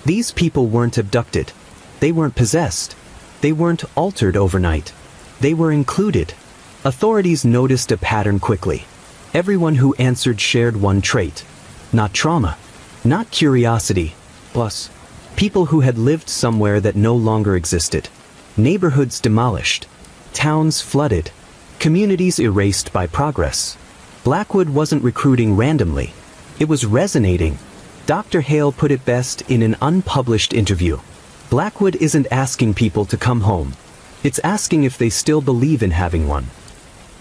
These people weren't abducted. They weren't possessed. They weren't altered overnight. They were included. Authorities noticed a pattern quickly. Everyone who answered shared one trait. Not trauma. Not curiosity. Plus, people who had lived somewhere that no longer existed. Neighborhoods demolished. Towns flooded. Communities erased by progress. Blackwood wasn't recruiting randomly. It was resonating. Dr. Hale put it best in an unpublished interview. Blackwood isn't asking people to come home. It's asking if they still believe in having one.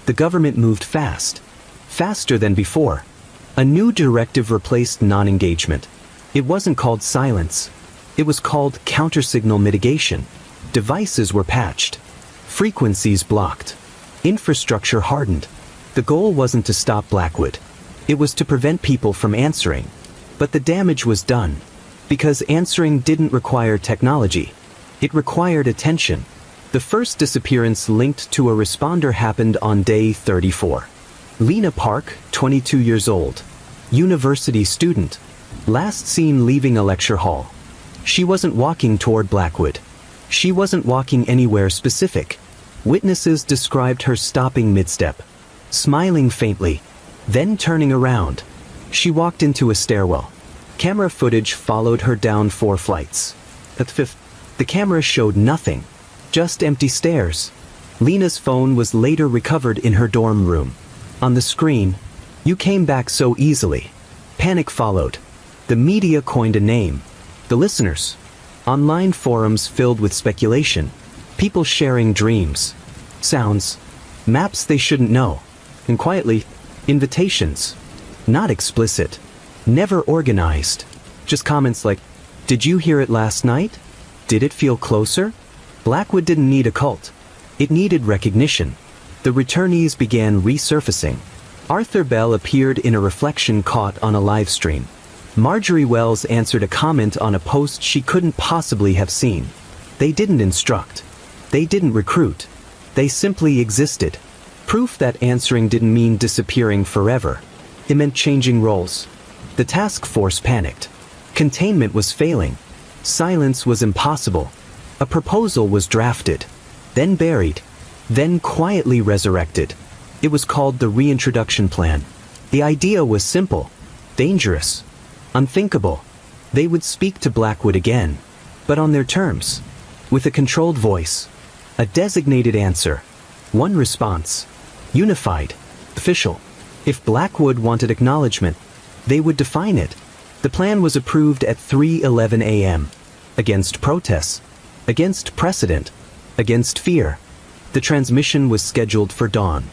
The government moved fast. Faster than before. A new directive replaced non-engagement. It wasn't called silence. It was called counter-signal mitigation. Devices were patched. Frequencies blocked. Infrastructure hardened. The goal wasn't to stop Blackwood. It was to prevent people from answering. But the damage was done. Because answering didn't require technology. It required attention. The first disappearance linked to a responder happened on day 34. Lena Park, 22 years old. University student. Last seen leaving a lecture hall. She wasn't walking toward Blackwood. She wasn't walking anywhere specific. Witnesses described her stopping mid-step. Smiling faintly. Then turning around. She walked into a stairwell. Camera footage followed her down 4 flights. At the 5th, the camera showed nothing. Just empty stairs. Lena's phone was later recovered in her dorm room. On the screen, "You came back so easily." Panic followed. The media coined a name. The listeners. Online forums filled with speculation. People sharing dreams. Sounds. Maps they shouldn't know. And quietly, invitations. Not explicit. Never organized. Just comments like, "Did you hear it last night? Did it feel closer?" Blackwood didn't need a cult. It needed recognition. The returnees began resurfacing. Arthur Bell appeared in a reflection caught on a live stream. Marjorie Wells answered a comment on a post she couldn't possibly have seen. They didn't instruct. They didn't recruit. They simply existed. Proof that answering didn't mean disappearing forever. It meant changing roles. The task force panicked. Containment was failing. Silence was impossible. A proposal was drafted. Then buried. Then quietly resurrected. It was called the reintroduction plan. The idea was simple. Dangerous. Unthinkable. They would speak to Blackwood again. But on their terms. With a controlled voice. A designated answer. One response. Unified. Official. If Blackwood wanted acknowledgement, They would define it. The plan was approved at 3:11 a.m. Against protests, against precedent, against fear. The transmission was scheduled for dawn.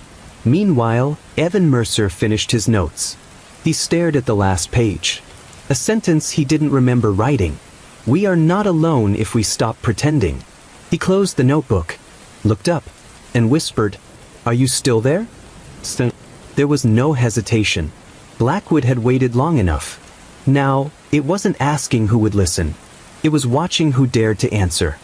Meanwhile, Evan Mercer finished his notes. He stared at the last page. A sentence he didn't remember writing. "We are not alone if we stop pretending." He closed the notebook, looked up, and whispered, "Are you still there?" There was no hesitation. Blackwood had waited long enough. Now, it wasn't asking who would listen. It was watching who dared to answer.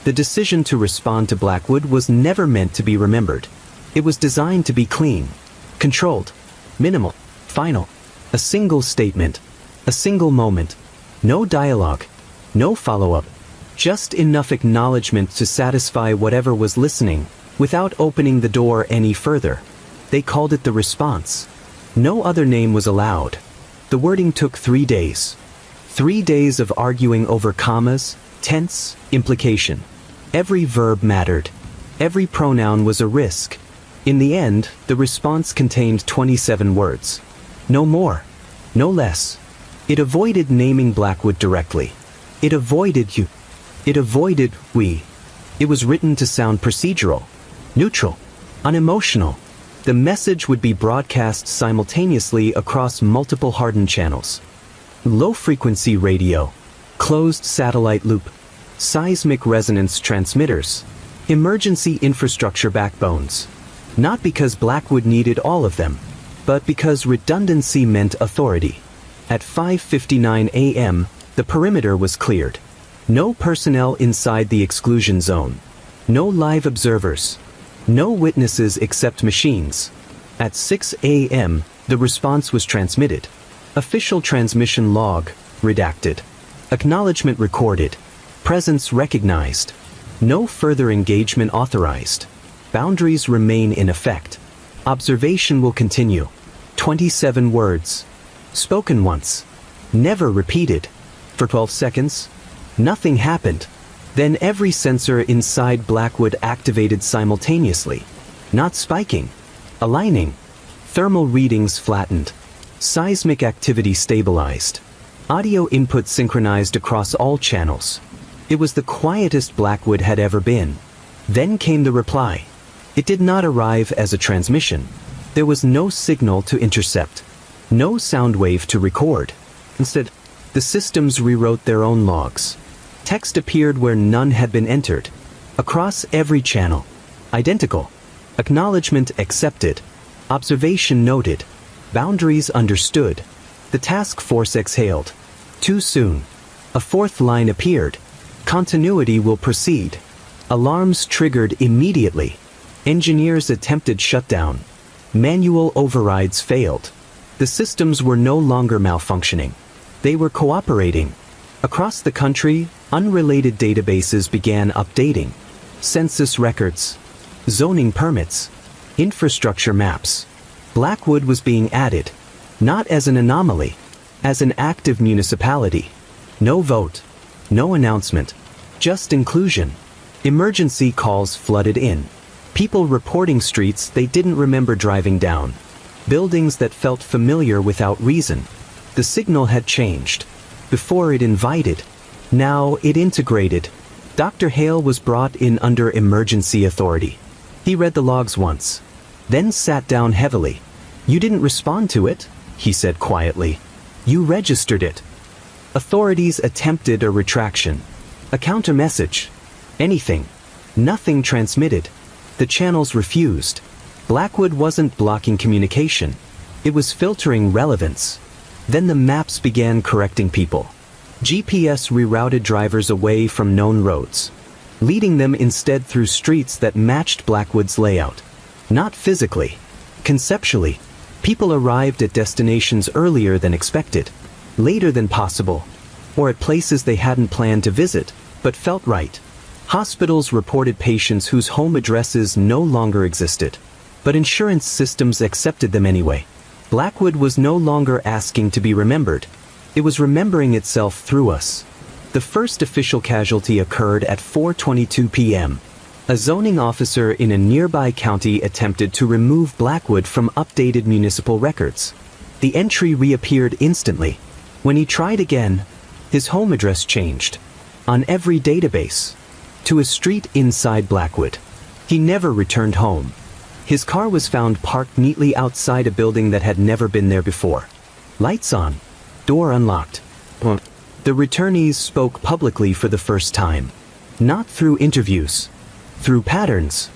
The decision to respond to Blackwood was never meant to be remembered. It was designed to be clean, controlled, minimal, final. A single statement, a single moment. No dialogue, no follow-up. Just enough acknowledgement to satisfy whatever was listening, without opening the door any further. They called it the response. No other name was allowed. The wording took 3 days. 3 days of arguing over commas, tense, implication. Every verb mattered. Every pronoun was a risk. In the end, the response contained 27 words. No more. No less. It avoided naming Blackwood directly. It avoided you. It avoided we. It was written to sound procedural, neutral, unemotional. The message would be broadcast simultaneously across multiple hardened channels. Low-frequency radio, closed satellite loop, seismic resonance transmitters, emergency infrastructure backbones. Not because Blackwood needed all of them, but because redundancy meant authority. At 5:59 a.m., the perimeter was cleared. No personnel inside the exclusion zone. No live observers. No witnesses except machines. At 6 a.m., the response was transmitted. Official transmission log, redacted. Acknowledgement recorded. Presence recognized. No further engagement authorized. Boundaries remain in effect. Observation will continue. 27 words. Spoken once. Never repeated. For 12 seconds. Nothing happened. Then every sensor inside Blackwood activated simultaneously. Not spiking. Aligning. Thermal readings flattened. Seismic activity stabilized. Audio input synchronized across all channels. It was the quietest Blackwood had ever been. Then came the reply. It did not arrive as a transmission. There was no signal to intercept. No sound wave to record. Instead, the systems rewrote their own logs. Text appeared where none had been entered. Across every channel. Identical. Acknowledgement accepted. Observation noted. Boundaries understood. The task force exhaled. Too soon. A fourth line appeared. Continuity will proceed. Alarms triggered immediately. Engineers attempted shutdown. Manual overrides failed. The systems were no longer malfunctioning. They were cooperating. Across the country, unrelated databases began updating. Census records. Zoning permits. Infrastructure maps. Blackwood was being added. Not as an anomaly. As an active municipality. No vote. No announcement. Just inclusion. Emergency calls flooded in. People reporting streets they didn't remember driving down. Buildings that felt familiar without reason. The signal had changed. Before it invited. Now it integrated. Dr. Hale was brought in under emergency authority. He read the logs once. Then sat down heavily. "You didn't respond to it," he said quietly. "You registered it." Authorities attempted a retraction. A counter-message. Anything. Nothing transmitted. The channels refused. Blackwood wasn't blocking communication. It was filtering relevance. Then the maps began correcting people. GPS rerouted drivers away from known roads, leading them instead through streets that matched Blackwood's layout. Not physically. Conceptually. People arrived at destinations earlier than expected, later than possible, or at places they hadn't planned to visit, but felt right. Hospitals reported patients whose home addresses no longer existed, but insurance systems accepted them anyway. Blackwood was no longer asking to be remembered. It was remembering itself through us. The first official casualty occurred at 4:22 p.m. A zoning officer in a nearby county attempted to remove Blackwood from updated municipal records. The entry reappeared instantly. When he tried again, his home address changed. On every database. To a street inside Blackwood. He never returned home. His car was found parked neatly outside a building that had never been there before. Lights on. Door unlocked. The returnees spoke publicly for the first time. Not through interviews. Through patterns.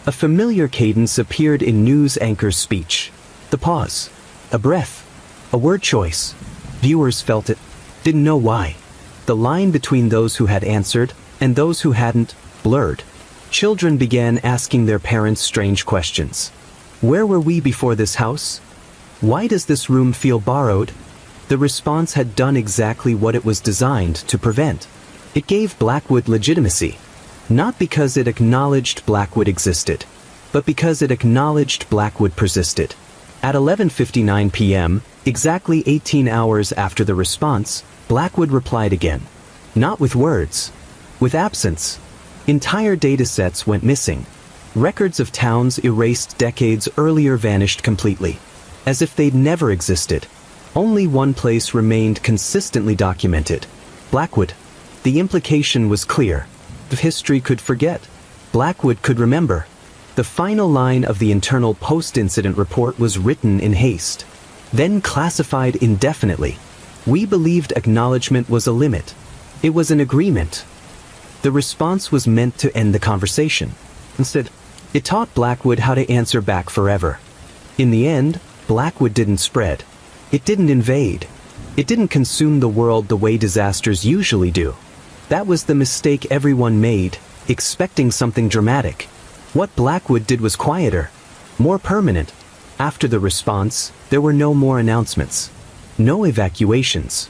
A familiar cadence appeared in news anchor's speech. The pause. A breath. A word choice. Viewers felt it. Didn't know why. The line between those who had answered and those who hadn't blurred. Children began asking their parents strange questions. Where were we before this house? Why does this room feel borrowed? The response had done exactly what it was designed to prevent. It gave Blackwood legitimacy. Not because it acknowledged Blackwood existed, but because it acknowledged Blackwood persisted. At 11:59 p.m., exactly 18 hours after the response, Blackwood replied again. Not with words. With absence. Entire datasets went missing. Records of towns erased decades earlier vanished completely. As if they'd never existed. Only one place remained consistently documented. Blackwood. The implication was clear. If history could forget, Blackwood could remember. The final line of the internal post-incident report was written in haste. Then classified indefinitely. We believed acknowledgement was a limit. It was an agreement. The response was meant to end the conversation. Instead, it taught Blackwood how to answer back forever. In the end, Blackwood didn't spread. It didn't invade. It didn't consume the world the way disasters usually do. That was the mistake everyone made, expecting something dramatic. What Blackwood did was quieter, more permanent. After the response, there were no more announcements. No evacuations.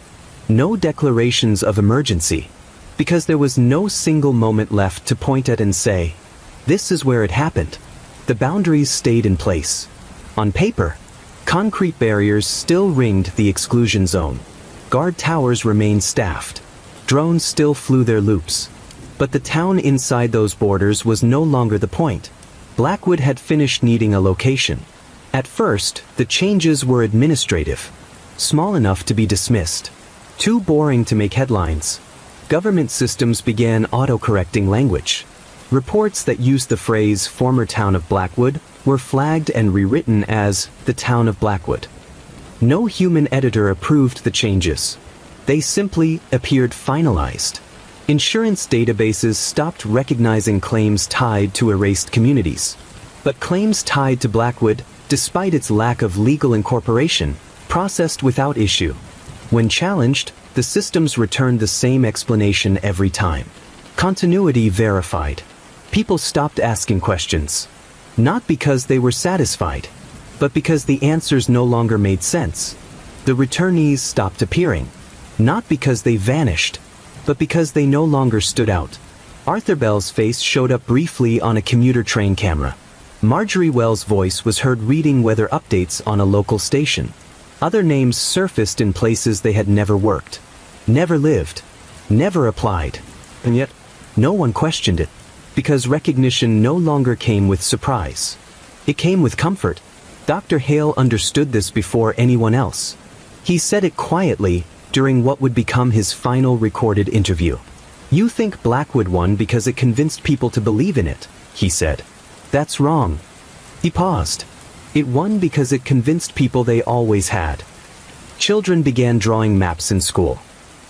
No declarations of emergency. Because there was no single moment left to point at and say, this is where it happened. The boundaries stayed in place. On paper, concrete barriers still ringed the exclusion zone. Guard towers remained staffed. Drones still flew their loops. But the town inside those borders was no longer the point. Blackwood had finished needing a location. At first, the changes were administrative. Small enough to be dismissed. Too boring to make headlines. Government systems began autocorrecting language. Reports that used the phrase former town of Blackwood were flagged and rewritten as the town of Blackwood. No human editor approved the changes. They simply appeared finalized. Insurance databases stopped recognizing claims tied to erased communities. But claims tied to Blackwood, despite its lack of legal incorporation, processed without issue. When challenged, the systems returned the same explanation every time. Continuity verified. People stopped asking questions. Not because they were satisfied, but because the answers no longer made sense. The returnees stopped appearing. Not because they vanished, but because they no longer stood out. Arthur Bell's face showed up briefly on a commuter train camera. Marjorie Wells' voice was heard reading weather updates on a local station. Other names surfaced in places they had never worked, never lived, never applied. And yet, no one questioned it, because recognition no longer came with surprise. It came with comfort. Dr. Hale understood this before anyone else. He said it quietly during what would become his final recorded interview. You think Blackwood won because it convinced people to believe in it, he said. That's wrong. He paused. It won because it convinced people they always had. Children began drawing maps in school.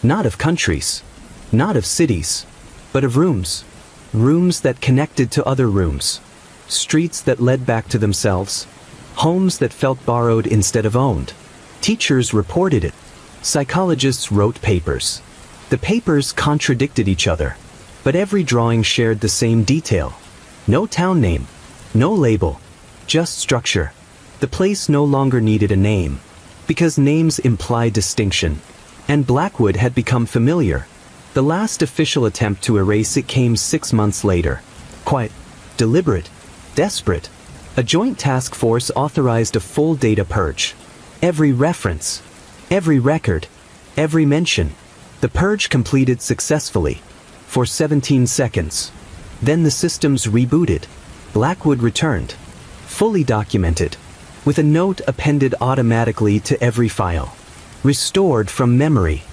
Not of countries, not of cities, but of rooms. Rooms that connected to other rooms. Streets that led back to themselves. Homes that felt borrowed instead of owned. Teachers reported it. Psychologists wrote papers. The papers contradicted each other, but every drawing shared the same detail. No town name, no label, just structure. The place no longer needed a name, because names imply distinction. And Blackwood had become familiar. The last official attempt to erase it came 6 months later. Quiet, deliberate, desperate. A joint task force authorized a full data purge. Every reference, every record, every mention. The purge completed successfully. For 17 seconds. Then the systems rebooted. Blackwood returned. Fully documented. with a note appended automatically to every file. Restored from memory.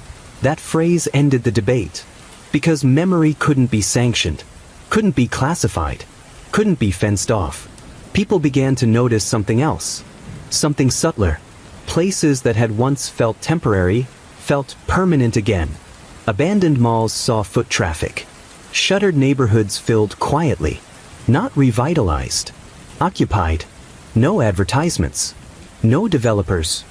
That phrase ended the debate. Because memory couldn't be sanctioned, couldn't be classified, couldn't be fenced off. People began to notice something else. Something subtler. Places that had once felt temporary, felt permanent again. Abandoned malls saw foot traffic. Shuttered neighborhoods filled quietly. Not revitalized. Occupied. No advertisements. No developers.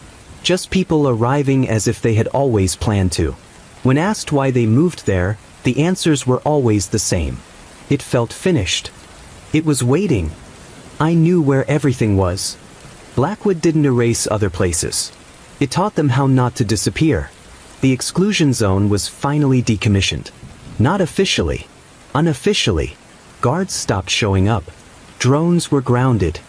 Just people arriving as if they had always planned to. When asked why they moved there, the answers were always the same. It felt finished. It was waiting. I knew where everything was. Blackwood didn't erase other places. It taught them how not to disappear. The exclusion zone was finally decommissioned. Not officially. Unofficially. Guards stopped showing up. Drones were grounded.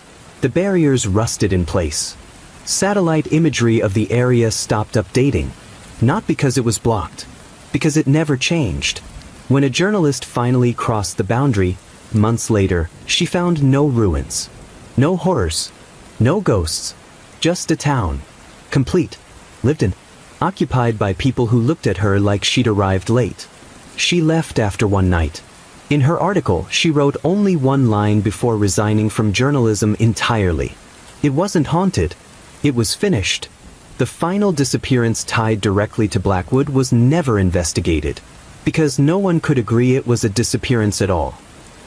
The barriers rusted in place. Satellite imagery of the area stopped updating. Not because it was blocked. Because it never changed. When a journalist finally crossed the boundary, months later, she found no ruins. No horrors. No ghosts. Just a town. Complete. Lived in. Occupied by people who looked at her like she'd arrived late. She left after one night. In her article, she wrote only one line before resigning from journalism entirely. It wasn't haunted. It was finished. The final disappearance tied directly to Blackwood was never investigated. Because no one could agree it was a disappearance at all.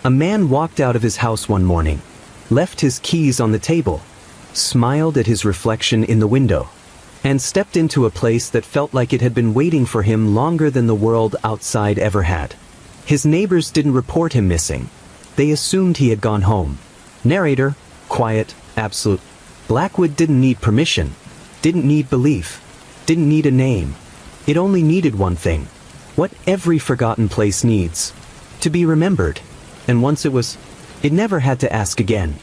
A man walked out of his house one morning. Left his keys on the table. Smiled at his reflection in the window. And stepped into a place that felt like it had been waiting for him longer than the world outside ever had. His neighbors didn't report him missing. They assumed he had gone home. Narrator, quiet, absolute. Blackwood didn't need permission. Didn't need belief. Didn't need a name. It only needed one thing. What every forgotten place needs. To be remembered. And once it was, it never had to ask again.